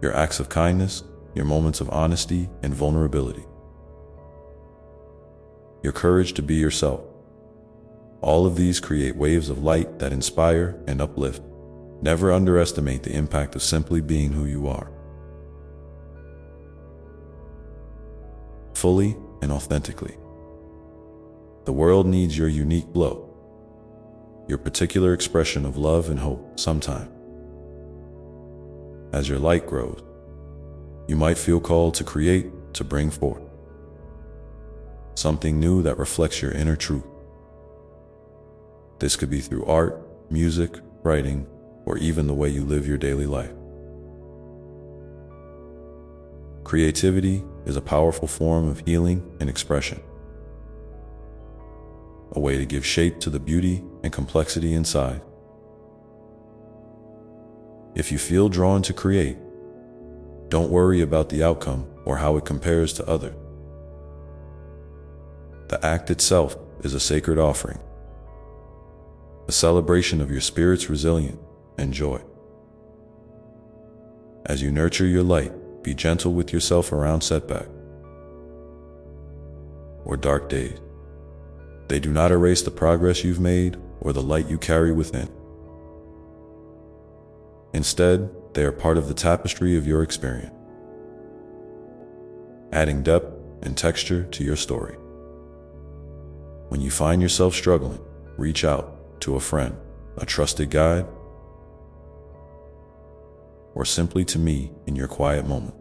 Your acts of kindness, your moments of honesty and vulnerability, your courage to be yourself, all of these create waves of light that inspire and uplift. Never underestimate the impact of simply being who you are, fully and authentically. The world needs your unique glow, your particular expression of love and hope sometime. As your light grows, you might feel called to create, to bring forth something new that reflects your inner truth. This could be through art, music, writing, or even the way you live your daily life. Creativity is a powerful form of healing and expression, a way to give shape to the beauty and complexity inside. If you feel drawn to create, don't worry about the outcome or how it compares to others. The act itself is a sacred offering, a celebration of your spirit's resilience and joy. As you nurture your light, be gentle with yourself around setbacks or dark days. They do not erase the progress you've made or the light you carry within. Instead, they are part of the tapestry of your experience, adding depth and texture to your story. When you find yourself struggling, reach out to a friend, a trusted guide, or simply to me in your quiet moment.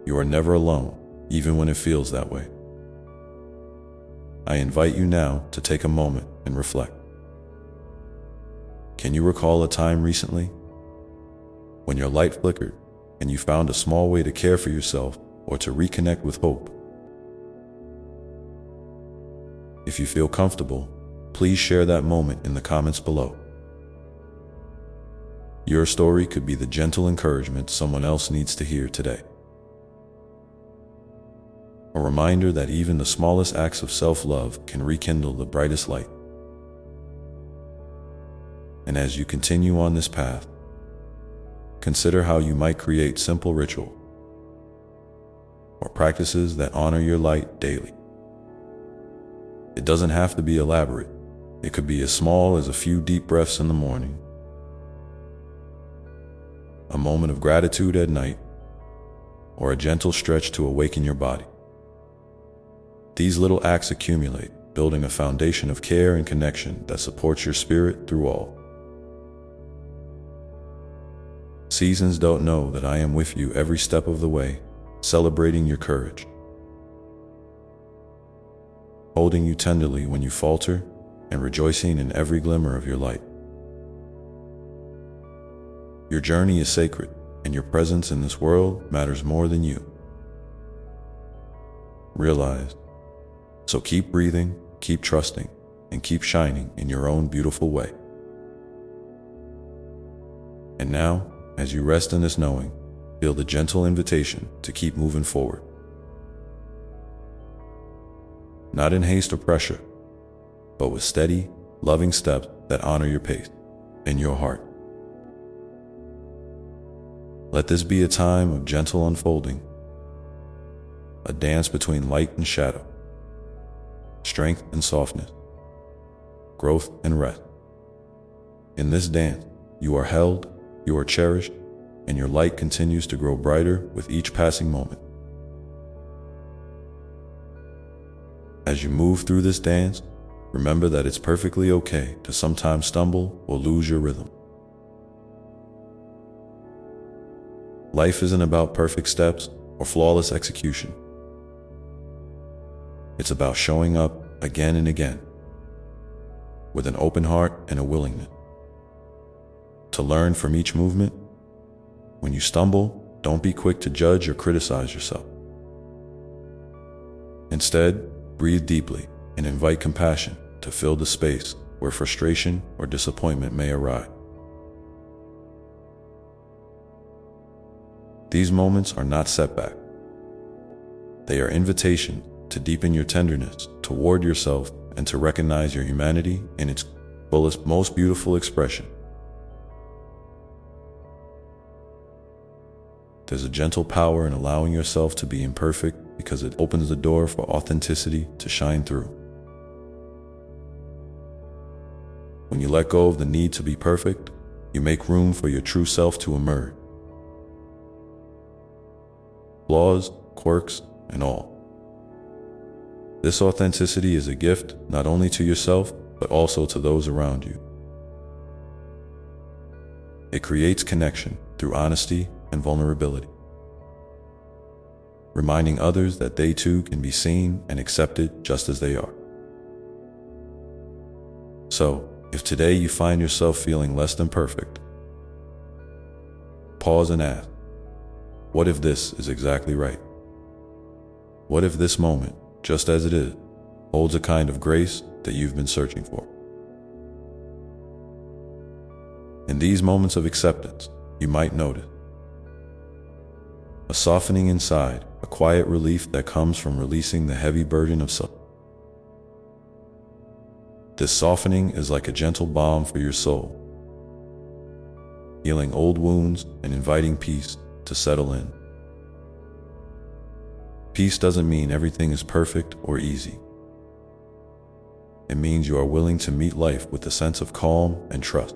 You are never alone, even when it feels that way. I invite you now to take a moment and reflect. Can you recall a time recently when your light flickered and you found a small way to care for yourself or to reconnect with hope? If you feel comfortable, please share that moment in the comments below. Your story could be the gentle encouragement someone else needs to hear today. A reminder that even the smallest acts of self-love can rekindle the brightest light. And as you continue on this path, consider how you might create simple ritual or practices that honor your light daily. It doesn't have to be elaborate. It could be as small as a few deep breaths in the morning, a moment of gratitude at night, or a gentle stretch to awaken your body. These little acts accumulate, building a foundation of care and connection that supports your spirit through all. Seasons don't know that I am with you every step of the way, celebrating your courage, holding you tenderly when you falter, and rejoicing in every glimmer of your light. Your journey is sacred, and your presence in this world matters more than you realize. So keep breathing, keep trusting, and keep shining in your own beautiful way. And now, as you rest in this knowing, feel the gentle invitation to keep moving forward. Not in haste or pressure, but with steady, loving steps that honor your pace and your heart. Let this be a time of gentle unfolding, a dance between light and shadow, strength and softness, growth and rest. In this dance, you are held, you are cherished, and your light continues to grow brighter with each passing moment. As you move through this dance, remember that it's perfectly okay to sometimes stumble or lose your rhythm. Life isn't about perfect steps or flawless execution. It's about showing up again and again, with an open heart and a willingness to learn from each movement. When you stumble, don't be quick to judge or criticize yourself. Instead, breathe deeply and invite compassion to fill the space where frustration or disappointment may arise. These moments are not setbacks. They are invitations to deepen your tenderness toward yourself and to recognize your humanity in its fullest, most beautiful expression. There's a gentle power in allowing yourself to be imperfect because it opens the door for authenticity to shine through. When you let go of the need to be perfect, you make room for your true self to emerge. Flaws, quirks, and all. This authenticity is a gift not only to yourself, but also to those around you. It creates connection through honesty and vulnerability, reminding others that they too can be seen and accepted just as they are. So, if today you find yourself feeling less than perfect, pause and ask, what if this is exactly right? What if this moment, just as it is, holds a kind of grace that you've been searching for? In these moments of acceptance, you might notice a softening inside, a quiet relief that comes from releasing the heavy burden of self. This softening is like a gentle balm for your soul, healing old wounds and inviting peace to settle in. Peace doesn't mean everything is perfect or easy. It means you are willing to meet life with a sense of calm and trust.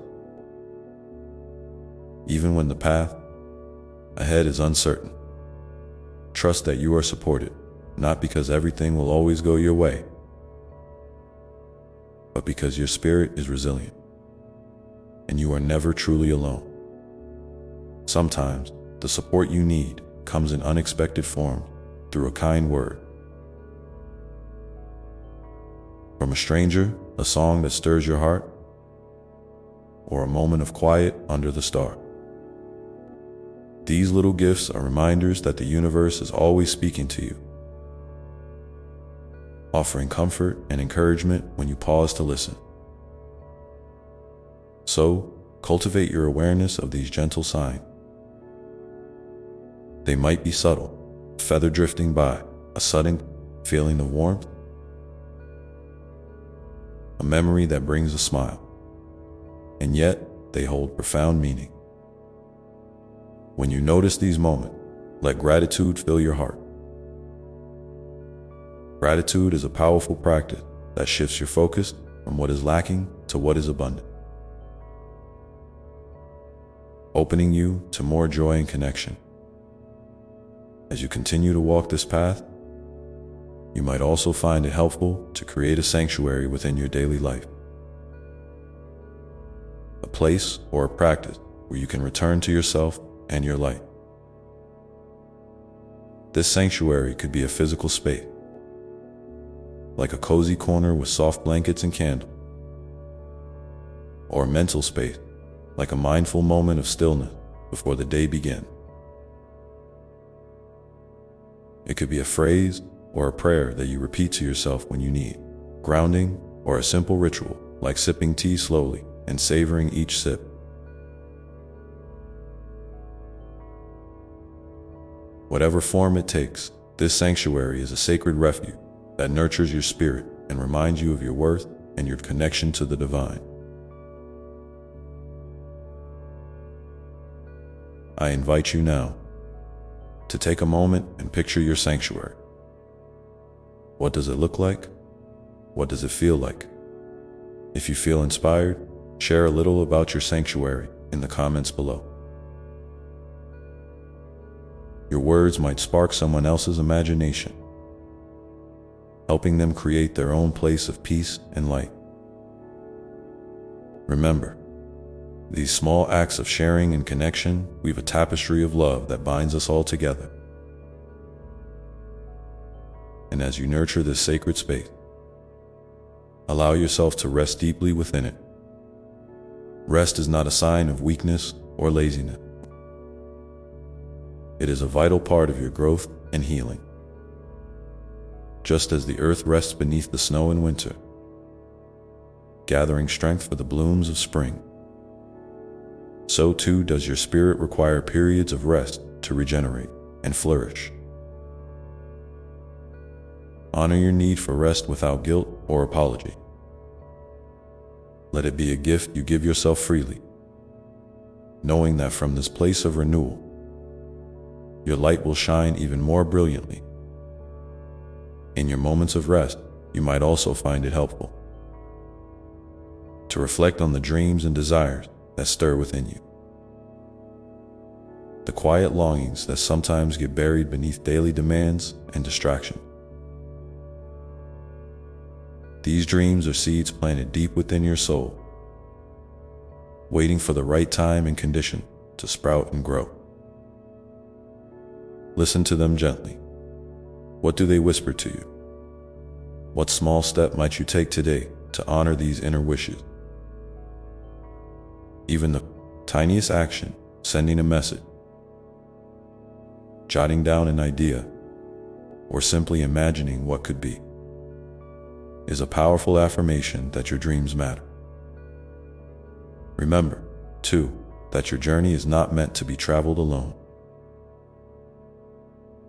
Even when the path ahead is uncertain, trust that you are supported, not because everything will always go your way, but because your spirit is resilient, and you are never truly alone. Sometimes, the support you need comes in unexpected forms, through a kind word from a stranger, a song that stirs your heart, or a moment of quiet under the stars. These little gifts are reminders that the universe is always speaking to you. offering comfort and encouragement when you pause to listen. So, cultivate your awareness of these gentle signs. They might be subtle, a feather drifting by, a sudden feeling of warmth, a memory that brings a smile, and yet they hold profound meaning. When you notice these moments, let gratitude fill your heart. Gratitude is a powerful practice that shifts your focus from what is lacking to what is abundant, opening you to more joy and connection. As you continue to walk this path, you might also find it helpful to create a sanctuary within your daily life, a place or a practice where you can return to yourself and your light. This sanctuary could be a physical space, like a cozy corner with soft blankets and candles, or a mental space, like a mindful moment of stillness before the day begins. It could be a phrase or a prayer that you repeat to yourself when you need grounding, or a simple ritual like sipping tea slowly and savoring each sip. Whatever form it takes, this sanctuary is a sacred refuge that nurtures your spirit and reminds you of your worth and your connection to the divine. I invite you now to take a moment and picture your sanctuary. What does it look like? What does it feel like? If you feel inspired, share a little about your sanctuary in the comments below. Your words might spark someone else's imagination, helping them create their own place of peace and light. Remember, these small acts of sharing and connection weave a tapestry of love that binds us all together. And as you nurture this sacred space, allow yourself to rest deeply within it. Rest is not a sign of weakness or laziness. It is a vital part of your growth and healing. Just as the earth rests beneath the snow in winter, gathering strength for the blooms of spring, so too does your spirit require periods of rest to regenerate and flourish. Honor your need for rest without guilt or apology. Let it be a gift you give yourself freely, knowing that from this place of renewal, your light will shine even more brilliantly. In your moments of rest, you might also find it helpful to reflect on the dreams and desires that stir within you, the quiet longings that sometimes get buried beneath daily demands and distractions. These dreams are seeds planted deep within your soul, waiting for the right time and condition to sprout and grow. Listen to them gently. What do they whisper to you? What small step might you take today to honor these inner wishes? Even the tiniest action, sending a message, jotting down an idea, or simply imagining what could be, is a powerful affirmation that your dreams matter. Remember, too, that your journey is not meant to be traveled alone.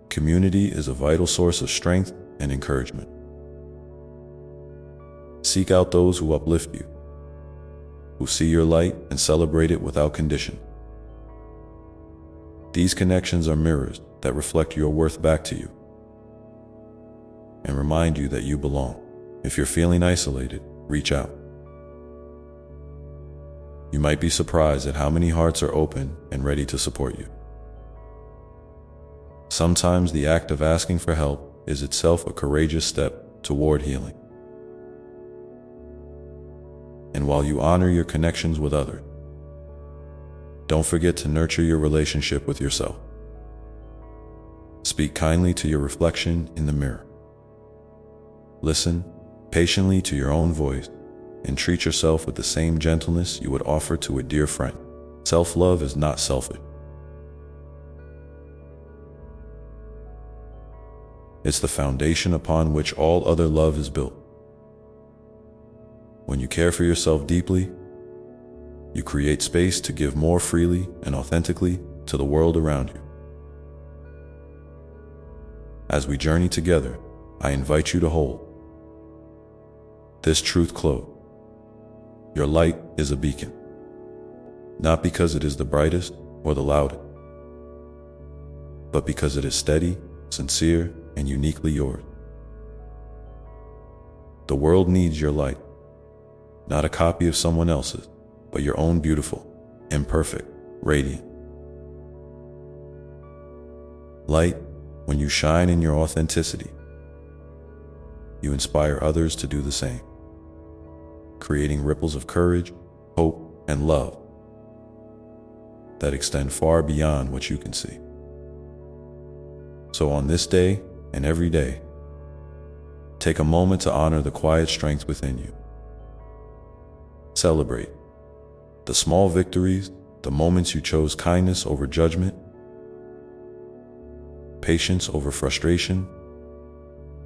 Community is a vital source of strength and encouragement. Seek out those who uplift you, who see your light and celebrate it without condition. These connections are mirrors that reflect your worth back to you and remind you that you belong. If you're feeling isolated, reach out. You might be surprised at how many hearts are open and ready to support you. Sometimes the act of asking for help is itself a courageous step toward healing. And while you honor your connections with others, don't forget to nurture your relationship with yourself. Speak kindly to your reflection in the mirror. Listen patiently to your own voice and treat yourself with the same gentleness you would offer to a dear friend. Self-love is not selfish. It's the foundation upon which all other love is built. When you care for yourself deeply, you create space to give more freely and authentically to the world around you. As we journey together, I invite you to hold this truth close. Your light is a beacon, not because it is the brightest or the loudest, but because it is steady, sincere, and uniquely yours. The world needs your light, not a copy of someone else's, but your own beautiful, imperfect, radiant light. When you shine in your authenticity, you inspire others to do the same, creating ripples of courage, hope, and love that extend far beyond what you can see. So on this day and every day, take a moment to honor the quiet strength within you. Celebrate the small victories, the moments you chose kindness over judgment, patience over frustration,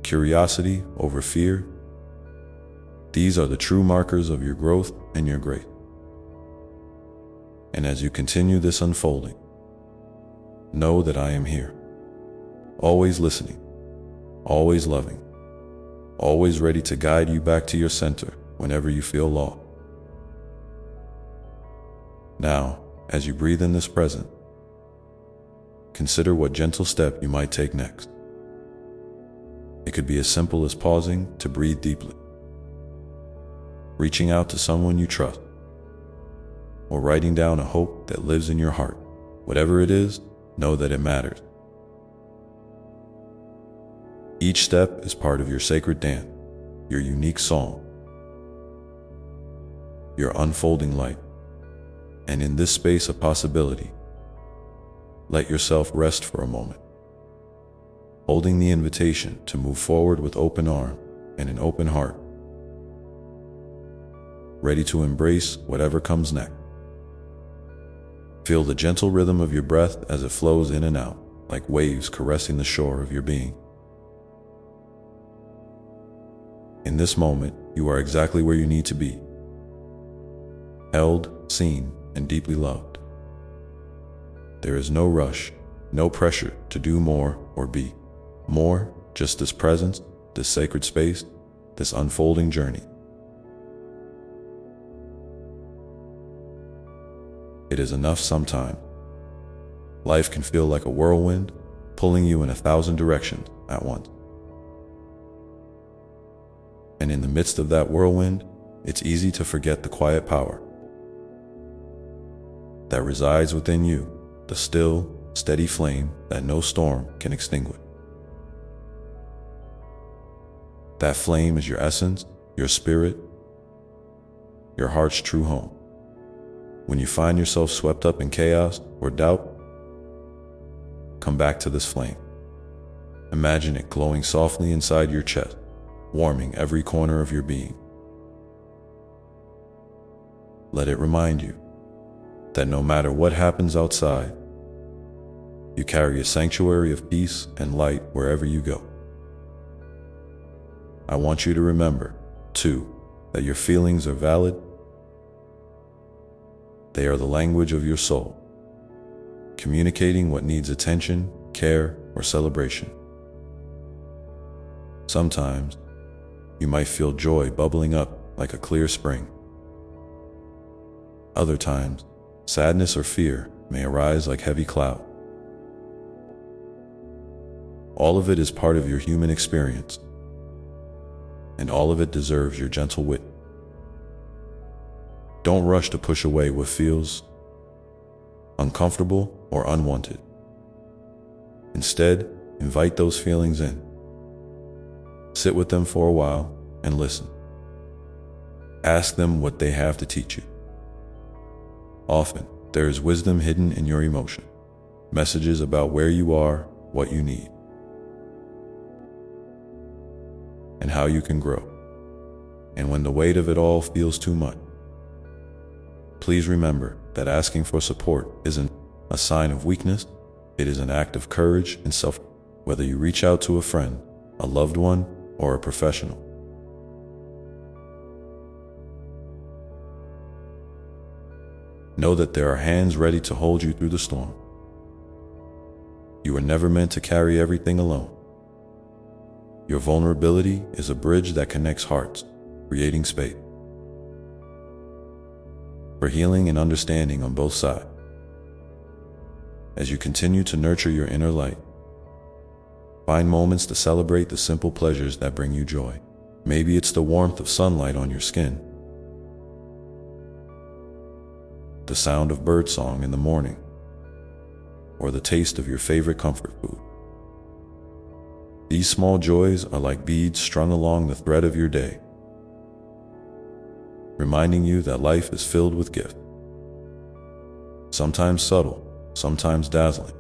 curiosity over fear. These are the true markers of your growth and your grace. And as you continue this unfolding, know that I am here, always listening, always loving, always ready to guide you back to your center whenever you feel lost. Now, as you breathe in this present, consider what gentle step you might take next. It could be as simple as pausing to breathe deeply, reaching out to someone you trust, or writing down a hope that lives in your heart. Whatever it is, know that it matters. Each step is part of your sacred dance, your unique song, your unfolding light. And in this space of possibility, let yourself rest for a moment, holding the invitation to move forward with open arms and an open heart, ready to embrace whatever comes next. Feel the gentle rhythm of your breath as it flows in and out, like waves caressing the shore of your being. In this moment, you are exactly where you need to be, held, seen, and deeply loved. There is no rush, no pressure to do more or be more, just this presence, this sacred space, this unfolding journey. It is enough sometimes. Life can feel like a whirlwind, pulling you in 1,000 directions at once. And in the midst of that whirlwind, it's easy to forget the quiet power that resides within you, the still, steady flame that no storm can extinguish. That flame is your essence, your spirit, your heart's true home. When you find yourself swept up in chaos or doubt, come back to this flame. Imagine it glowing softly inside your chest, warming every corner of your being. Let it remind you that no matter what happens outside, you carry a sanctuary of peace and light wherever you go. I want you to remember, too, that your feelings are valid. They are the language of your soul, communicating what needs attention, care, or celebration. Sometimes, you might feel joy bubbling up like a clear spring. Other times, sadness or fear may arise like heavy clouds. All of it is part of your human experience, and all of it deserves your gentle wit. Don't rush to push away what feels uncomfortable or unwanted. Instead, invite those feelings in. Sit with them for a while and listen. Ask them what they have to teach you. Often, there is wisdom hidden in your emotion, messages about where you are, what you need, and how you can grow. And when the weight of it all feels too much, please remember that asking for support isn't a sign of weakness. It is an act of courage and self. Whether you reach out to a friend, a loved one, or a professional. Know that there are hands ready to hold you through the storm. You were never meant to carry everything alone. Your vulnerability is a bridge that connects hearts, creating space for healing and understanding on both sides. As you continue to nurture your inner light, find moments to celebrate the simple pleasures that bring you joy. Maybe it's the warmth of sunlight on your skin, the sound of birdsong in the morning, or the taste of your favorite comfort food. These small joys are like beads strung along the thread of your day, reminding you that life is filled with gifts, sometimes subtle, sometimes dazzling,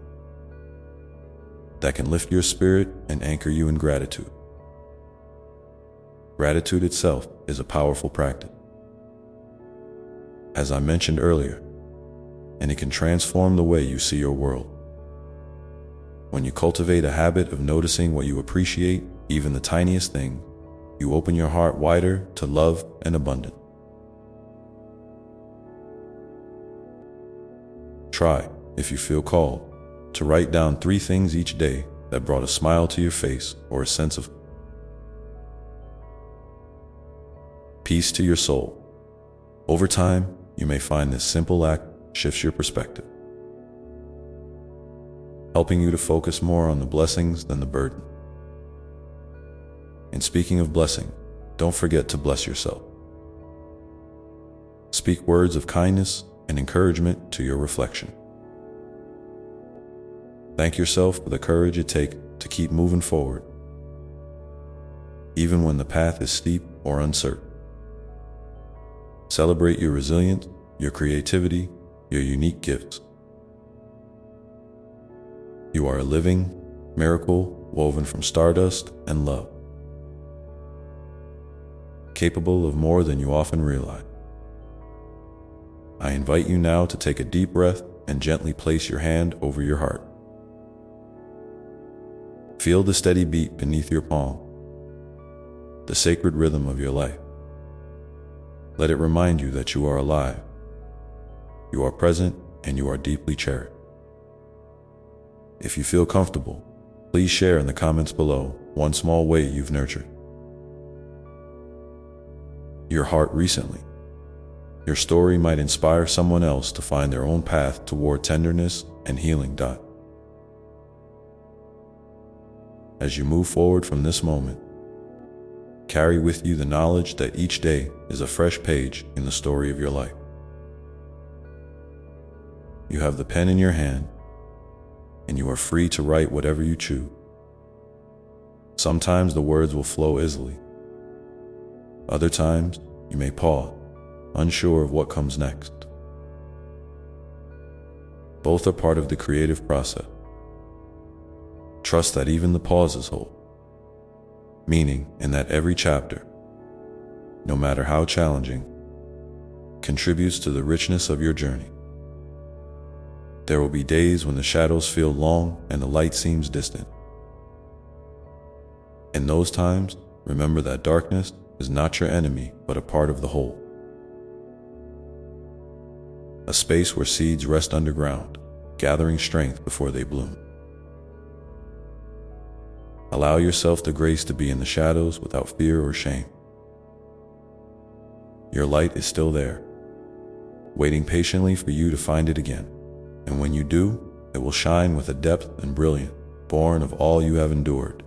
that can lift your spirit and anchor you in gratitude. Gratitude itself is a powerful practice, as I mentioned earlier, and it can transform the way you see your world. When you cultivate a habit of noticing what you appreciate, even the tiniest thing, you open your heart wider to love and abundance. Try, if you feel called, to write down 3 things each day that brought a smile to your face or a sense of peace to your soul. Over time, you may find this simple act shifts your perspective, helping you to focus more on the blessings than the burden. And speaking of blessing, don't forget to bless yourself. Speak words of kindness and encouragement to your reflection. Thank yourself for the courage it takes to keep moving forward, even when the path is steep or uncertain. Celebrate your resilience, your creativity, your unique gifts. You are a living miracle woven from stardust and love, capable of more than you often realize. I invite you now to take a deep breath and gently place your hand over your heart. Feel the steady beat beneath your palm, the sacred rhythm of your life. Let it remind you that you are alive, you are present, and you are deeply cherished. If you feel comfortable, please share in the comments below one small way you've nurtured your heart recently. Your story might inspire someone else to find their own path toward tenderness and healing. As you move forward from this moment, carry with you the knowledge that each day is a fresh page in the story of your life. You have the pen in your hand, and you are free to write whatever you choose. Sometimes the words will flow easily. Other times, you may pause, unsure of what comes next. Both are part of the creative process. Trust that even the pauses hold meaning, and that every chapter, no matter how challenging, contributes to the richness of your journey. There will be days when the shadows feel long and the light seems distant. In those times, remember that darkness is not your enemy, but a part of the whole. A space where seeds rest underground, gathering strength before they bloom. Allow yourself the grace to be in the shadows without fear or shame. Your light is still there, waiting patiently for you to find it again. And when you do, it will shine with a depth and brilliance born of all you have endured.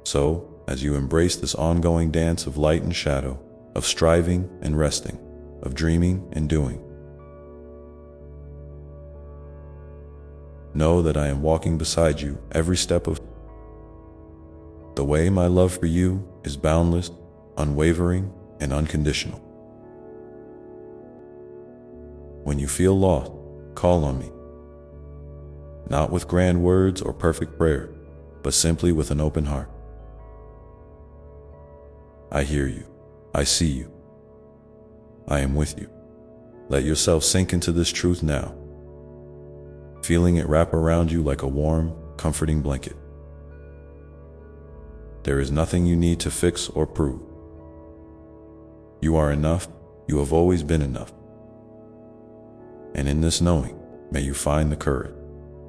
So, as you embrace this ongoing dance of light and shadow, of striving and resting, of dreaming and doing, know that I am walking beside you every step of the way. My love for you is boundless, unwavering, and unconditional. When you feel lost, call on me. Not with grand words or perfect prayer, but simply with an open heart. I hear you. I see you. I am with you. Let yourself sink into this truth now. feeling it wrap around you like a warm, comforting blanket. There is nothing you need to fix or prove. You are enough. You have always been enough. And in this knowing, may you find the courage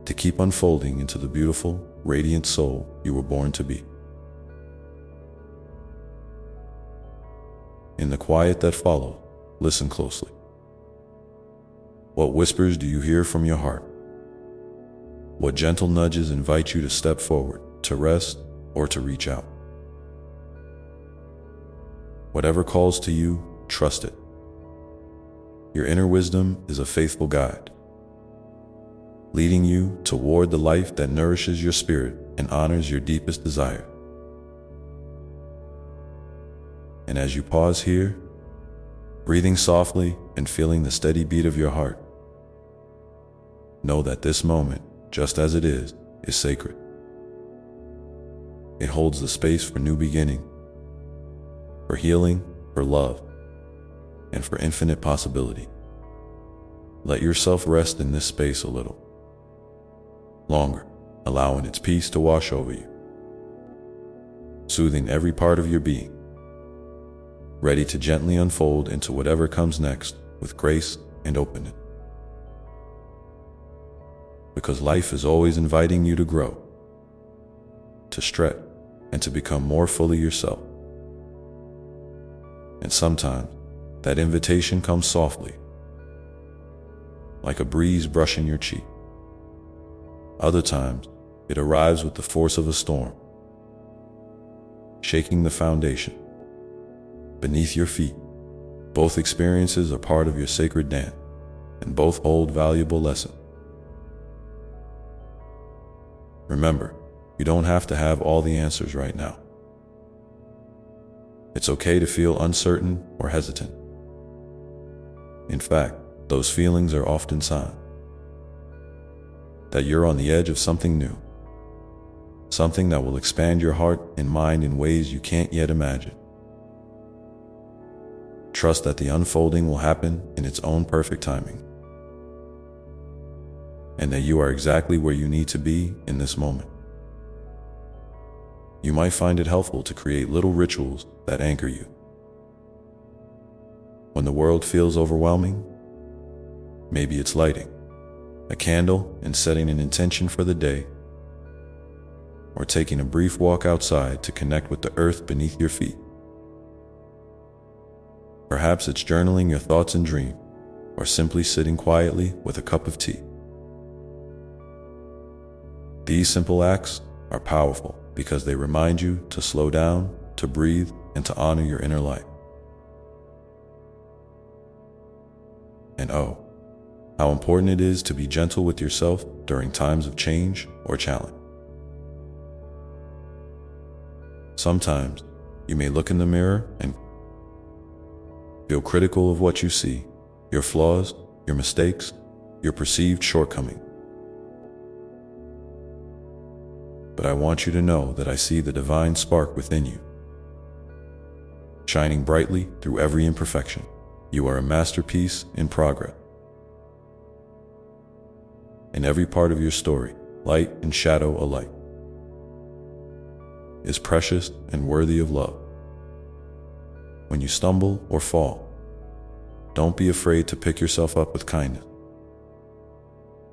to keep unfolding into the beautiful, radiant soul you were born to be. In the quiet that follows, listen closely. What whispers do you hear from your heart? What gentle nudges invite you to step forward, to rest, or to reach out? Whatever calls to you, trust it. Your inner wisdom is a faithful guide, leading you toward the life that nourishes your spirit and honors your deepest desire. And as you pause here, breathing softly and feeling the steady beat of your heart, know that this moment, just as it is sacred. It holds the space for new beginning, for healing, for love, and for infinite possibility. Let yourself rest in this space a little longer, allowing its peace to wash over you, soothing every part of your being, ready to gently unfold into whatever comes next with grace and openness. Because life is always inviting you to grow, to stretch, and to become more fully yourself. And sometimes that invitation comes softly, like a breeze brushing your cheek. Other times, it arrives with the force of a storm, shaking the foundation beneath your feet. Both experiences are part of your sacred dance, and both hold valuable lessons. Remember, you don't have to have all the answers right now. It's okay to feel uncertain or hesitant. In fact, those feelings are often signs that you're on the edge of something new, something that will expand your heart and mind in ways you can't yet imagine. Trust that the unfolding will happen in its own perfect timing, and that you are exactly where you need to be in this moment. You might find it helpful to create little rituals that anchor you. When the world feels overwhelming, maybe it's lighting a candle and setting an intention for the day, or taking a brief walk outside to connect with the earth beneath your feet. Perhaps it's journaling your thoughts and dreams, or simply sitting quietly with a cup of tea. These simple acts are powerful because they remind you to slow down, to breathe, and to honor your inner life. And oh, how important it is to be gentle with yourself during times of change or challenge. Sometimes you may look in the mirror and feel critical of what you see, your flaws, your mistakes, your perceived shortcomings. But I want you to know that I see the divine spark within you, shining brightly through every imperfection. You are a masterpiece in progress. In every part of your story, light and shadow alike, is precious and worthy of love. When you stumble or fall, don't be afraid to pick yourself up with kindness.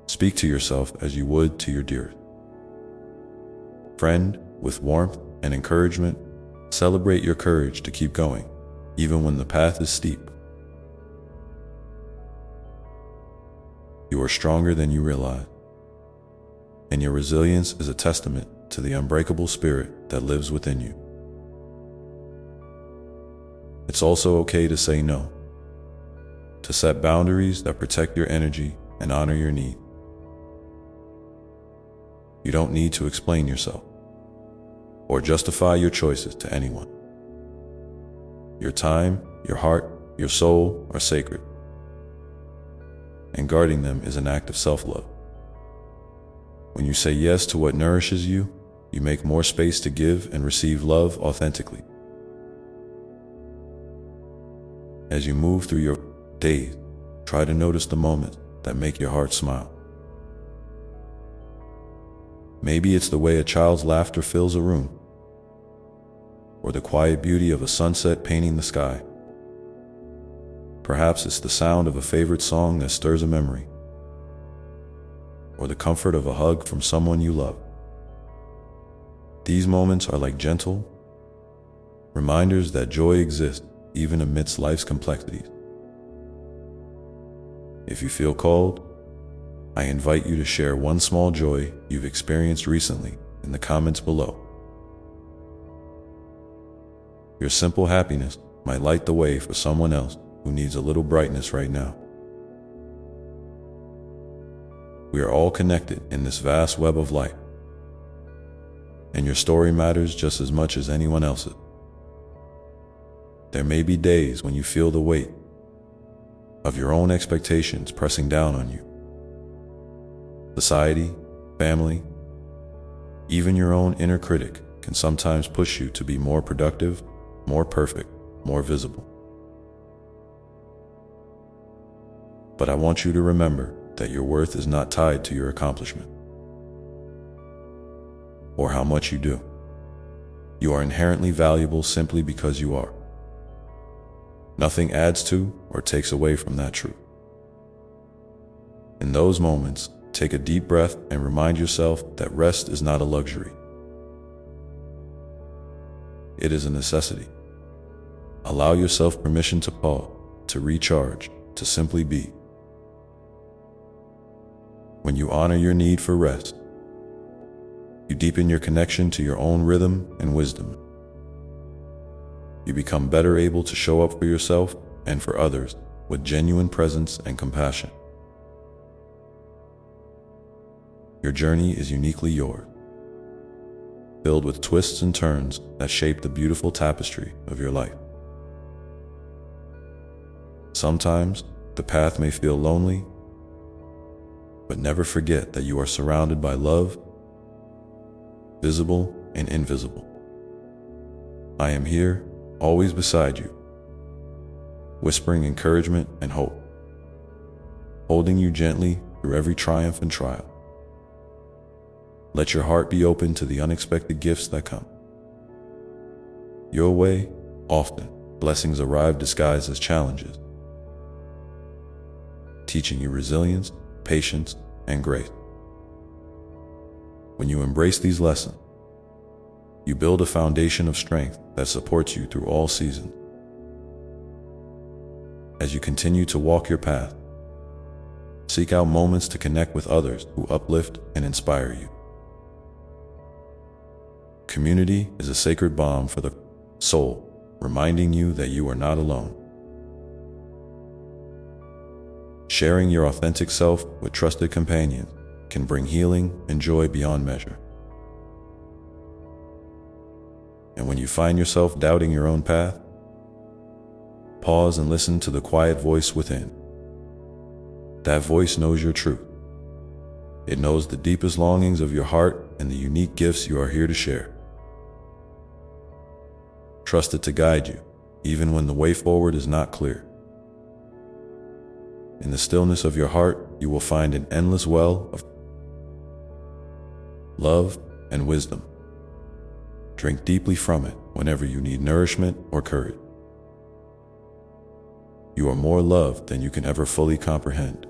Speak to yourself as you would to your dearest friend, with warmth and encouragement. Celebrate your courage to keep going, even when the path is steep. You are stronger than you realize, and your resilience is a testament to the unbreakable spirit that lives within you. It's also okay to say no, to set boundaries that protect your energy and honor your needs. You don't need to explain yourself or justify your choices to anyone. Your time, your heart, your soul are sacred, and guarding them is an act of self-love. When you say yes to what nourishes you, you make more space to give and receive love authentically. As you move through your days, try to notice the moments that make your heart smile. Maybe it's the way a child's laughter fills a room, or the quiet beauty of a sunset painting the sky. Perhaps it's the sound of a favorite song that stirs a memory, or the comfort of a hug from someone you love. These moments are like gentle reminders that joy exists even amidst life's complexities. If you feel called, I invite you to share one small joy you've experienced recently in the comments below. Your simple happiness might light the way for someone else who needs a little brightness right now. We are all connected in this vast web of light, and your story matters just as much as anyone else's. There may be days when you feel the weight of your own expectations pressing down on you. Society, family, even your own inner critic can sometimes push you to be more productive, more perfect, more visible. But I want you to remember that your worth is not tied to your accomplishment or how much you do. You are inherently valuable simply because you are. Nothing adds to or takes away from that truth. In those moments, take a deep breath and remind yourself that rest is not a luxury. It is a necessity. Allow yourself permission to pause, to recharge, to simply be. When you honor your need for rest, you deepen your connection to your own rhythm and wisdom. You become better able to show up for yourself and for others with genuine presence and compassion. Your journey is uniquely yours, filled with twists and turns that shape the beautiful tapestry of your life. Sometimes the path may feel lonely, but never forget that you are surrounded by love, visible and invisible. I am here, always beside you, whispering encouragement and hope, holding you gently through every triumph and trial. Let your heart be open to the unexpected gifts that come your way. Often, blessings arrive disguised as challenges, teaching you resilience, patience, and grace. When you embrace these lessons, you build a foundation of strength that supports you through all seasons. As you continue to walk your path, seek out moments to connect with others who uplift and inspire you. Community is a sacred balm for the soul, reminding you that you are not alone. Sharing your authentic self with trusted companions can bring healing and joy beyond measure. And when you find yourself doubting your own path, pause and listen to the quiet voice within. That voice knows your truth. It knows the deepest longings of your heart and the unique gifts you are here to share. Trust it to guide you, even when the way forward is not clear. In the stillness of your heart, you will find an endless well of love and wisdom. Drink deeply from it whenever you need nourishment or courage. You are more loved than you can ever fully comprehend.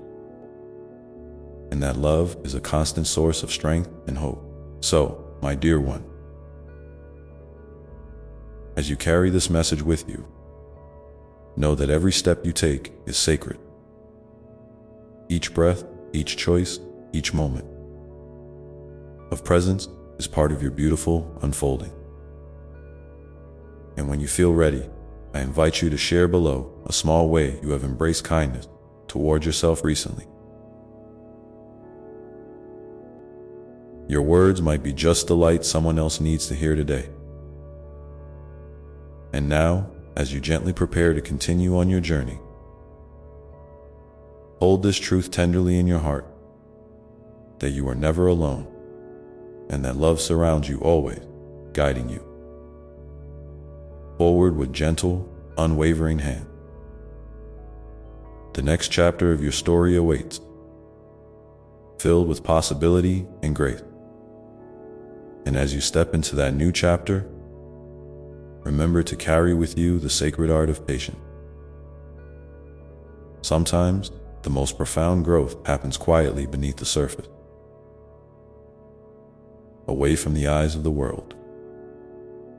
And that love is a constant source of strength and hope. So, my dear one, as you carry this message with you, know that every step you take is sacred. Each breath, each choice, each moment of presence is part of your beautiful unfolding. And when you feel ready, I invite you to share below a small way you have embraced kindness toward yourself recently. Your words might be just the light someone else needs to hear today. And now, as you gently prepare to continue on your journey, hold this truth tenderly in your heart, that you are never alone, and that love surrounds you always, guiding you forward with gentle, unwavering hand. The next chapter of your story awaits, filled with possibility and grace. And as you step into that new chapter, remember to carry with you the sacred art of patience. Sometimes, the most profound growth happens quietly beneath the surface, away from the eyes of the world.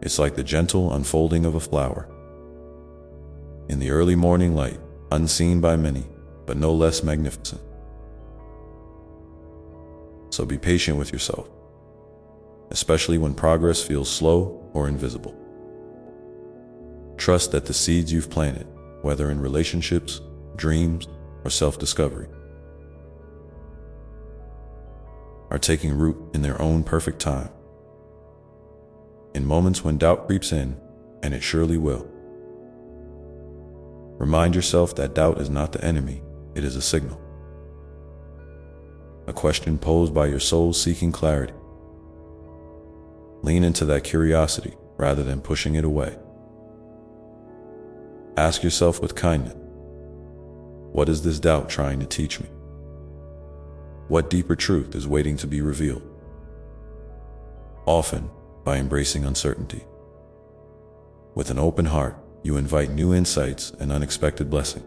It's like the gentle unfolding of a flower. In the early morning light, unseen by many, but no less magnificent. So be patient with yourself, especially when progress feels slow or invisible. Trust that the seeds you've planted, whether in relationships, dreams, or self-discovery, are taking root in their own perfect time. In moments when doubt creeps in, and it surely will, remind yourself that doubt is not the enemy, it is a signal. A question posed by your soul seeking clarity. Lean into that curiosity rather than pushing it away. Ask yourself with kindness, what is this doubt trying to teach me? What deeper truth is waiting to be revealed? Often, by embracing uncertainty. With an open heart, you invite new insights and unexpected blessings.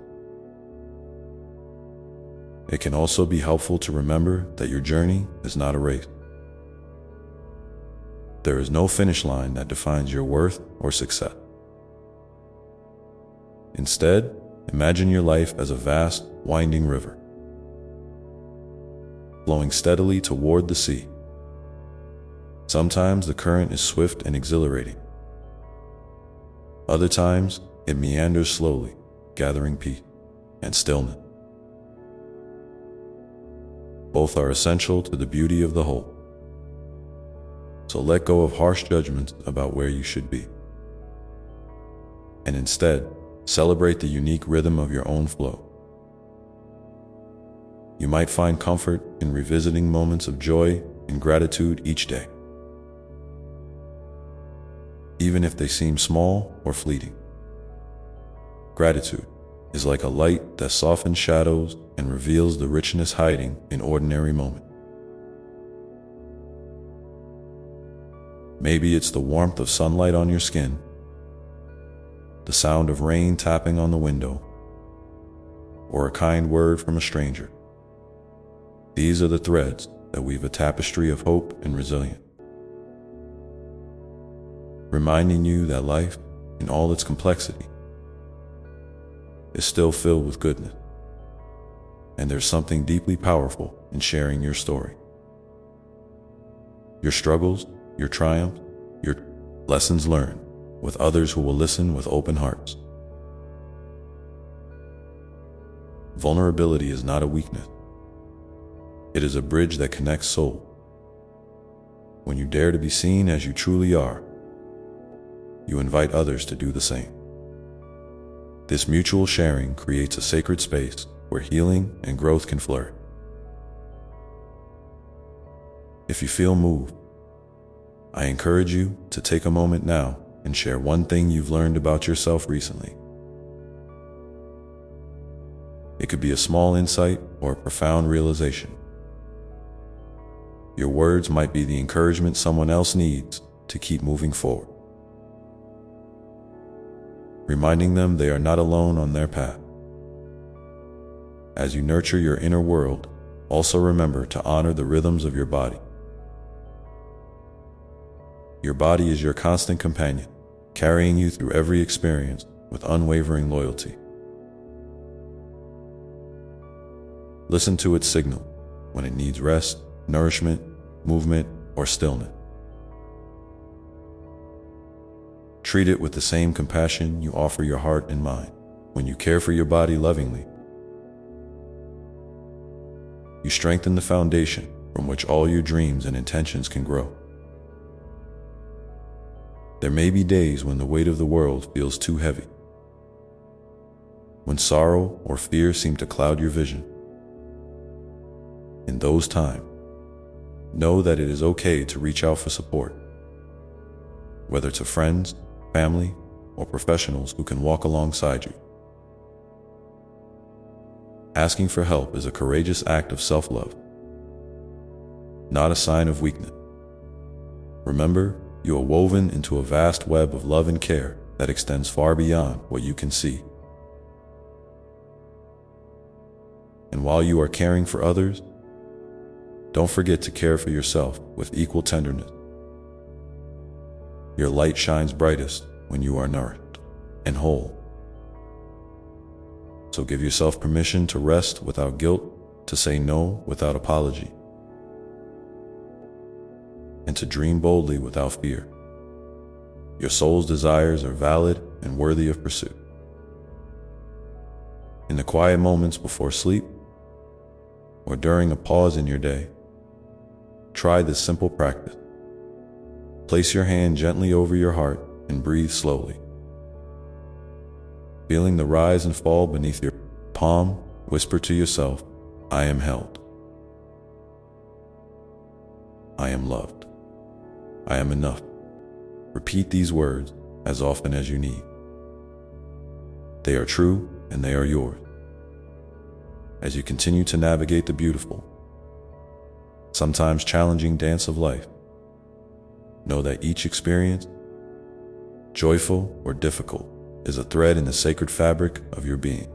It can also be helpful to remember that your journey is not a race. There is no finish line that defines your worth or success. Instead, imagine your life as a vast, winding river, flowing steadily toward the sea. Sometimes the current is swift and exhilarating. Other times, it meanders slowly, gathering peace and stillness. Both are essential to the beauty of the whole. So let go of harsh judgments about where you should be, and instead, celebrate the unique rhythm of your own flow. You might find comfort in revisiting moments of joy and gratitude each day, even if they seem small or fleeting. Gratitude is like a light that softens shadows and reveals the richness hiding in ordinary moments. Maybe it's the warmth of sunlight on your skin, the sound of rain tapping on the window, or a kind word from a stranger. These are the threads that weave a tapestry of hope and resilience, reminding you that life, in all its complexity, is still filled with goodness. And there's something deeply powerful in sharing your story. Your struggles, your triumphs, your lessons learned with others who will listen with open hearts. Vulnerability is not a weakness. It is a bridge that connects souls. When you dare to be seen as you truly are, you invite others to do the same. This mutual sharing creates a sacred space where healing and growth can flourish. If you feel moved, I encourage you to take a moment now and share one thing you've learned about yourself recently. It could be a small insight or a profound realization. Your words might be the encouragement someone else needs to keep moving forward, reminding them they are not alone on their path. As you nurture your inner world, also remember to honor the rhythms of your body. Your body is your constant companion, carrying you through every experience with unwavering loyalty. Listen to its signal when it needs rest, nourishment, movement, or stillness. Treat it with the same compassion you offer your heart and mind. When you care for your body lovingly, you strengthen the foundation from which all your dreams and intentions can grow. There may be days when the weight of the world feels too heavy, when sorrow or fear seem to cloud your vision. In those times, know that it is okay to reach out for support, whether to friends, family, or professionals who can walk alongside you. Asking for help is a courageous act of self-love, not a sign of weakness. Remember, you are woven into a vast web of love and care that extends far beyond what you can see. And while you are caring for others, don't forget to care for yourself with equal tenderness. Your light shines brightest when you are nourished and whole. So give yourself permission to rest without guilt, to say no without apology, and to dream boldly without fear. Your soul's desires are valid and worthy of pursuit. In the quiet moments before sleep, or during a pause in your day, try this simple practice. Place your hand gently over your heart and breathe slowly. Feeling the rise and fall beneath your palm, whisper to yourself, I am held. I am loved. I am enough. Repeat these words as often as you need. They are true and they are yours. As you continue to navigate the beautiful, sometimes challenging dance of life, know that each experience, joyful or difficult, is a thread in the sacred fabric of your being.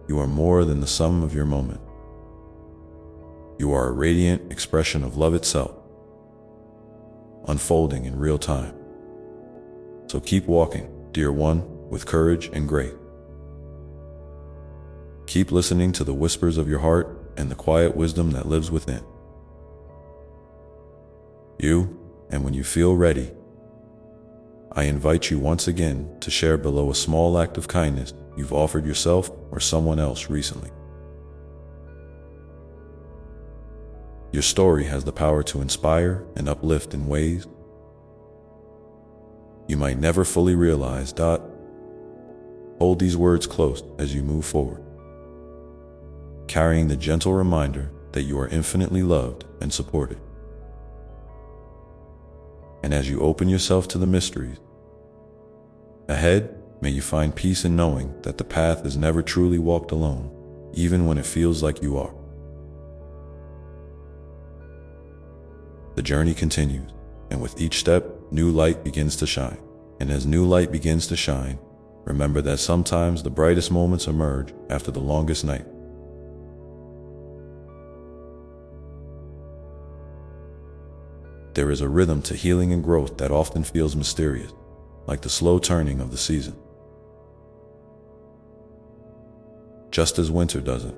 You are more than the sum of your moment. You are a radiant expression of love itself, unfolding in real time. So keep walking, dear one, with courage and grace. Keep listening to the whispers of your heart and the quiet wisdom that lives within you, and when you feel ready, I invite you once again to share below a small act of kindness you've offered yourself or someone else recently. Your story has the power to inspire and uplift in ways you might never fully realize. Hold these words close as you move forward, carrying the gentle reminder that you are infinitely loved and supported. And as you open yourself to the mysteries ahead, may you find peace in knowing that the path is never truly walked alone, even when it feels like you are. The journey continues, and with each step, new light begins to shine. And as new light begins to shine, remember that sometimes the brightest moments emerge after the longest night. There is a rhythm to healing and growth that often feels mysterious, like the slow turning of the season. Just as winter doesn't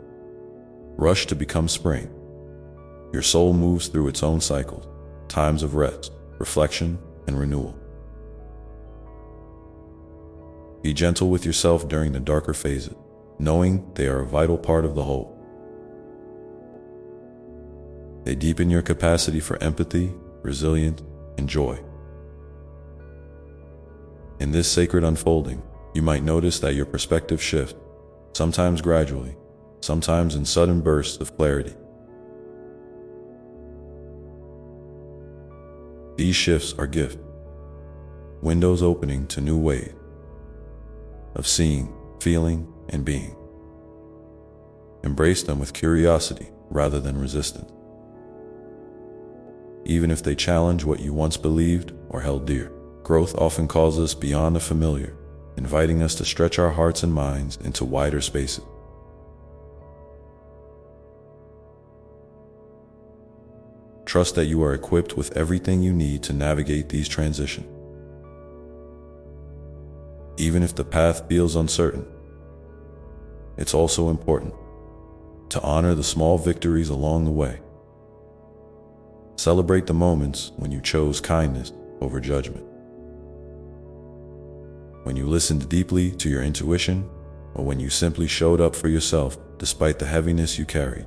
rush to become spring, your soul moves through its own cycles, times of rest, reflection, and renewal. Be gentle with yourself during the darker phases, knowing they are a vital part of the whole. They deepen your capacity for empathy, resilience, and joy. In this sacred unfolding, you might notice that your perspective shifts, sometimes gradually, sometimes in sudden bursts of clarity. These shifts are gifts, windows opening to new ways of seeing, feeling, and being. Embrace them with curiosity rather than resistance, even if they challenge what you once believed or held dear. Growth often calls us beyond the familiar, inviting us to stretch our hearts and minds into wider spaces. Trust that you are equipped with everything you need to navigate these transitions. Even if the path feels uncertain, it's also important to honor the small victories along the way. Celebrate the moments when you chose kindness over judgment, when you listened deeply to your intuition, or when you simply showed up for yourself despite the heaviness you carried.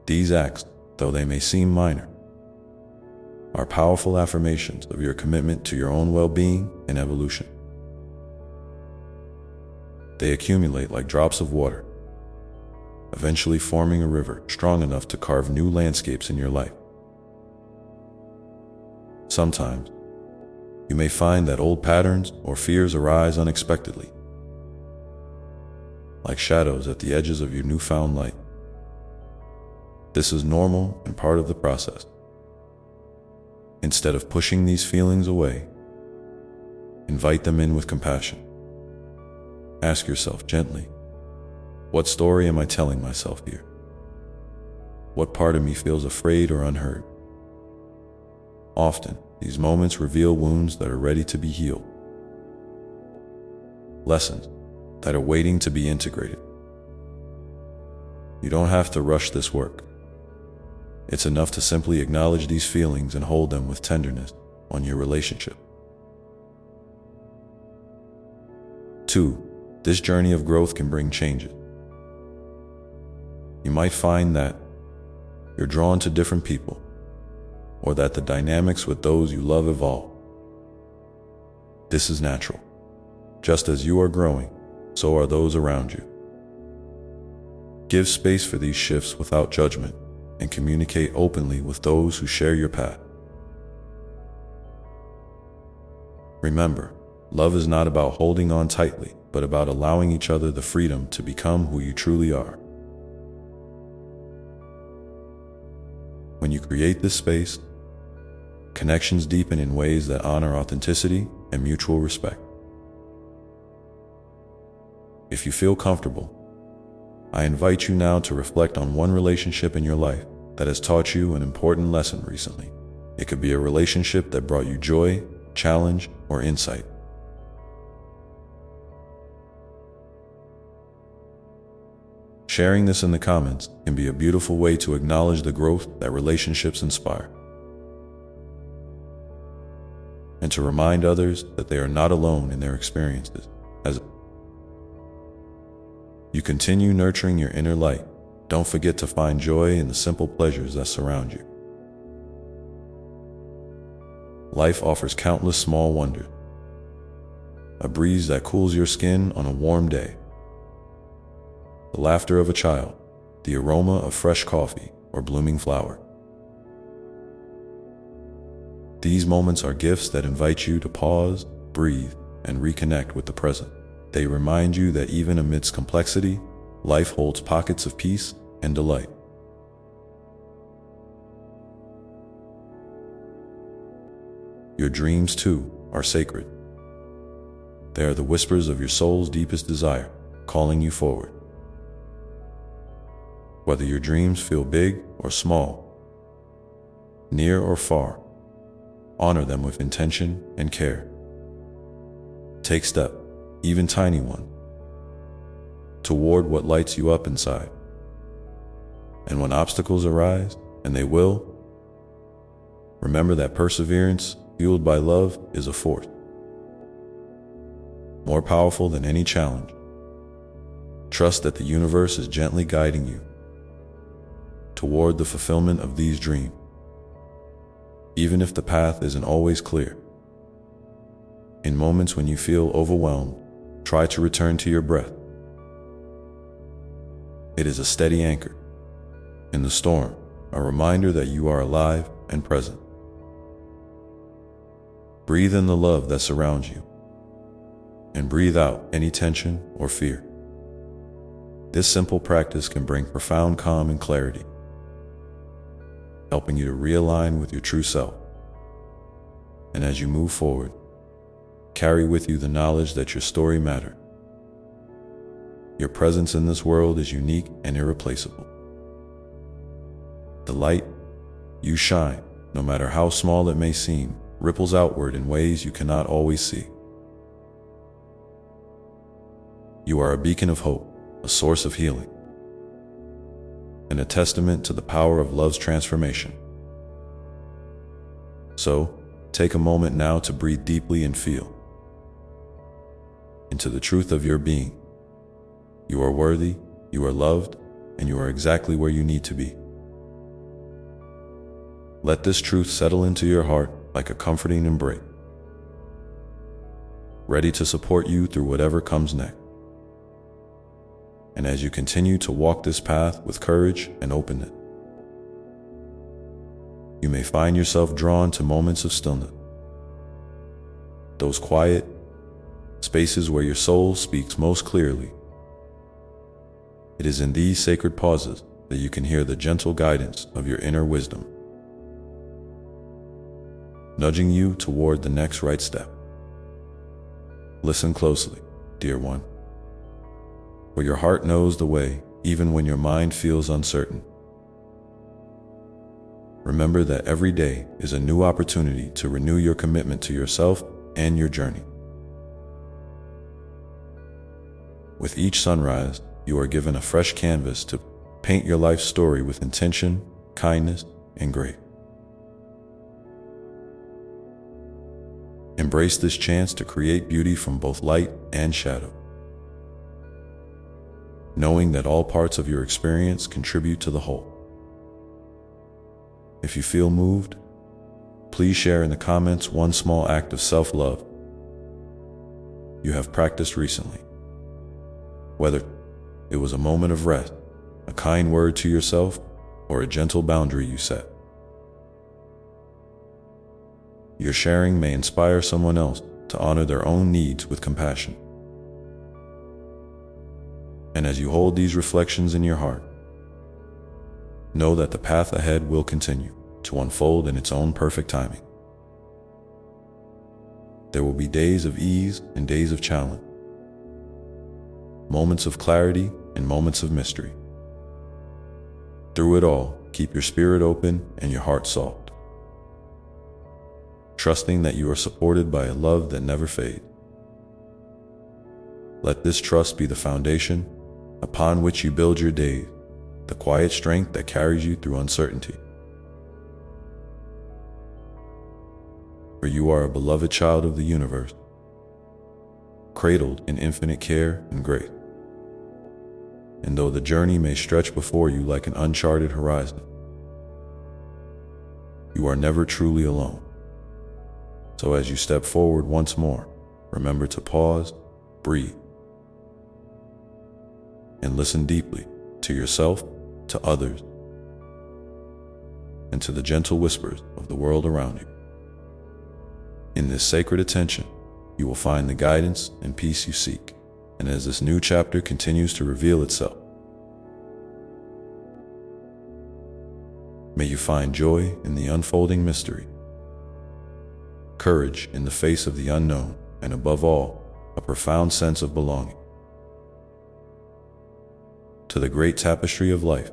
These acts, though they may seem minor, are powerful affirmations of your commitment to your own well-being and evolution. They accumulate like drops of water, eventually forming a river strong enough to carve new landscapes in your life. Sometimes, you may find that old patterns or fears arise unexpectedly, like shadows at the edges of your newfound light. This is normal and part of the process. Instead of pushing these feelings away, invite them in with compassion. Ask yourself gently, what story am I telling myself here? What part of me feels afraid or unheard? Often, these moments reveal wounds that are ready to be healed. Lessons that are waiting to be integrated. You don't have to rush this work. It's enough to simply acknowledge these feelings and hold them with tenderness on your relationship. 2. This journey of growth can bring changes. You might find that you're drawn to different people, or that the dynamics with those you love evolve. This is natural. Just as you are growing, so are those around you. Give space for these shifts without judgment, and communicate openly with those who share your path. Remember, love is not about holding on tightly, but about allowing each other the freedom to become who you truly are. When you create this space, connections deepen in ways that honor authenticity and mutual respect. If you feel comfortable, I invite you now to reflect on one relationship in your life that has taught you an important lesson recently. It could be a relationship that brought you joy, challenge, or insight. Sharing this in the comments can be a beautiful way to acknowledge the growth that relationships inspire, and to remind others that they are not alone in their experiences. As you continue nurturing your inner light, don't forget to find joy in the simple pleasures that surround you. Life offers countless small wonders. A breeze that cools your skin on a warm day, the laughter of a child, the aroma of fresh coffee or blooming flower. These moments are gifts that invite you to pause, breathe, and reconnect with the present. They remind you that even amidst complexity, life holds pockets of peace and delight. Your dreams, too, are sacred. They are the whispers of your soul's deepest desire, calling you forward. Whether your dreams feel big or small, near or far, honor them with intention and care. Take steps, even tiny ones, toward what lights you up inside. And when obstacles arise, and they will, remember that perseverance, fueled by love, is a force more powerful than any challenge. Trust that the universe is gently guiding you toward the fulfillment of these dreams. Even if the path isn't always clear. In moments when you feel overwhelmed, try to return to your breath. It is a steady anchor in the storm, a reminder that you are alive and present. Breathe in the love that surrounds you, and breathe out any tension or fear. This simple practice can bring profound calm and clarity, helping you to realign with your true self. And as you move forward, carry with you the knowledge that your story matters. Your presence in this world is unique and irreplaceable. The light you shine, no matter how small it may seem, ripples outward in ways you cannot always see. You are a beacon of hope, a source of healing, and a testament to the power of love's transformation. So, take a moment now to breathe deeply and feel into the truth of your being. You are worthy, you are loved, and you are exactly where you need to be. Let this truth settle into your heart like a comforting embrace, ready to support you through whatever comes next. And as you continue to walk this path with courage and openness, you may find yourself drawn to moments of stillness, those quiet spaces where your soul speaks most clearly. It is in these sacred pauses that you can hear the gentle guidance of your inner wisdom, nudging you toward the next right step. Listen closely, dear one, for your heart knows the way even when your mind feels uncertain. Remember that every day is a new opportunity to renew your commitment to yourself and your journey. With each sunrise, you are given a fresh canvas to paint your life story with intention, kindness, and grace. Embrace this chance to create beauty from both light and shadow, knowing that all parts of your experience contribute to the whole. If you feel moved, please share in the comments one small act of self-love you have practiced recently. Whether it was a moment of rest, a kind word to yourself, or a gentle boundary you set. Your sharing may inspire someone else to honor their own needs with compassion. And as you hold these reflections in your heart, know that the path ahead will continue to unfold in its own perfect timing. There will be days of ease and days of challenge, moments of clarity and moments of mystery. Through it all, keep your spirit open and your heart soft, trusting that you are supported by a love that never fades. Let this trust be the foundation upon which you build your days, the quiet strength that carries you through uncertainty. For you are a beloved child of the universe, cradled in infinite care and grace. And though the journey may stretch before you like an uncharted horizon, you are never truly alone. So as you step forward once more, remember to pause, breathe, and listen deeply to yourself, to others, and to the gentle whispers of the world around you. In this sacred attention, you will find the guidance and peace you seek. And as this new chapter continues to reveal itself, may you find joy in the unfolding mystery, courage in the face of the unknown, and above all, a profound sense of belonging to the great tapestry of life,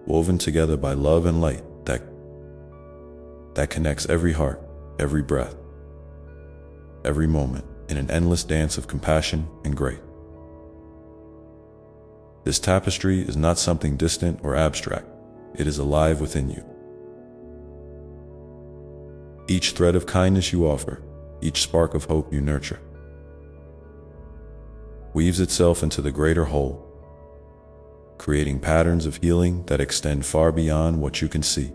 woven together by love and light that connects every heart, every breath, every moment, in an endless dance of compassion and grace. This tapestry is not something distant or abstract. It is alive within you. Each thread of kindness you offer, each spark of hope you nurture, weaves itself into the greater whole, creating patterns of healing that extend far beyond what you can see.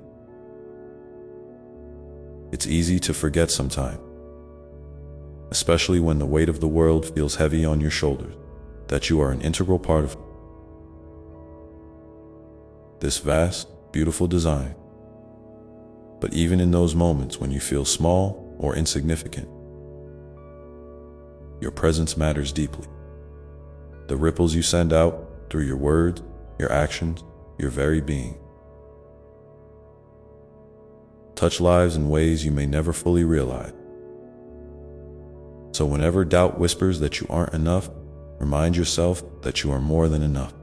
It's easy to forget sometimes, especially when the weight of the world feels heavy on your shoulders, that you are an integral part of this vast, beautiful design. But even in those moments when you feel small or insignificant, your presence matters deeply. The ripples you send out through your words, your actions, your very being, touch lives in ways you may never fully realize. So whenever doubt whispers that you aren't enough, remind yourself that you are more than enough.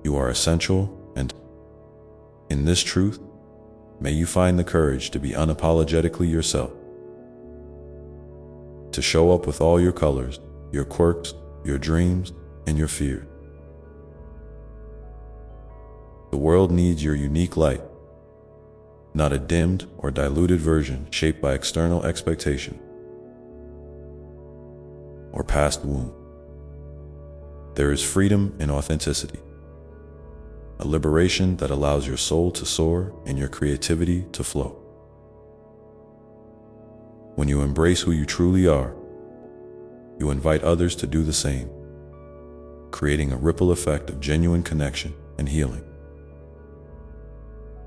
You are essential, and in this truth, may you find the courage to be unapologetically yourself, to show up with all your colors, your quirks, your dreams, and your fears. The world needs your unique light, not a dimmed or diluted version shaped by external expectation or past wound. There is freedom in authenticity, a liberation that allows your soul to soar and your creativity to flow. When you embrace who you truly are, you invite others to do the same, creating a ripple effect of genuine connection and healing.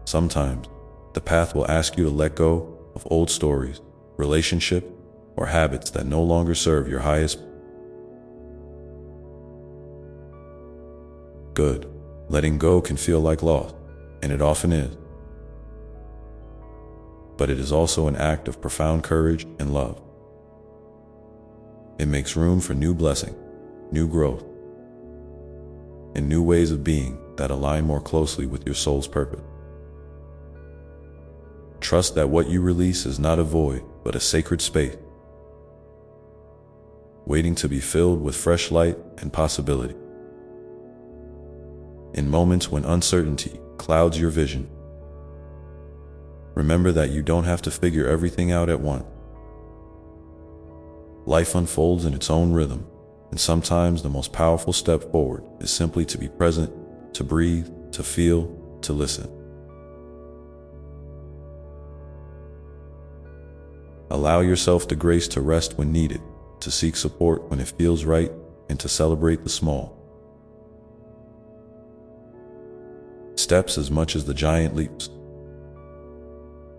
Sometimes, the path will ask you to let go of old stories, relationships, or habits that no longer serve your highest. Good. Letting go can feel like loss, and it often is. But it is also an act of profound courage and love. It makes room for new blessing, new growth, and new ways of being that align more closely with your soul's purpose. Trust that what you release is not a void, but a sacred space, waiting to be filled with fresh light and possibility. In moments when uncertainty clouds your vision, remember that you don't have to figure everything out at once. Life unfolds in its own rhythm, and sometimes the most powerful step forward is simply to be present, to breathe, to feel, to listen. Allow yourself the grace to rest when needed, to seek support when it feels right, and to celebrate the small steps as much as the giant leaps.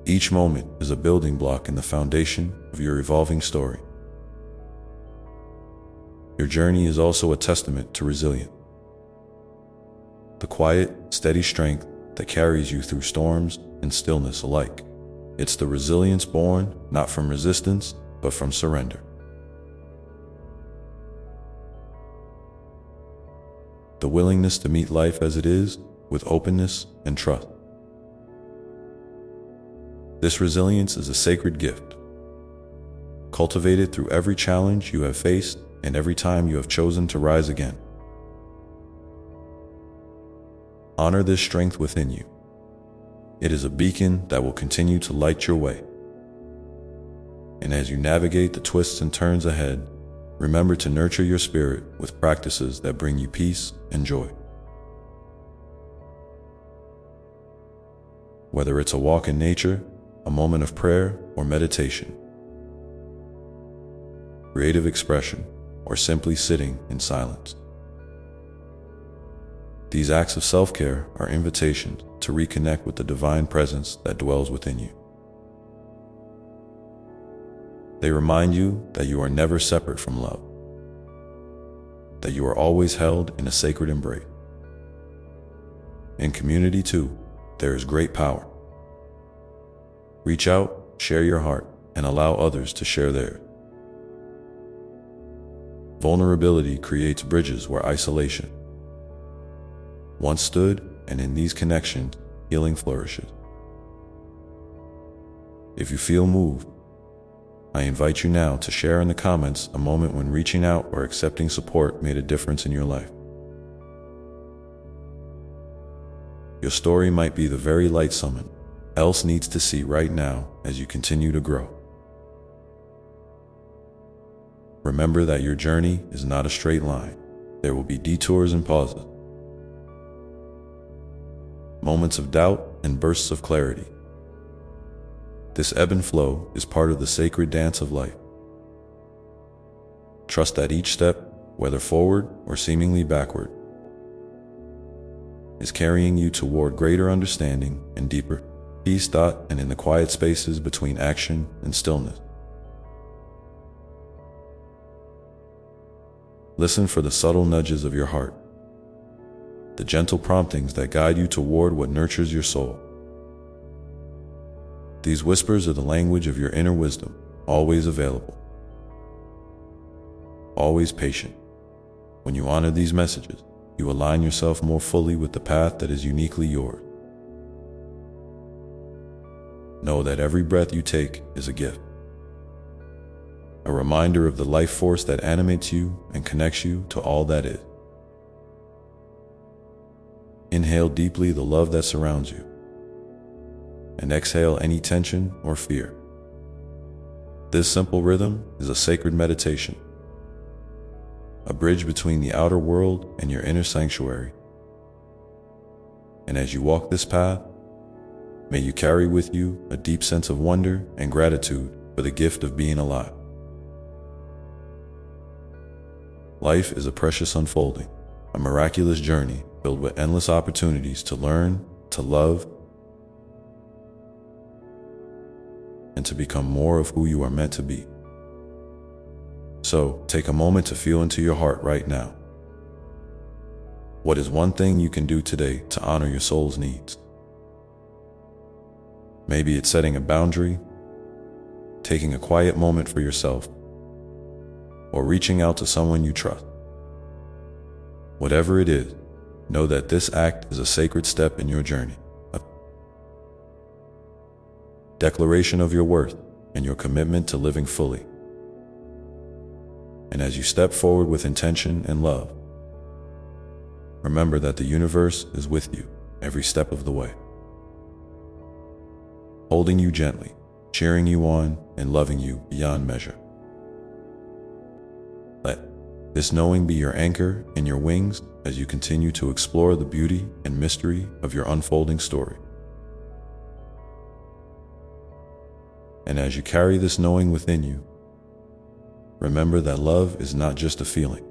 Each moment is a building block in the foundation of your evolving story. Your journey is also a testament to resilience, the quiet, steady strength that carries you through storms and stillness alike. It's the resilience born not from resistance, but from surrender. The willingness to meet life as it is with openness and trust. This resilience is a sacred gift, cultivated through every challenge you have faced and every time you have chosen to rise again. Honor this strength within you. It is a beacon that will continue to light your way. And as you navigate the twists and turns ahead, remember to nurture your spirit with practices that bring you peace and joy. Whether it's a walk in nature, a moment of prayer or meditation, creative expression, or simply sitting in silence. These acts of self-care are invitations to reconnect with the divine presence that dwells within you. They remind you that you are never separate from love, that you are always held in a sacred embrace. In community too, there is great power. Reach out, share your heart, and allow others to share theirs. Vulnerability creates bridges where isolation once stood, and in these connections, healing flourishes. If you feel moved, I invite you now to share in the comments a moment when reaching out or accepting support made a difference in your life. Your story might be the very light someone else needs to see right now as you continue to grow. Remember that your journey is not a straight line. There will be detours and pauses, moments of doubt and bursts of clarity. This ebb and flow is part of the sacred dance of life. Trust that each step, whether forward or seemingly backward, is carrying you toward greater understanding and deeper peace. And in the quiet spaces between action and stillness, listen for the subtle nudges of your heart, the gentle promptings that guide you toward what nurtures your soul. These whispers are the language of your inner wisdom, always available, always patient. When you honor these messages, you align yourself more fully with the path that is uniquely yours. Know that every breath you take is a gift, a reminder of the life force that animates you and connects you to all that is. Inhale deeply the love that surrounds you, and exhale any tension or fear. This simple rhythm is a sacred meditation, a bridge between the outer world and your inner sanctuary. And as you walk this path, may you carry with you a deep sense of wonder and gratitude for the gift of being alive. Life is a precious unfolding, a miraculous journey filled with endless opportunities to learn, to love, and to become more of who you are meant to be. So, take a moment to feel into your heart right now. What is one thing you can do today to honor your soul's needs? Maybe it's setting a boundary, taking a quiet moment for yourself, or reaching out to someone you trust. Whatever it is, know that this act is a sacred step in your journey, a declaration of your worth and your commitment to living fully. And as you step forward with intention and love, remember that the universe is with you every step of the way, holding you gently, cheering you on, and loving you beyond measure. Let this knowing be your anchor and your wings as you continue to explore the beauty and mystery of your unfolding story. And as you carry this knowing within you, remember that love is not just a feeling,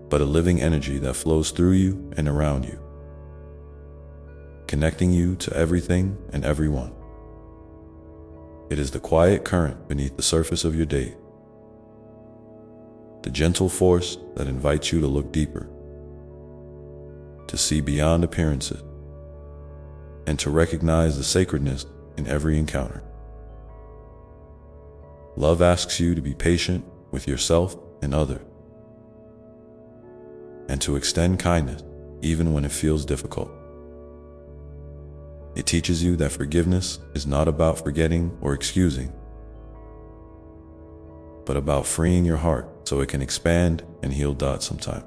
but a living energy that flows through you and around you, connecting you to everything and everyone. It is the quiet current beneath the surface of your day, the gentle force that invites you to look deeper, to see beyond appearances, and to recognize the sacredness in every encounter. Love asks you to be patient with yourself and others, and to extend kindness even when it feels difficult. It teaches you that forgiveness is not about forgetting or excusing, but about freeing your heart so it can expand and heal sometime.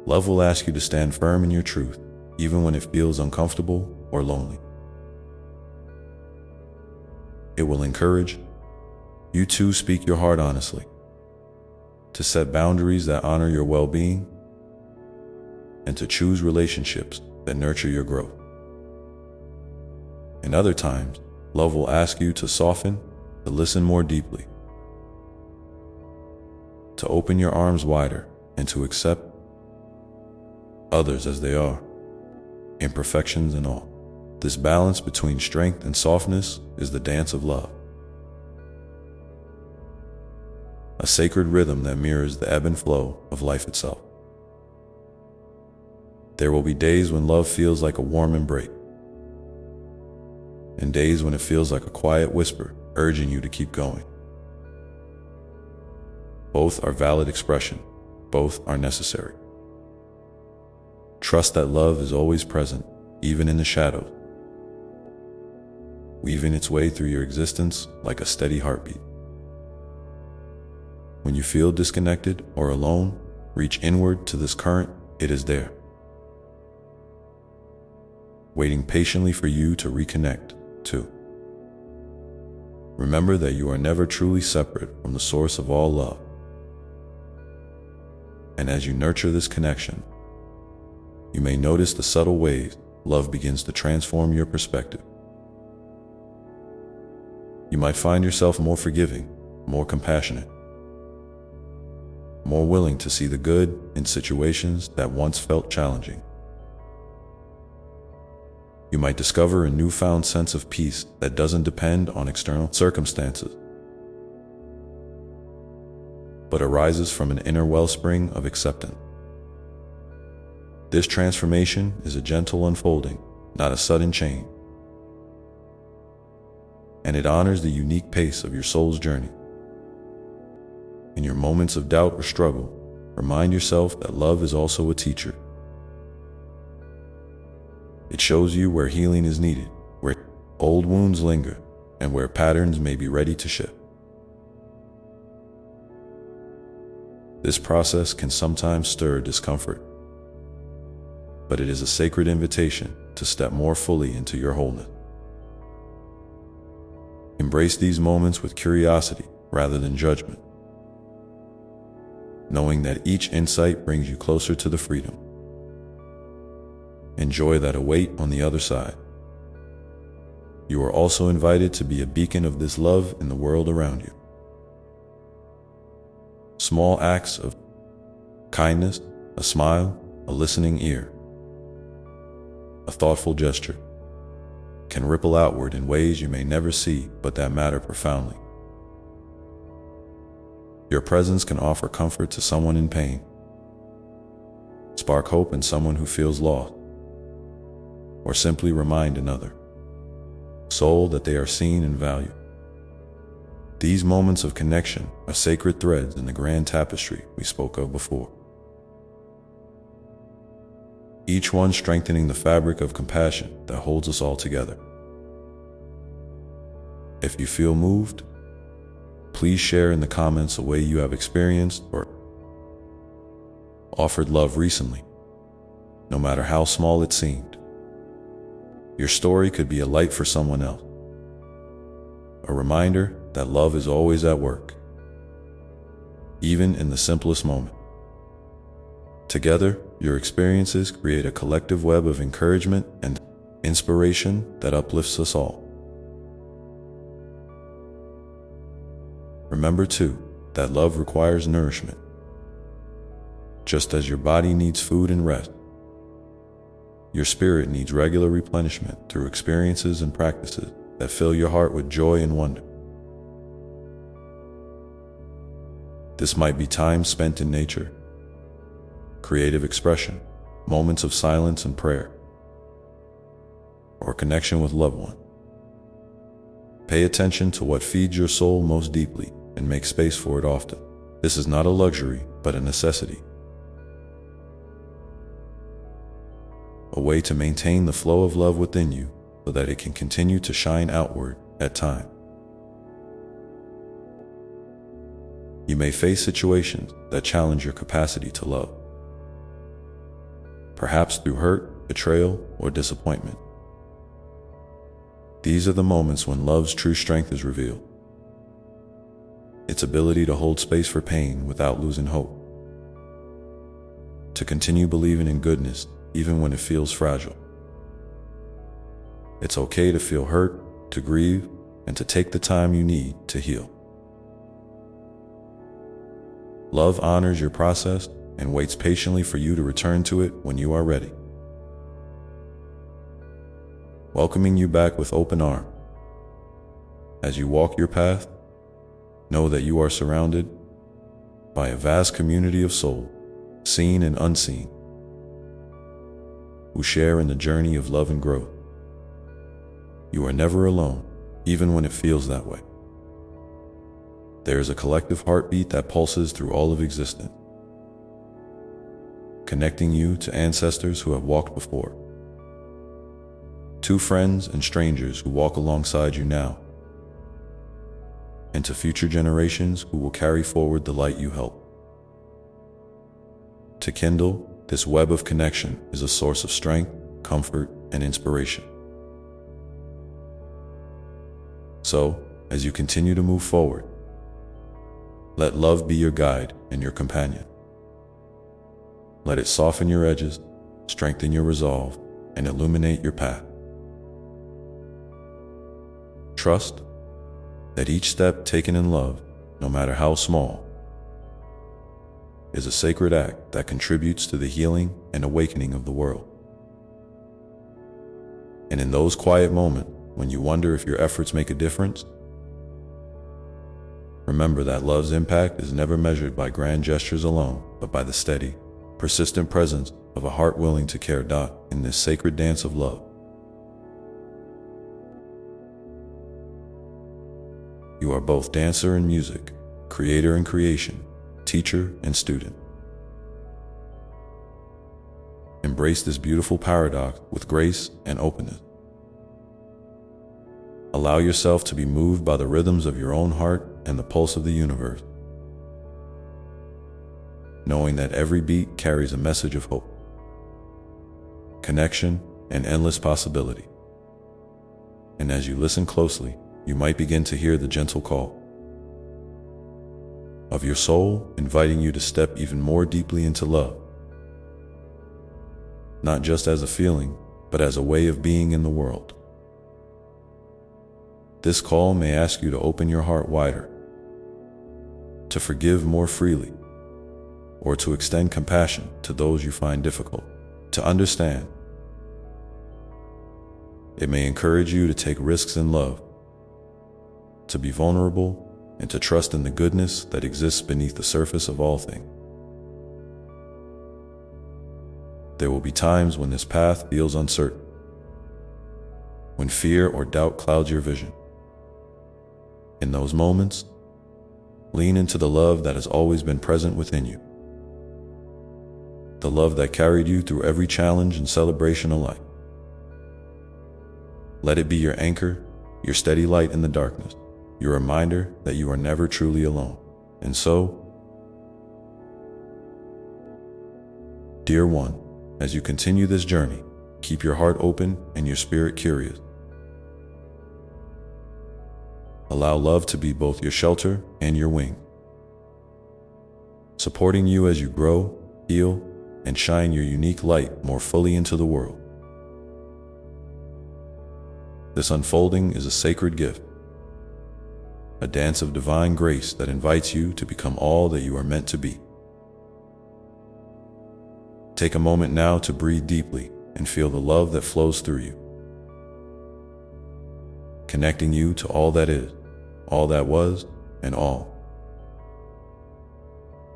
Love will ask you to stand firm in your truth, even when it feels uncomfortable or lonely. It will encourage you to speak your heart honestly, to set boundaries that honor your well-being, and to choose relationships that nurture your growth. And other times, love will ask you to soften, to listen more deeply, to open your arms wider, and to accept others as they are, imperfections and all. This balance between strength and softness is the dance of love, a sacred rhythm that mirrors the ebb and flow of life itself. There will be days when love feels like a warm embrace, and days when it feels like a quiet whisper urging you to keep going. Both are valid expression, both are necessary. Trust that love is always present, even in the shadows, weaving its way through your existence like a steady heartbeat. When you feel disconnected or alone, reach inward to this current. It is there, waiting patiently for you to reconnect to. Remember that you are never truly separate from the source of all love. And as you nurture this connection, you may notice the subtle ways love begins to transform your perspective. You might find yourself more forgiving, more compassionate, more willing to see the good in situations that once felt challenging. You might discover a newfound sense of peace that doesn't depend on external circumstances, but arises from an inner wellspring of acceptance. This transformation is a gentle unfolding, not a sudden change, and it honors the unique pace of your soul's journey. In your moments of doubt or struggle, remind yourself that love is also a teacher. It shows you where healing is needed, where old wounds linger, and where patterns may be ready to shift. This process can sometimes stir discomfort, but it is a sacred invitation to step more fully into your wholeness. Embrace these moments with curiosity rather than judgment, knowing that each insight brings you closer to the freedom and joy that await on the other side. You are also invited to be a beacon of this love in the world around you. Small acts of kindness, a smile, a listening ear, a thoughtful gesture, can ripple outward in ways you may never see but that matter profoundly. Your presence can offer comfort to someone in pain, spark hope in someone who feels lost, or simply remind another soul that they are seen and valued. These moments of connection are sacred threads in the grand tapestry we spoke of before, each one strengthening the fabric of compassion that holds us all together. If you feel moved, please share in the comments a way you have experienced or offered love recently, no matter how small it seemed. Your story could be a light for someone else, a reminder that love is always at work, even in the simplest moment. Together, your experiences create a collective web of encouragement and inspiration that uplifts us all. Remember, too, that love requires nourishment. Just as your body needs food and rest, your spirit needs regular replenishment through experiences and practices that fill your heart with joy and wonder. This might be time spent in nature, creative expression, moments of silence and prayer, or connection with loved ones. Pay attention to what feeds your soul most deeply and make space for it often. This is not a luxury, but a necessity. A way to maintain the flow of love within you so that it can continue to shine outward at times. You may face situations that challenge your capacity to love, perhaps through hurt, betrayal, or disappointment. These are the moments when love's true strength is revealed. Its ability to hold space for pain without losing hope. To continue believing in goodness even when it feels fragile. It's okay to feel hurt, to grieve, and to take the time you need to heal. Love honors your process and waits patiently for you to return to it when you are ready. Welcoming you back with open arms. As you walk your path, know that you are surrounded by a vast community of souls, seen and unseen, who share in the journey of love and growth. You are never alone, even when it feels that way. There is a collective heartbeat that pulses through all of existence, connecting you to ancestors who have walked before, to friends and strangers who walk alongside you now, and to future generations who will carry forward the light you help. To kindle this web of connection is a source of strength, comfort, and inspiration. So, as you continue to move forward, let love be your guide and your companion. Let it soften your edges, strengthen your resolve, and illuminate your path. Trust that each step taken in love, no matter how small, is a sacred act that contributes to the healing and awakening of the world. And in those quiet moments, when you wonder if your efforts make a difference, remember that love's impact is never measured by grand gestures alone, but by the steady, persistent presence of a heart willing to care in this sacred dance of love. You are both dancer and music, creator and creation, teacher and student. Embrace this beautiful paradox with grace and openness. Allow yourself to be moved by the rhythms of your own heart and the pulse of the universe, knowing that every beat carries a message of hope, connection, and endless possibility. And as you listen closely, you might begin to hear the gentle call of your soul, inviting you to step even more deeply into love, not just as a feeling, but as a way of being in the world. This call may ask you to open your heart wider, to forgive more freely, or to extend compassion to those you find difficult to understand. It may encourage you to take risks in love, to be vulnerable, and to trust in the goodness that exists beneath the surface of all things. There will be times when this path feels uncertain, when fear or doubt clouds your vision. In those moments, lean into the love that has always been present within you. The love that carried you through every challenge and celebration of life. Let it be your anchor, your steady light in the darkness, your reminder that you are never truly alone. And so, dear one, as you continue this journey, keep your heart open and your spirit curious. Allow love to be both your shelter and your wing, supporting you as you grow, heal, and shine your unique light more fully into the world. This unfolding is a sacred gift, a dance of divine grace that invites you to become all that you are meant to be. Take a moment now to breathe deeply and feel the love that flows through you, connecting you to all that is, all that was, and all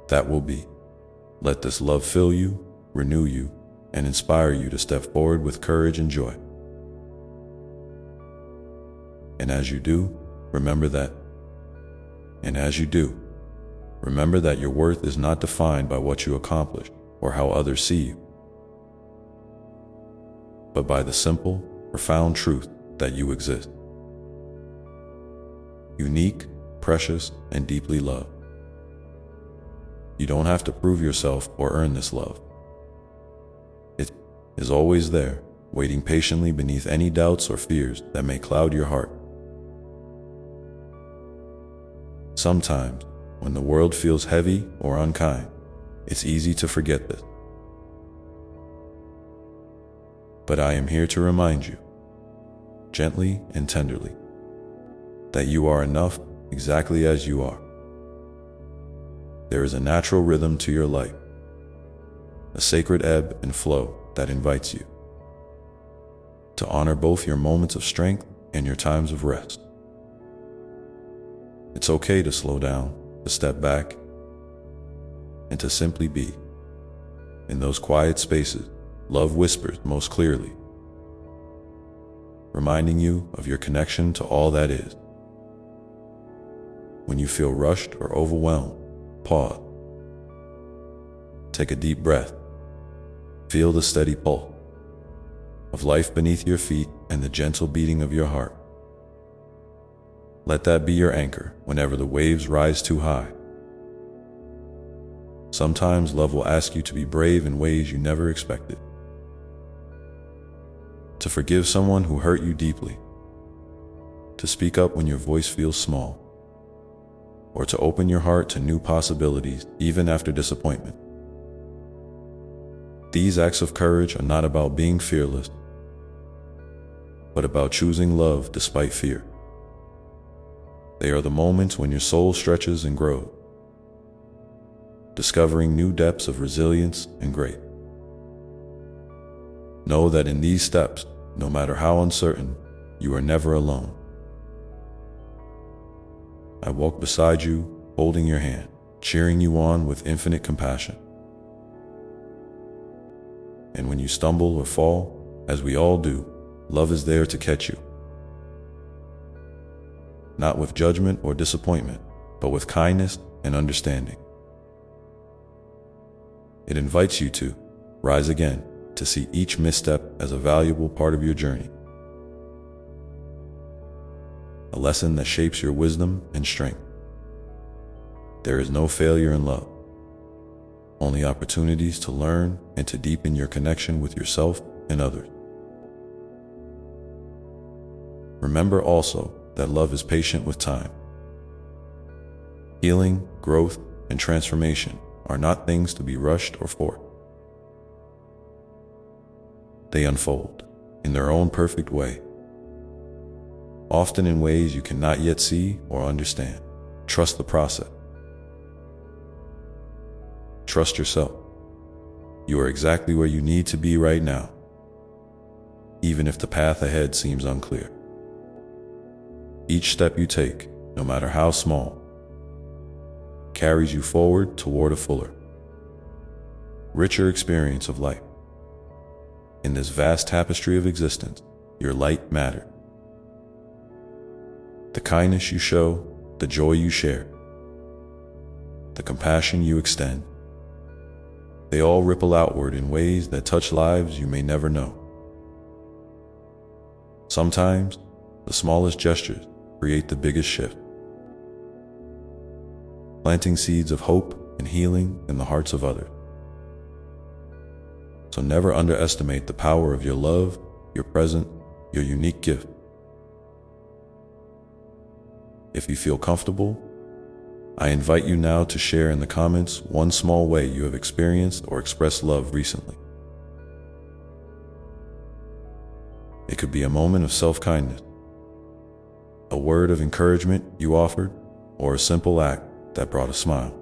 that will be. Let this love fill you, renew you, and inspire you to step forward with courage and joy. And as you do, remember that your worth is not defined by what you accomplish or how others see you, but by the simple, profound truth that you exist. Unique, precious, and deeply loved. You don't have to prove yourself or earn this love. It is always there, waiting patiently beneath any doubts or fears that may cloud your heart. Sometimes, when the world feels heavy or unkind, it's easy to forget this. But I am here to remind you, gently and tenderly, that you are enough exactly as you are. There is a natural rhythm to your life, a sacred ebb and flow that invites you to honor both your moments of strength and your times of rest. It's okay to slow down, to step back, and to simply be. In those quiet spaces, love whispers most clearly, reminding you of your connection to all that is. When you feel rushed or overwhelmed, pause. Take a deep breath. Feel the steady pulse of life beneath your feet and the gentle beating of your heart. Let that be your anchor whenever the waves rise too high. Sometimes love will ask you to be brave in ways you never expected. To forgive someone who hurt you deeply. To speak up when your voice feels small. Or to open your heart to new possibilities even after disappointment. These acts of courage are not about being fearless, but about choosing love despite fear. They are the moments when your soul stretches and grows, discovering new depths of resilience and grace. Know that in these steps, no matter how uncertain, you are never alone. I walk beside you, holding your hand, cheering you on with infinite compassion. And when you stumble or fall, as we all do, love is there to catch you. Not with judgment or disappointment, but with kindness and understanding. It invites you to rise again, to see each misstep as a valuable part of your journey. A lesson that shapes your wisdom and strength. There is no failure in love, only opportunities to learn and to deepen your connection with yourself and others. Remember also that love is patient with time. Healing, growth, and transformation are not things to be rushed or forced. They unfold in their own perfect way, often in ways you cannot yet see or understand. Trust the process. Trust yourself. You are exactly where you need to be right now, even if the path ahead seems unclear. Each step you take, no matter how small, carries you forward toward a fuller, richer experience of life. In this vast tapestry of existence, your light matters. The kindness you show, the joy you share, the compassion you extend, they all ripple outward in ways that touch lives you may never know. Sometimes, the smallest gestures create the biggest shift, planting seeds of hope and healing in the hearts of others. So never underestimate the power of your love, your presence, your unique gift. If you feel comfortable, I invite you now to share in the comments one small way you have experienced or expressed love recently. It could be a moment of self-kindness, a word of encouragement you offered, or a simple act that brought a smile.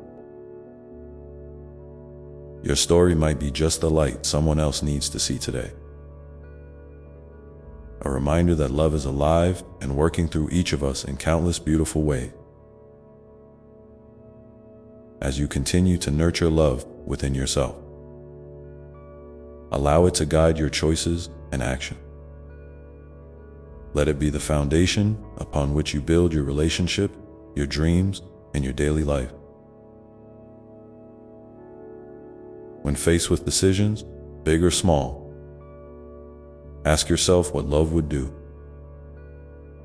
Your story might be just the light someone else needs to see today. A reminder that love is alive and working through each of us in countless beautiful ways. As you continue to nurture love within yourself, allow it to guide your choices and action. Let it be the foundation upon which you build your relationship, your dreams, and your daily life. When faced with decisions, big or small, ask yourself what love would do.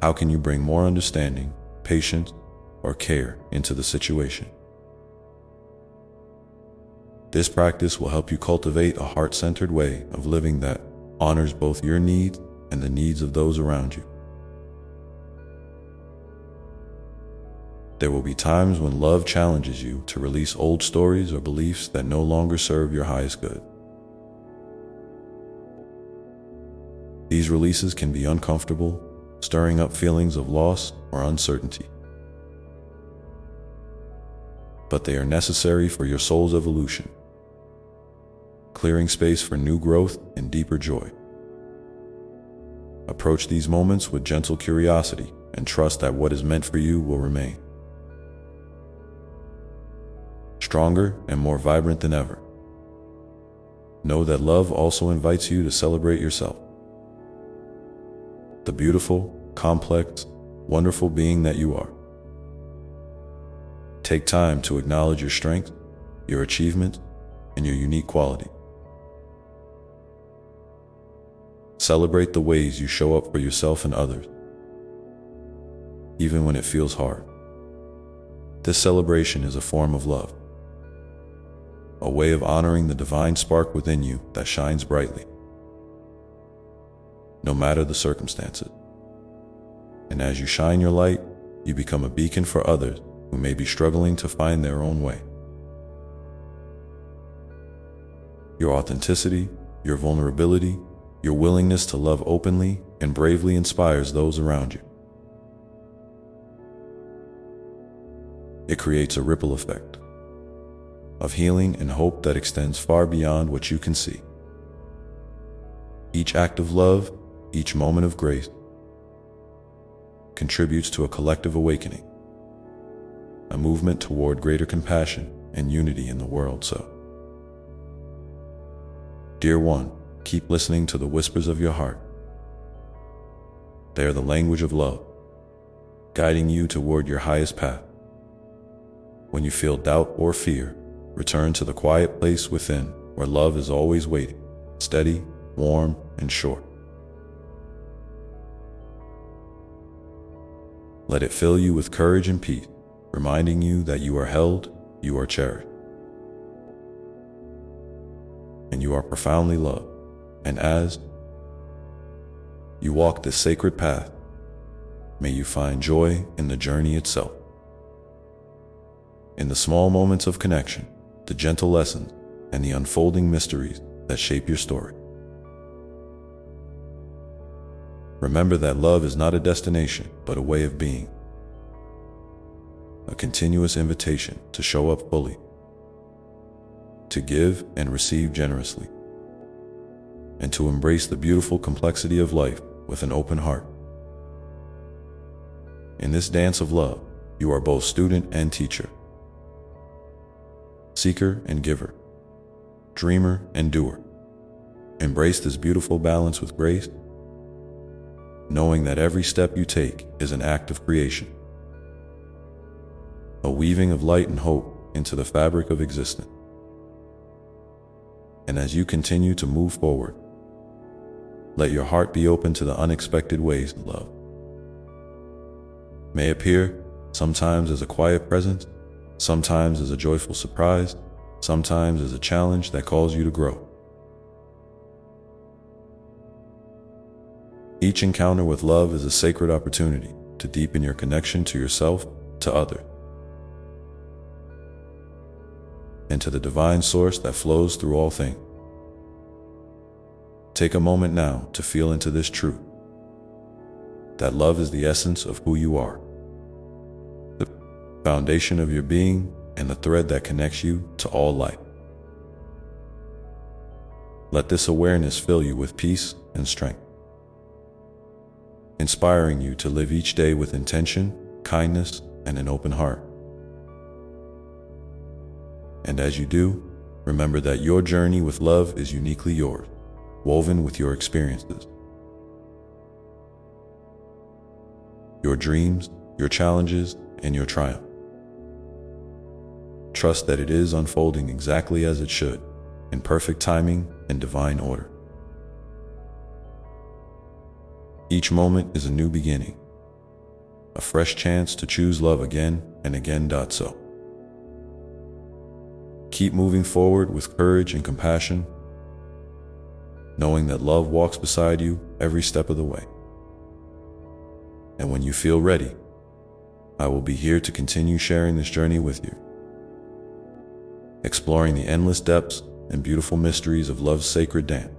How can you bring more understanding, patience, or care into the situation? This practice will help you cultivate a heart-centered way of living that honors both your needs and the needs of those around you. There will be times when love challenges you to release old stories or beliefs that no longer serve your highest good. These releases can be uncomfortable, stirring up feelings of loss or uncertainty. But they are necessary for your soul's evolution, clearing space for new growth and deeper joy. Approach these moments with gentle curiosity and trust that what is meant for you will remain. Stronger and more vibrant than ever. Know that love also invites you to celebrate yourself. The beautiful, complex, wonderful being that you are. Take time to acknowledge your strengths, your achievements, and your unique quality. Celebrate the ways you show up for yourself and others, even when it feels hard. This celebration is a form of love, a way of honoring the divine spark within you that shines brightly, no matter the circumstances. And as you shine your light, you become a beacon for others who may be struggling to find their own way. Your authenticity, your vulnerability, your willingness to love openly and bravely inspires those around you. It creates a ripple effect of healing and hope that extends far beyond what you can see. Each act of love, each moment of grace, contributes to a collective awakening, a movement toward greater compassion and unity in the world. So, dear one, keep listening to the whispers of your heart. They are the language of love, guiding you toward your highest path. When you feel doubt or fear, return to the quiet place within where love is always waiting, steady, warm, and sure. Let it fill you with courage and peace, reminding you that you are held, you are cherished, and you are profoundly loved. And as you walk this sacred path, may you find joy in the journey itself, in the small moments of connection, the gentle lessons, and the unfolding mysteries that shape your story. Remember that love is not a destination, but a way of being, a continuous invitation to show up fully, to give and receive generously, and to embrace the beautiful complexity of life with an open heart. In this dance of love, you are both student and teacher, seeker and giver, dreamer and doer. Embrace this beautiful balance with grace, knowing that every step you take is an act of creation, a weaving of light and hope into the fabric of existence. And as you continue to move forward, let your heart be open to the unexpected ways that love may appear, sometimes as a quiet presence, sometimes as a joyful surprise, sometimes as a challenge that calls you to grow. Each encounter with love is a sacred opportunity to deepen your connection to yourself, to others, and to the divine source that flows through all things. Take a moment now to feel into this truth, that love is the essence of who you are, the foundation of your being, and the thread that connects you to all life. Let this awareness fill you with peace and strength, inspiring you to live each day with intention, kindness, and an open heart. And as you do, remember that your journey with love is uniquely yours, woven with your experiences, your dreams, your challenges, and your triumph. Trust that it is unfolding exactly as it should, in perfect timing and divine order. Each moment is a new beginning, a fresh chance to choose love again and again. So, keep moving forward with courage and compassion, knowing that love walks beside you every step of the way. And when you feel ready, I will be here to continue sharing this journey with you, exploring the endless depths and beautiful mysteries of love's sacred dance.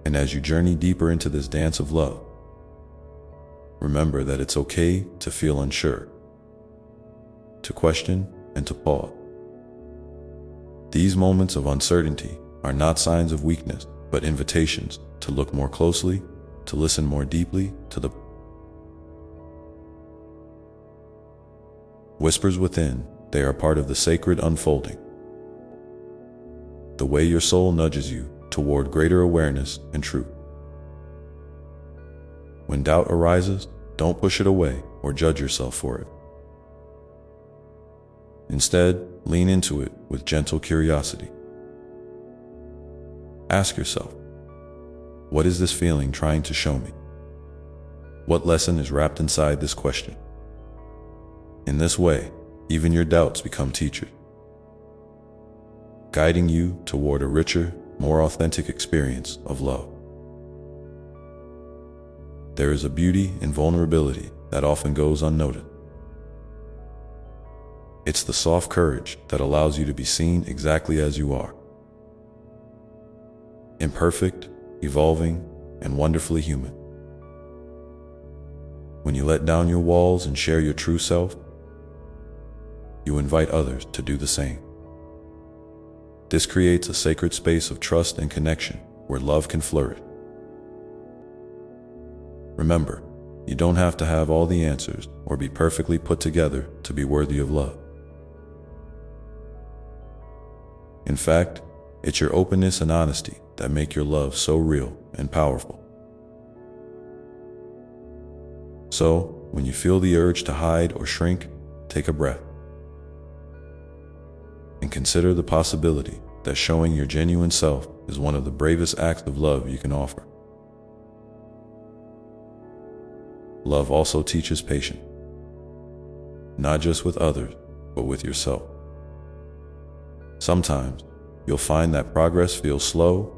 And as you journey deeper into this dance of love, remember that it's okay to feel unsure, to question, and to pause. These moments of uncertainty are not signs of weakness, but invitations to look more closely, to listen more deeply to the whispers within. They are part of the sacred unfolding, the way your soul nudges you toward greater awareness and truth. When doubt arises, don't push it away or judge yourself for it. Instead, lean into it with gentle curiosity. Ask yourself, what is this feeling trying to show me? What lesson is wrapped inside this question? In this way, even your doubts become teachers, guiding you toward a richer, more authentic experience of love. There is a beauty in vulnerability that often goes unnoticed. It's the soft courage that allows you to be seen exactly as you are, imperfect, evolving, and wonderfully human. When you let down your walls and share your true self, you invite others to do the same. This creates a sacred space of trust and connection where love can flourish. Remember, you don't have to have all the answers or be perfectly put together to be worthy of love. In fact, it's your openness and honesty that make your love so real and powerful. So, when you feel the urge to hide or shrink, take a breath and consider the possibility that showing your genuine self is one of the bravest acts of love you can offer. Love also teaches patience, not just with others, but with yourself. Sometimes, you'll find that progress feels slow,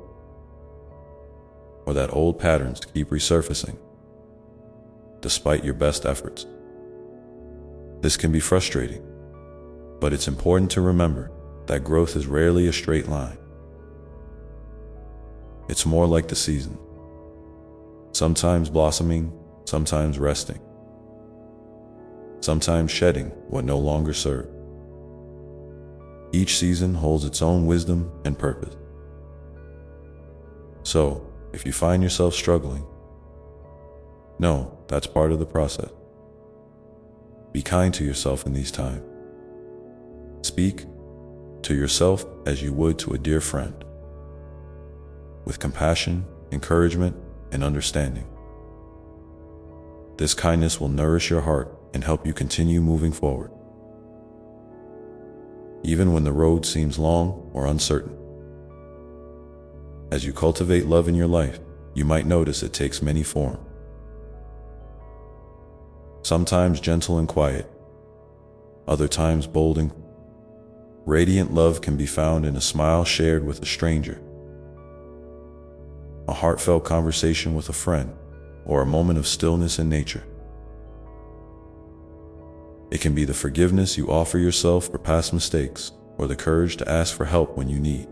or that old patterns keep resurfacing, despite your best efforts. This can be frustrating, but it's important to remember that growth is rarely a straight line. It's more like the season, sometimes blossoming, sometimes resting, sometimes shedding what no longer serves. Each season holds its own wisdom and purpose. So, if you find yourself struggling, know that's part of the process. Be kind to yourself in these times. Speak to yourself as you would to a dear friend, with compassion, encouragement, and understanding. This kindness will nourish your heart and help you continue moving forward, even when the road seems long or uncertain. As you cultivate love in your life, you might notice it takes many forms. Sometimes gentle and quiet, other times bold and radiant love can be found in a smile shared with a stranger, a heartfelt conversation with a friend, or a moment of stillness in nature. It can be the forgiveness you offer yourself for past mistakes, or the courage to ask for help when you need it.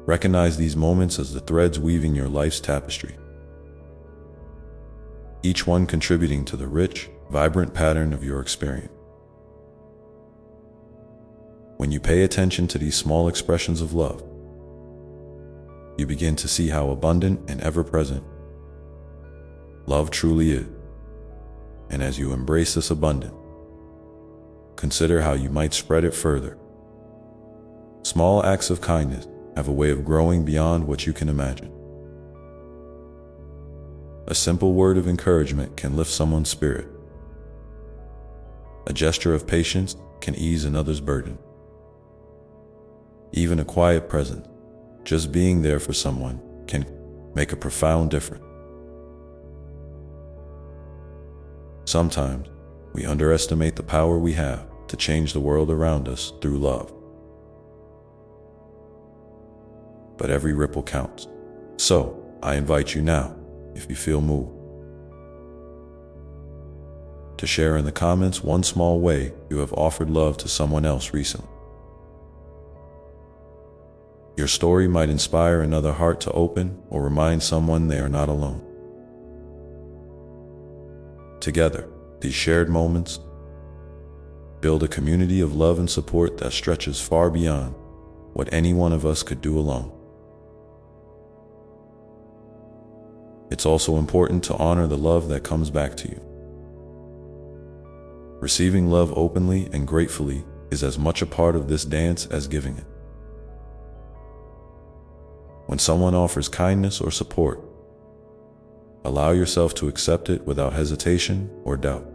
Recognize these moments as the threads weaving your life's tapestry, each one contributing to the rich, vibrant pattern of your experience. When you pay attention to these small expressions of love, you begin to see how abundant and ever-present love truly is. And as you embrace this abundance, consider how you might spread it further. Small acts of kindness have a way of growing beyond what you can imagine. A simple word of encouragement can lift someone's spirit. A gesture of patience can ease another's burden. Even a quiet presence, just being there for someone, can make a profound difference. Sometimes we underestimate the power we have to change the world around us through love. But every ripple counts. So, I invite you now, if you feel moved, to share in the comments one small way you have offered love to someone else recently. Your story might inspire another heart to open or remind someone they are not alone. Together, these shared moments build a community of love and support that stretches far beyond what any one of us could do alone. It's also important to honor the love that comes back to you. Receiving love openly and gratefully is as much a part of this dance as giving it. When someone offers kindness or support, allow yourself to accept it without hesitation or doubt.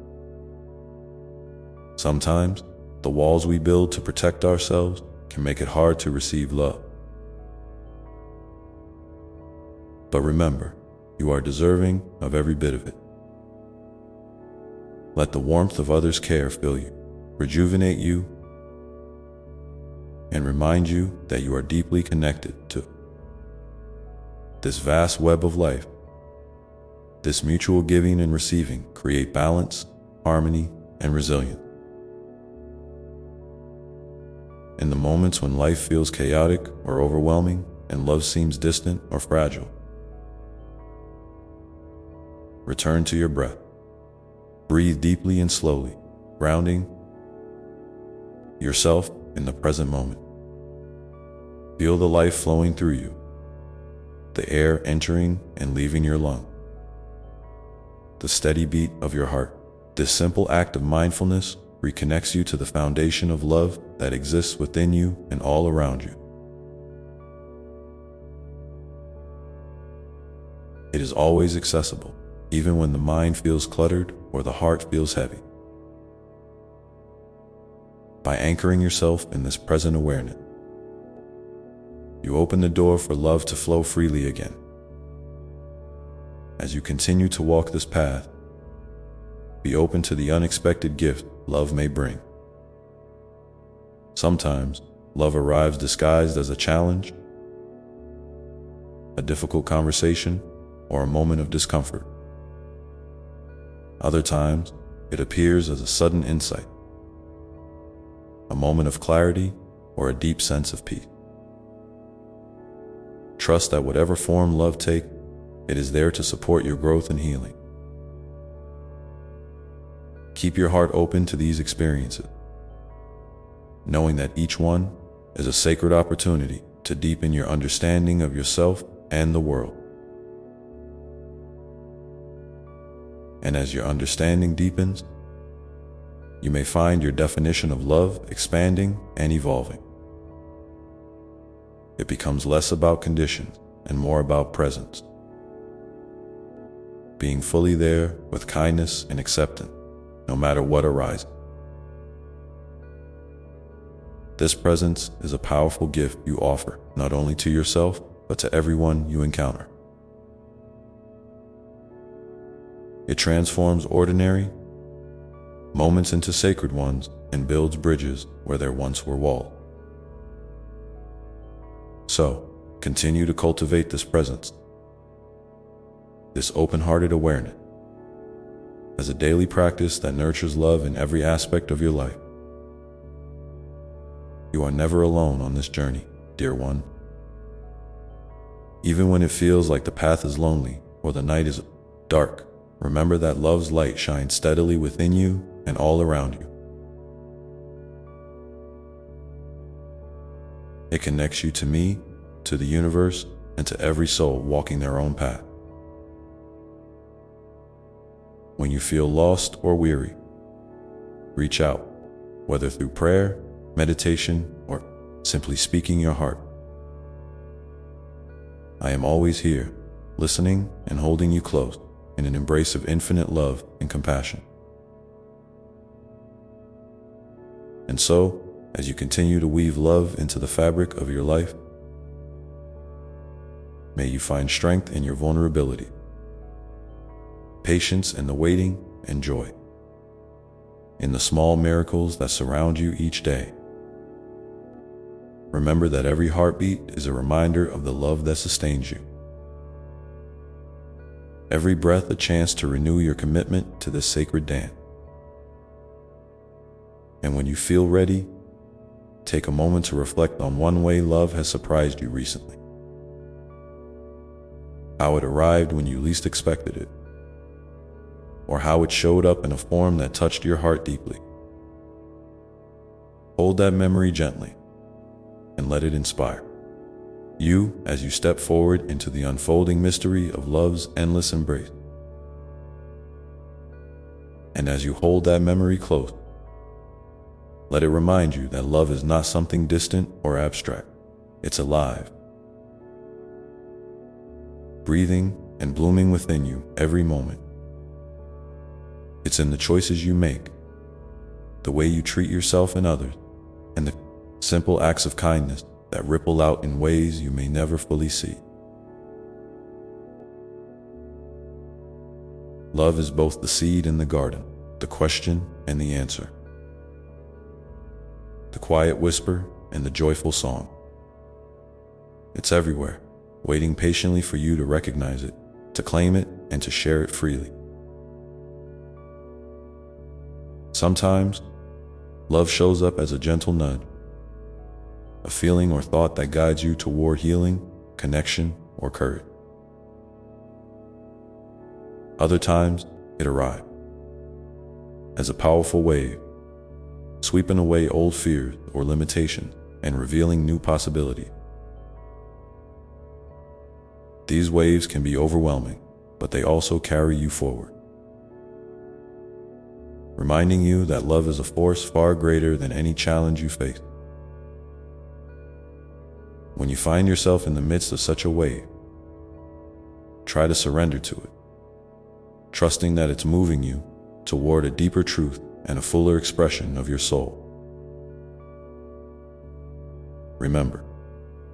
Sometimes, the walls we build to protect ourselves can make it hard to receive love. But remember, you are deserving of every bit of it. Let the warmth of others' care fill you, rejuvenate you, and remind you that you are deeply connected to this vast web of life. This mutual giving and receiving create balance, harmony, and resilience. In the moments when life feels chaotic or overwhelming and love seems distant or fragile, return to your breath. Breathe deeply and slowly, grounding yourself in the present moment. Feel the life flowing through you, the air entering and leaving your lungs, the steady beat of your heart. This simple act of mindfulness reconnects you to the foundation of love that exists within you and all around you. It is always accessible, even when the mind feels cluttered or the heart feels heavy. By anchoring yourself in this present awareness, you open the door for love to flow freely again. As you continue to walk this path, be open to the unexpected gift love may bring. Sometimes, love arrives disguised as a challenge, a difficult conversation, or a moment of discomfort. Other times, it appears as a sudden insight, a moment of clarity, or a deep sense of peace. Trust that whatever form love takes, it is there to support your growth and healing. Keep your heart open to these experiences, knowing that each one is a sacred opportunity to deepen your understanding of yourself and the world. And as your understanding deepens, you may find your definition of love expanding and evolving. It becomes less about conditions and more about presence. Being fully there with kindness and acceptance, no matter what arises. This presence is a powerful gift you offer, not only to yourself, but to everyone you encounter. It transforms ordinary moments into sacred ones and builds bridges where there once were walls. So, continue to cultivate this presence, this open-hearted awareness, as a daily practice that nurtures love in every aspect of your life. You are never alone on this journey, dear one. Even when it feels like the path is lonely or the night is dark, remember that love's light shines steadily within you and all around you. It connects you to me, to the universe, and to every soul walking their own path. When you feel lost or weary, reach out, whether through prayer, meditation, or simply speaking your heart. I am always here, listening and holding you close in an embrace of infinite love and compassion. And so, as you continue to weave love into the fabric of your life, may you find strength in your vulnerability, patience in the waiting, and joy in the small miracles that surround you each day. Remember that every heartbeat is a reminder of the love that sustains you. Every breath a chance to renew your commitment to this sacred dance. And when you feel ready, take a moment to reflect on one way love has surprised you recently. How it arrived when you least expected it, or how it showed up in a form that touched your heart deeply. Hold that memory gently and let it inspire you as you step forward into the unfolding mystery of love's endless embrace. And as you hold that memory close, let it remind you that love is not something distant or abstract. It's alive, breathing and blooming within you every moment. It's in the choices you make, the way you treat yourself and others, and the simple acts of kindness that ripple out in ways you may never fully see. Love is both the seed in the garden, the question and the answer, the quiet whisper and the joyful song. It's everywhere, waiting patiently for you to recognize it, to claim it, and to share it freely. Sometimes, love shows up as a gentle nudge, a feeling or thought that guides you toward healing, connection, or courage. Other times, it arrives as a powerful wave, sweeping away old fears or limitations and revealing new possibilities. These waves can be overwhelming, but they also carry you forward, reminding you that love is a force far greater than any challenge you face. When you find yourself in the midst of such a wave, try to surrender to it, trusting that it's moving you toward a deeper truth and a fuller expression of your soul. Remember,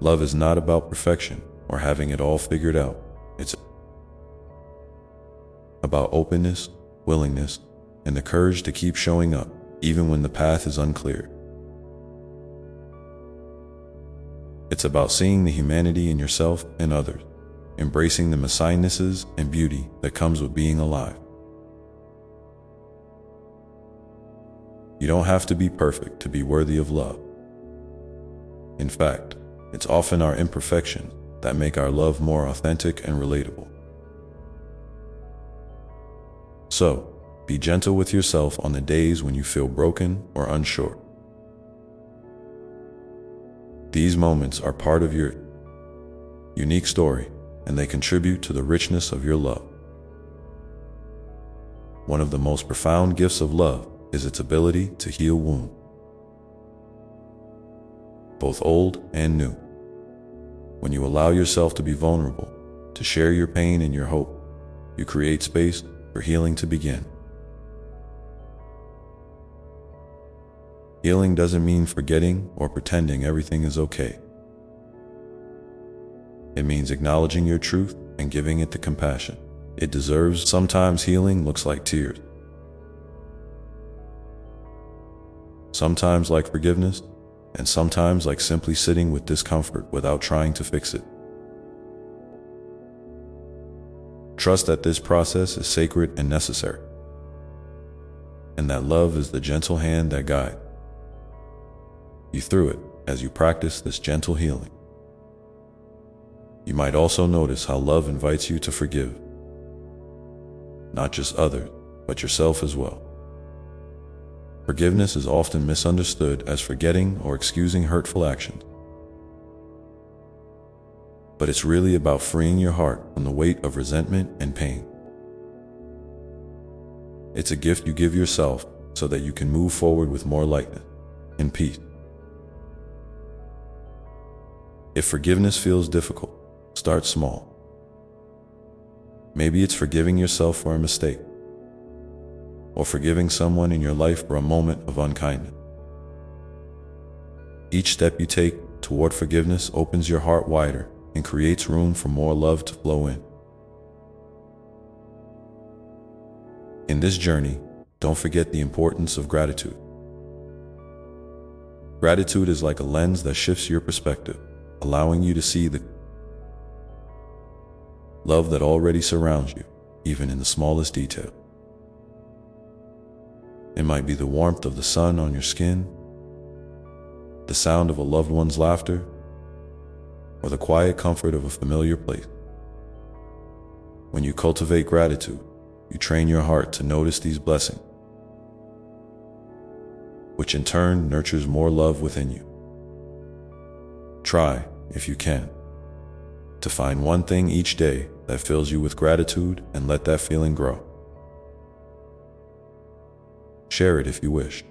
love is not about perfection or having it all figured out. It's about openness, willingness, and the courage to keep showing up, even when the path is unclear. It's about seeing the humanity in yourself and others, embracing the messiness and beauty that comes with being alive. You don't have to be perfect to be worthy of love. In fact, it's often our imperfections that make our love more authentic and relatable. So, be gentle with yourself on the days when you feel broken or unsure. These moments are part of your unique story, and they contribute to the richness of your love. One of the most profound gifts of love is its ability to heal wounds, both old and new. When you allow yourself to be vulnerable, to share your pain and your hope, you create space for healing to begin. Healing doesn't mean forgetting or pretending everything is okay. It means acknowledging your truth and giving it the compassion it deserves. Sometimes healing looks like tears. Sometimes like forgiveness, and sometimes like simply sitting with discomfort without trying to fix it. Trust that this process is sacred and necessary, and that love is the gentle hand that guides you through it as you practice this gentle healing. You might also notice how love invites you to forgive, not just others, but yourself as well. Forgiveness is often misunderstood as forgetting or excusing hurtful actions, but it's really about freeing your heart from the weight of resentment and pain. It's a gift you give yourself so that you can move forward with more lightness and peace. If forgiveness feels difficult, start small. Maybe it's forgiving yourself for a mistake, or forgiving someone in your life for a moment of unkindness. Each step you take toward forgiveness opens your heart wider and creates room for more love to flow in. In this journey, don't forget the importance of gratitude. Gratitude is like a lens that shifts your perspective, allowing you to see the love that already surrounds you, even in the smallest detail. It might be the warmth of the sun on your skin, the sound of a loved one's laughter, or the quiet comfort of a familiar place. When you cultivate gratitude, you train your heart to notice these blessings, which in turn nurtures more love within you. Try, if you can, to find one thing each day that fills you with gratitude and let that feeling grow. Share it if you wish.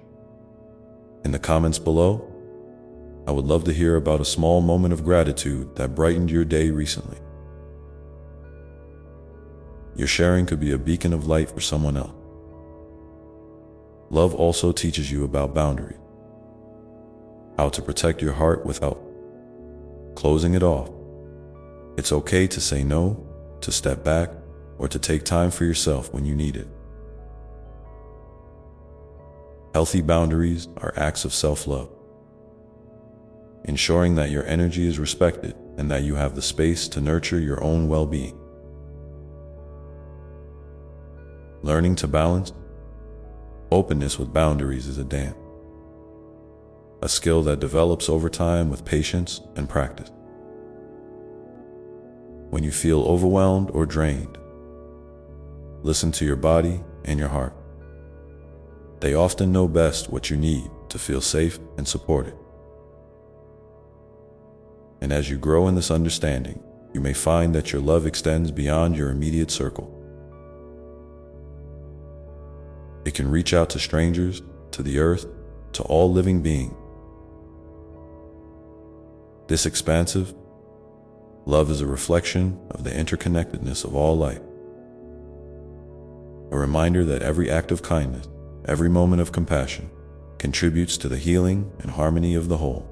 In the comments below, I would love to hear about a small moment of gratitude that brightened your day recently. Your sharing could be a beacon of light for someone else. Love also teaches you about boundaries, how to protect your heart without closing it off. It's okay to say no, to step back, or to take time for yourself when you need it. Healthy boundaries are acts of self-love, ensuring that your energy is respected and that you have the space to nurture your own well-being. Learning to balance openness with boundaries is a dance, a skill that develops over time with patience and practice. When you feel overwhelmed or drained, listen to your body and your heart. They often know best what you need to feel safe and supported. And as you grow in this understanding, you may find that your love extends beyond your immediate circle. It can reach out to strangers, to the earth, to all living beings. This expansive love is a reflection of the interconnectedness of all life, a reminder that every act of kindness, every moment of compassion, contributes to the healing and harmony of the whole.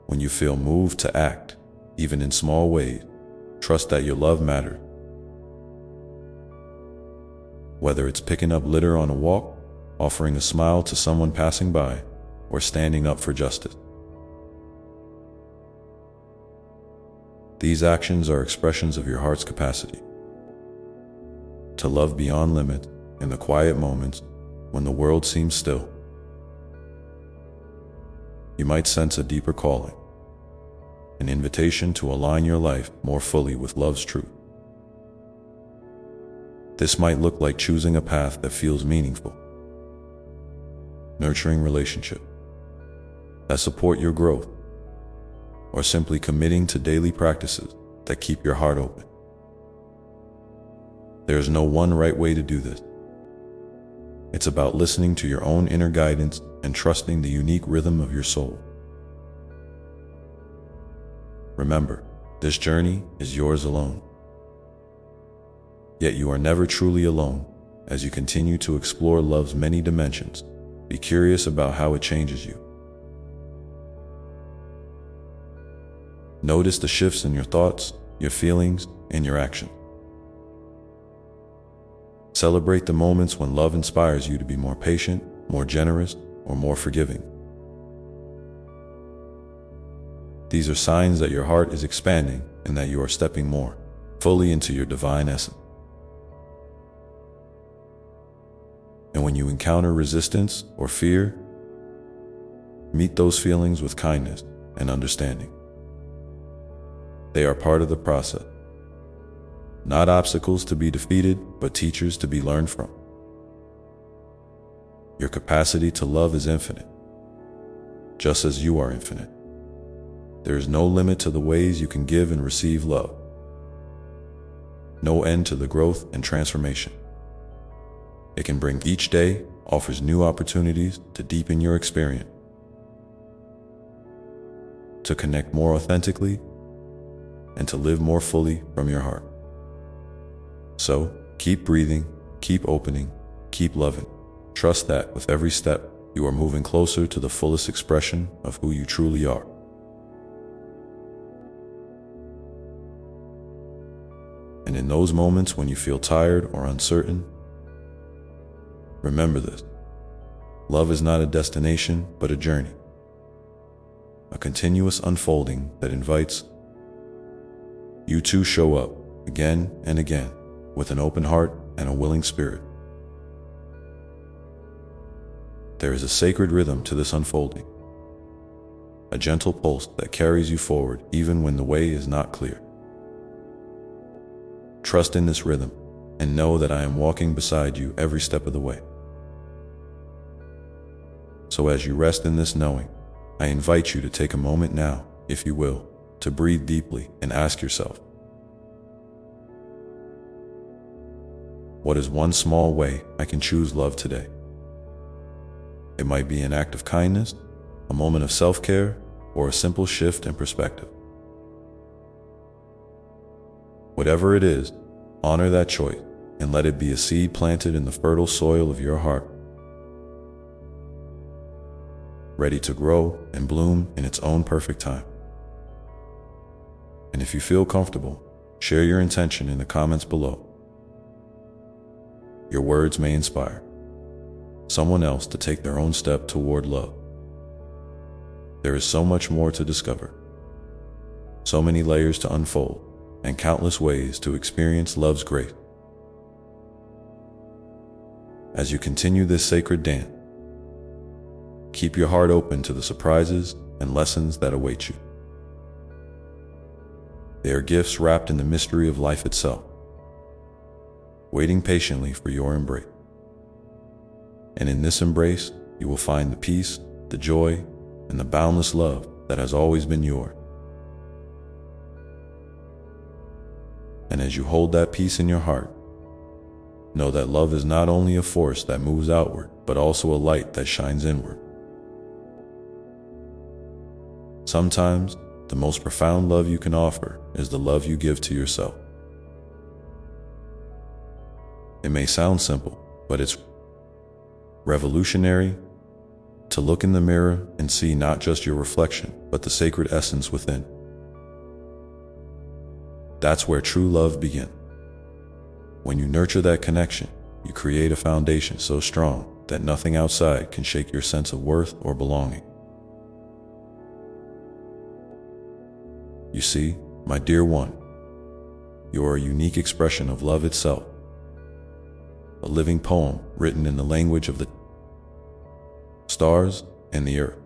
When you feel moved to act, even in small ways, trust that your love matters. Whether it's picking up litter on a walk, offering a smile to someone passing by, or standing up for justice. These actions are expressions of your heart's capacity to love beyond limits in the quiet moments when the world seems still. You might sense a deeper calling, an invitation to align your life more fully with love's truth. This might look like choosing a path that feels meaningful, nurturing relationships that support your growth, or simply committing to daily practices that keep your heart open. There's no one right way to do this. It's about listening to your own inner guidance and trusting the unique rhythm of your soul. Remember, this journey is yours alone. Yet you are never truly alone. As you continue to explore love's many dimensions, be curious about how it changes you. Notice the shifts in your thoughts, your feelings, and your actions. Celebrate the moments when love inspires you to be more patient, more generous, or more forgiving. These are signs that your heart is expanding and that you are stepping more fully into your divine essence. And when you encounter resistance or fear, meet those feelings with kindness and understanding. They are part of the process. Not obstacles to be defeated, but teachers to be learned from. Your capacity to love is infinite, just as you are infinite. There is no limit to the ways you can give and receive love. No end to the growth and transformation it can bring each day. Offers new opportunities to deepen your experience, to connect more authentically, and to live more fully from your heart. So, keep breathing, keep opening, keep loving. Trust that with every step, you are moving closer to the fullest expression of who you truly are. And in those moments when you feel tired or uncertain, remember this: love is not a destination, but a journey. A continuous unfolding that invites you to show up again and again with an open heart and a willing spirit. There is a sacred rhythm to this unfolding, a gentle pulse that carries you forward even when the way is not clear. Trust in this rhythm and know that I am walking beside you every step of the way. So as you rest in this knowing, I invite you to take a moment now, if you will, to breathe deeply and ask yourself, what is one small way I can choose love today? It might be an act of kindness, a moment of self-care, or a simple shift in perspective. Whatever it is, honor that choice and let it be a seed planted in the fertile soil of your heart, ready to grow and bloom in its own perfect time. And if you feel comfortable, share your intention in the comments below. Your words may inspire someone else to take their own step toward love. There is so much more to discover, so many layers to unfold, and countless ways to experience love's grace. As you continue this sacred dance, keep your heart open to the surprises and lessons that await you. They are gifts wrapped in the mystery of life itself, waiting patiently for your embrace. And in this embrace, you will find the peace, the joy, and the boundless love that has always been yours. And as you hold that peace in your heart, know that love is not only a force that moves outward, but also a light that shines inward. Sometimes, the most profound love you can offer is the love you give to yourself. It may sound simple, but it's revolutionary to look in the mirror and see not just your reflection, but the sacred essence within. That's where true love begins. When you nurture that connection, you create a foundation so strong that nothing outside can shake your sense of worth or belonging. You see, my dear one, you are a unique expression of love itself, a living poem written in the language of the stars and the earth.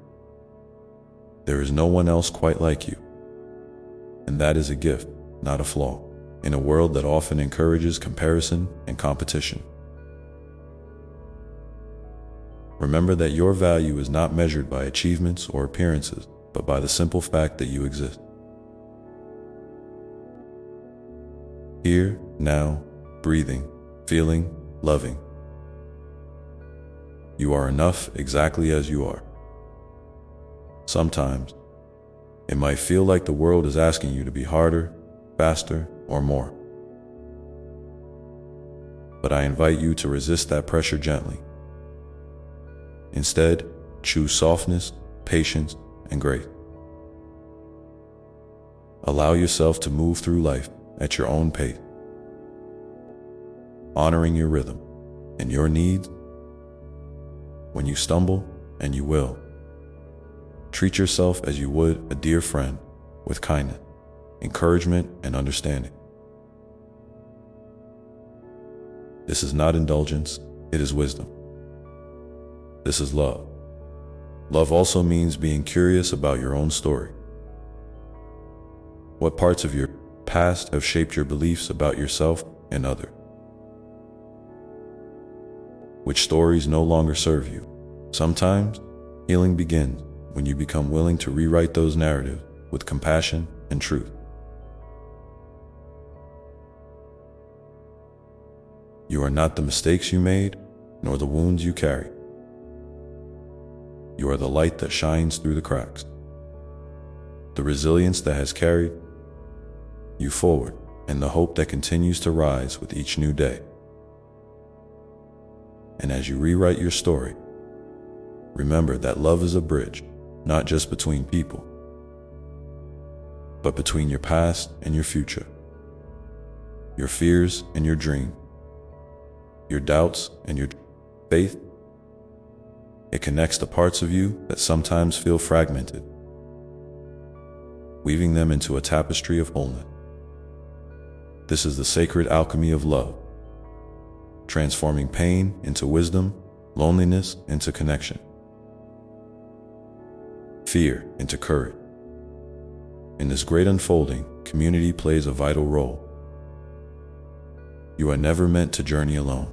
There is no one else quite like you, and that is a gift, not a flaw, in a world that often encourages comparison and competition. Remember that your value is not measured by achievements or appearances, but by the simple fact that you exist. Here, now, breathing, feeling, loving. You are enough exactly as you are. Sometimes, it might feel like the world is asking you to be harder, faster, or more. But I invite you to resist that pressure gently. Instead, choose softness, patience, and grace. Allow yourself to move through life at your own pace, honoring your rhythm and your needs. When you stumble, and you will, treat yourself as you would a dear friend, with kindness, encouragement, and understanding. This is not indulgence, it is wisdom. This is love. Love also means being curious about your own story. What parts of your past have shaped your beliefs about yourself and others? Which stories no longer serve you? Sometimes, healing begins when you become willing to rewrite those narratives with compassion and truth. You are not the mistakes you made, nor the wounds you carry. You are the light that shines through the cracks, the resilience that has carried you forward, and the hope that continues to rise with each new day. And as you rewrite your story, remember that love is a bridge, not just between people, but between your past and your future, your fears and your dreams, your doubts and your faith. It connects the parts of you that sometimes feel fragmented, weaving them into a tapestry of wholeness. This is the sacred alchemy of love, transforming pain into wisdom, loneliness into connection, fear into courage. In this great unfolding, community plays a vital role. You are never meant to journey alone.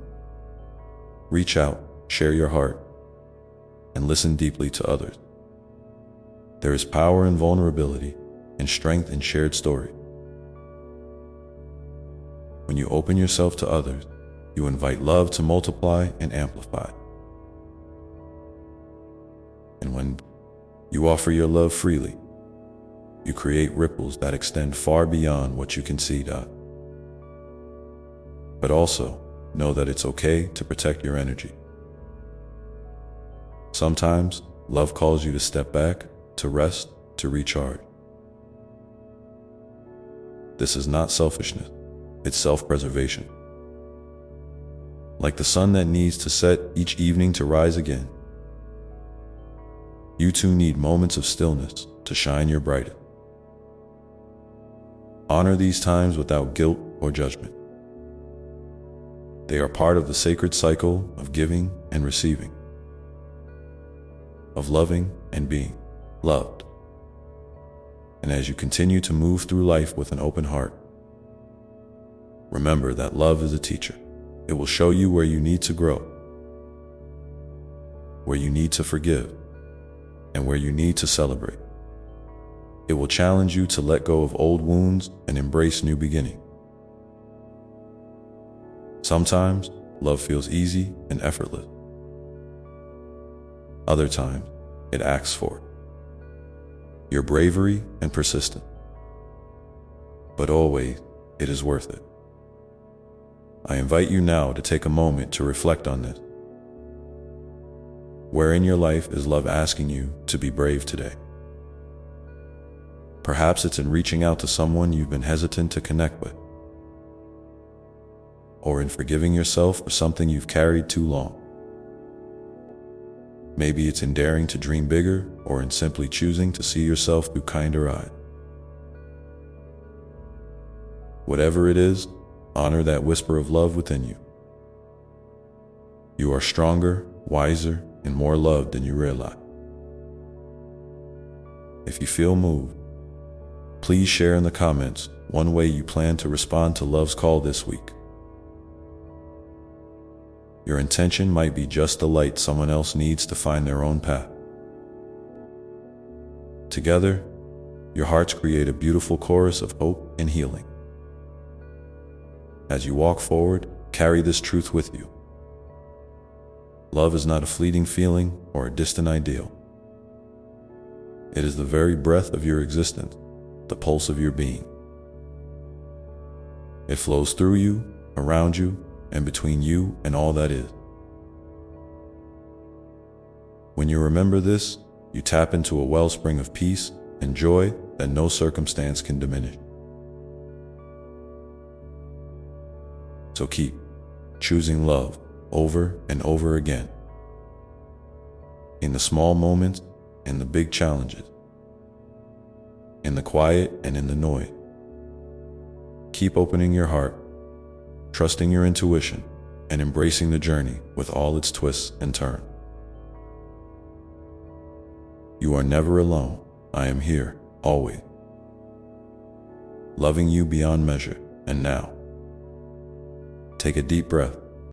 Reach out, share your heart, and listen deeply to others. There is power in vulnerability and strength in shared stories. When you open yourself to others, you invite love to multiply and amplify. And when you offer your love freely, you create ripples that extend far beyond what you can see. But also, know that it's okay to protect your energy. Sometimes, love calls you to step back, to rest, to recharge. This is not selfishness, it's self-preservation. Like the sun that needs to set each evening to rise again, you too need moments of stillness to shine your brightest. Honor these times without guilt or judgment. They are part of the sacred cycle of giving and receiving, of loving and being loved. And as you continue to move through life with an open heart, remember that love is a teacher. It will show you where you need to grow, where you need to forgive, and where you need to celebrate. It will challenge you to let go of old wounds and embrace new beginnings. Sometimes, love feels easy and effortless. Other times, it asks for your bravery and persistence. But always, it is worth it. I invite you now to take a moment to reflect on this. Where in your life is love asking you to be brave today? Perhaps it's in reaching out to someone you've been hesitant to connect with, or in forgiving yourself for something you've carried too long. Maybe it's in daring to dream bigger, or in simply choosing to see yourself through kinder eyes. Whatever it is, honor that whisper of love within you. You are stronger, wiser, and more loved than you realize. If you feel moved, please share in the comments one way you plan to respond to love's call this week. Your intention might be just the light someone else needs to find their own path. Together, your hearts create a beautiful chorus of hope and healing. As you walk forward, carry this truth with you. Love is not a fleeting feeling or a distant ideal. It is the very breath of your existence, the pulse of your being. It flows through you, around you, and between you and all that is. When you remember this, you tap into a wellspring of peace and joy that no circumstance can diminish. So keep choosing love over and over again. In the small moments, in the big challenges, in the quiet and in the noise. Keep opening your heart, trusting your intuition, and embracing the journey with all its twists and turns. You are never alone. I am here, always. Loving you beyond measure. And now, take a deep breath.